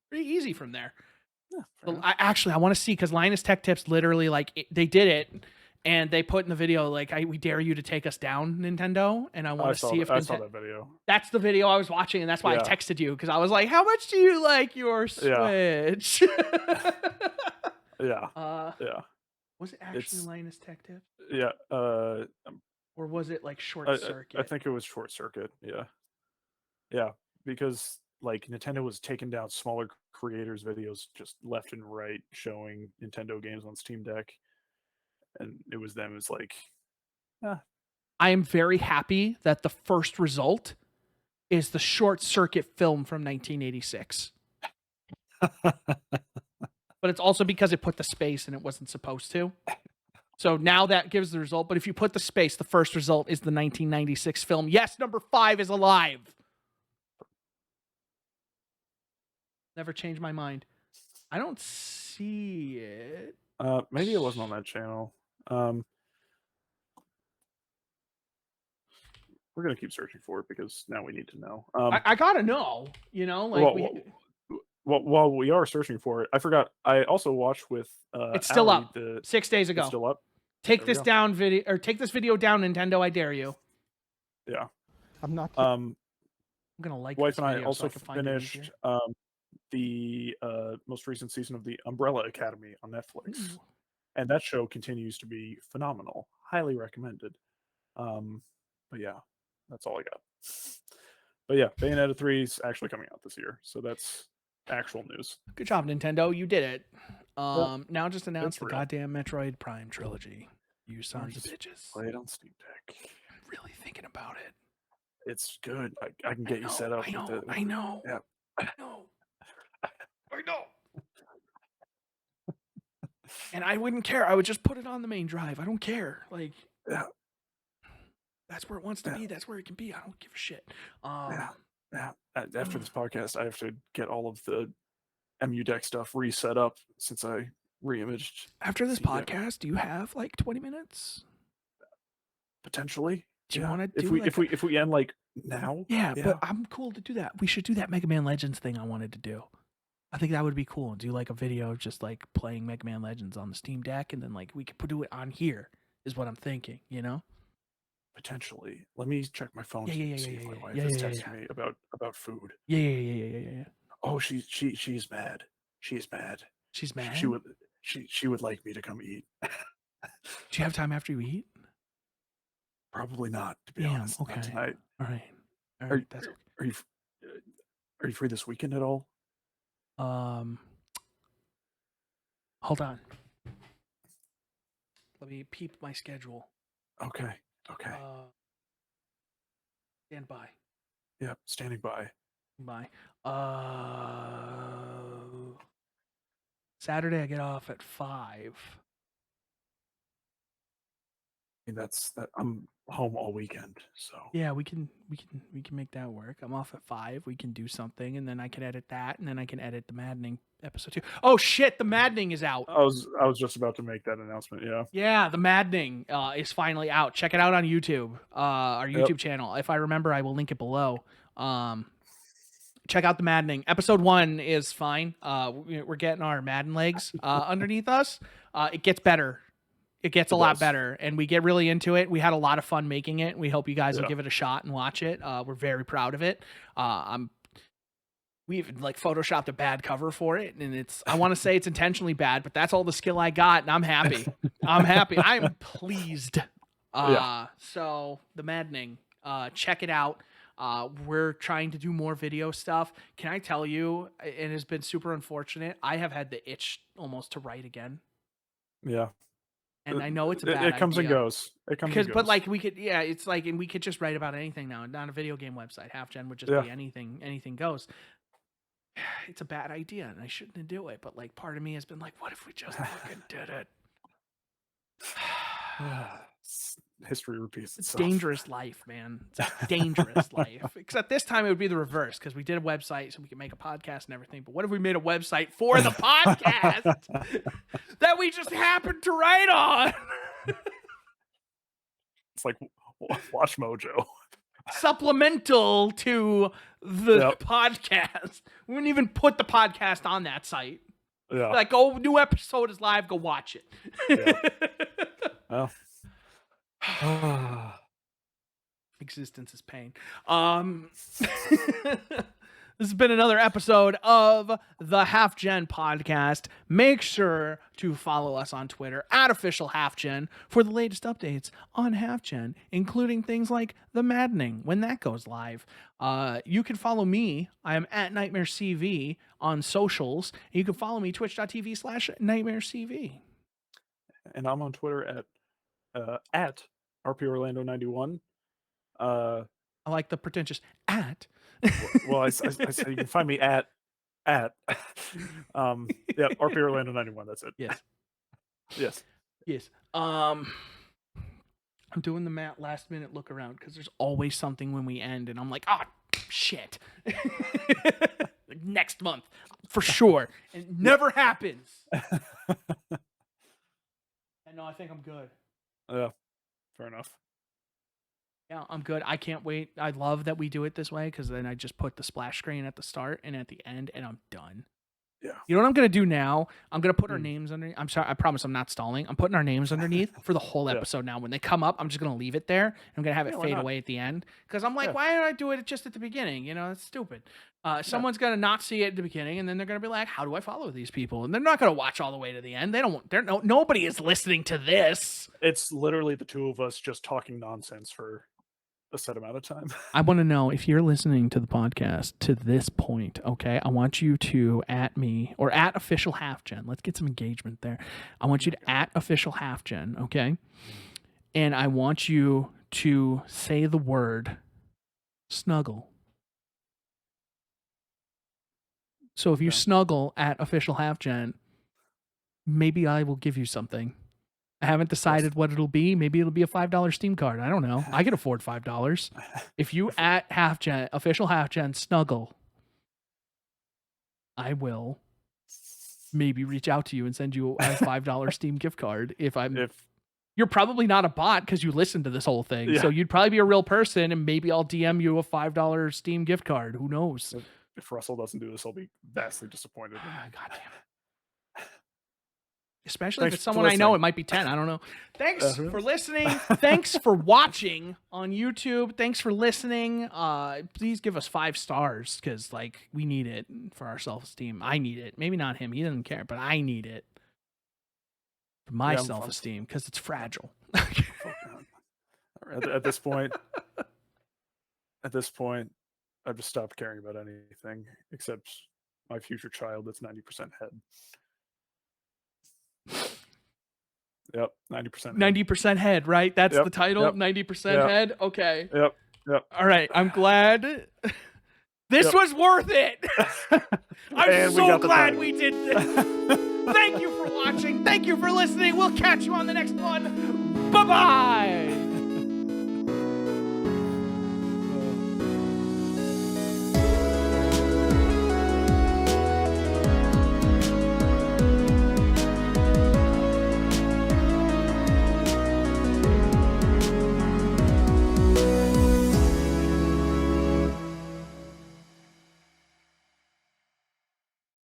pretty easy from there. Yeah, So I want to see because Linus Tech Tips literally they did it and they put in the video like we dare you to take us down, Nintendo. And I want to see if I saw that video. That's the video I was watching, and that's why I Yeah. texted you because I was like, "How much do you like your Switch?" Yeah. Yeah. Was it actually Linus Tech Tips, Yeah. or was it like Short Circuit? I think it was Short Circuit. Yeah. Yeah, because like Nintendo was taking down smaller creators' videos just left and right, showing Nintendo games on Steam Deck, and it was them. It's like, ah, I am very happy that the first result is the Short Circuit film from 1986. But it's also because it put the space and it wasn't supposed to. So now that gives the result. But if you put the space, the first result is the 1996 film. Yes, number 5 is alive. Never changed my mind. I don't see it. maybe it wasn't on that channel. We're gonna keep searching for it because now we need to know. I gotta know, you know, like well, while we are searching for it, I forgot. I also watched with it's still Allie, up. 6 days ago. It's still up. Take this down video, or take this video down, Nintendo. I dare you. Yeah. I'm not. I'm gonna like. Wife this and I video also so I can finished the most recent season of the Umbrella Academy on Netflix, and that show continues to be phenomenal. Highly recommended. But yeah, that's all I got. But yeah, Bayonetta 3 is actually coming out this year, so that's actual news. Good job, Nintendo. You did it. Now just announce the real. goddamn Metroid Prime trilogy. You sons of bitches. Play it on Steam Deck. I'm really thinking about it. It's good. I can get you set up. I know. Yeah. I know. And I wouldn't care. I would just put it on the main drive. I don't care. Like, Yeah. That's where it wants to be. That's where it can be. I don't give a shit. Yeah. After this podcast, I have to get all of the MU Deck stuff reset up since I reimaged. After this podcast, do you have like 20 minutes? Potentially. Do you want to do if we end like now? Yeah, but I'm cool to do that. We should do that Mega Man Legends thing I wanted to do. I think that would be cool. Do like a video of just like playing Mega Man Legends on the Steam Deck, and then like we could do it on here. Is what I'm thinking. You know. Potentially. Let me check my phone Yeah. see if my wife is texting me about food. Yeah. Oh, she's mad. She's mad. She's mad. She would like me to come eat. Do you have time after you eat? Probably not, to be honest. Okay. Not tonight. All right. That's okay. Are you free this weekend at all? Hold on. Let me peep my schedule. Okay. Stand by. Yeah, standing by. Saturday I get off at 5. that's that. I'm home all weekend, so Yeah, we can make that work. I'm off at 5. We can do something, and then I can edit that, and then I can edit the Maddening episode 2. Oh shit, the Maddening is out. I was just about to make that announcement. Yeah. Yeah, the Maddening is finally out. Check it out on YouTube, our YouTube Yep. channel. If I remember, I will link it below. Check out the Maddening. Episode 1 is fine. We're getting our Madden legs underneath us. It gets better. It gets a lot better, and we get really into it. We had a lot of fun making it. We hope you guys will give it a shot and watch it. We're very proud of it. We even like photoshopped a bad cover for it, and I want to say it's intentionally bad, but that's all the skill I got, and I'm happy. I'm pleased. So the Maddening, check it out. We're trying to do more video stuff. Can I tell you, it has been super unfortunate. I have had the itch almost to write again. Yeah. And I know it's a bad idea. It comes and goes. It comes and goes. But like we could, it's like, and we could just write about anything now. Not a video game website. HalfGen would just be anything goes. It's a bad idea, and I shouldn't do it. But like, part of me has been like, what if we just fucking did it? History repeats It's itself. dangerous life, man. It's a dangerous life. Except this time it would be the reverse, because we did a website so we could make a podcast and everything. But what if we made a website for the podcast that we just happened to write on? It's like Watch Mojo. Supplemental to the podcast. We wouldn't even put the podcast on that site. Yeah. Like, oh, new episode is live. Go watch it. Well. Existence is pain. This has been another episode of the HalfGen podcast. Make sure to follow us on Twitter @officialhalfgen for the latest updates on HalfGen, including things like the Maddening when that goes live. You can follow me. I am @NightmareCV on socials. You can follow me twitch.tv/NightmareCV. And I'm on Twitter at RPOrlando91. I like the pretentious @ Well, I said you can find me at RPOrlando91. That's it. Yes. I'm doing the last minute look around because there's always something when we end, and I'm like, oh shit. Next month for sure. And it never happens. And no, I think I'm good. Yeah, fair enough. Yeah, I'm good. I can't wait. I love that we do it this way, because then I just put the splash screen at the start and at the end, and I'm done. Yeah. You know what I'm going to do now? I'm going to put our names underneath. I'm sorry. I promise I'm not stalling. I'm putting our names underneath for the whole episode now. When they come up, I'm just going to leave it there. I'm going to have it fade away at the end, because I'm like, why don't I do it just at the beginning? You know, it's stupid. Someone's going to not see it at the beginning, and then they're going to be like, how do I follow these people? And they're not going to watch all the way to the end. Nobody is listening to this. It's literally the two of us just talking nonsense for a set amount of time. I want to know, if you're listening to the podcast to this point, okay, I want you to @me or @officialhalfgen. Let's get some engagement there. I want you to @officialhalfgen, okay? And I want you to say the word snuggle. So if you snuggle @officialhalfgen, maybe I will give you something. I haven't decided what it'll be. Maybe it'll be a $5 Steam card. I don't know. I can afford $5. If you @HalfGen, official HalfGen snuggle, I will maybe reach out to you and send you a $5 Steam gift card. You're probably not a bot because you listened to this whole thing. So you'd probably be a real person, and maybe I'll DM you a $5 Steam gift card. Who knows? If Russell doesn't do this, I'll be vastly disappointed. God damn it. Especially if it's someone I know, it might be 10. I don't know. Thanks for listening. Thanks for watching on YouTube. Thanks for listening. Please give us 5 stars, because like we need it for our self-esteem. I need it. Maybe not him. He doesn't care, but I need it for my self-esteem, because it's fragile. At this point, I've just stopped caring about anything except my future child that's 90% head. Yep, 90% 90% head, right? That's the title. Yep. 90% head. Okay. Yep. All right. I'm glad this was worth it. I'm so glad we did this. Thank you for watching. Thank you for listening. We'll catch you on the next one. Bye-bye.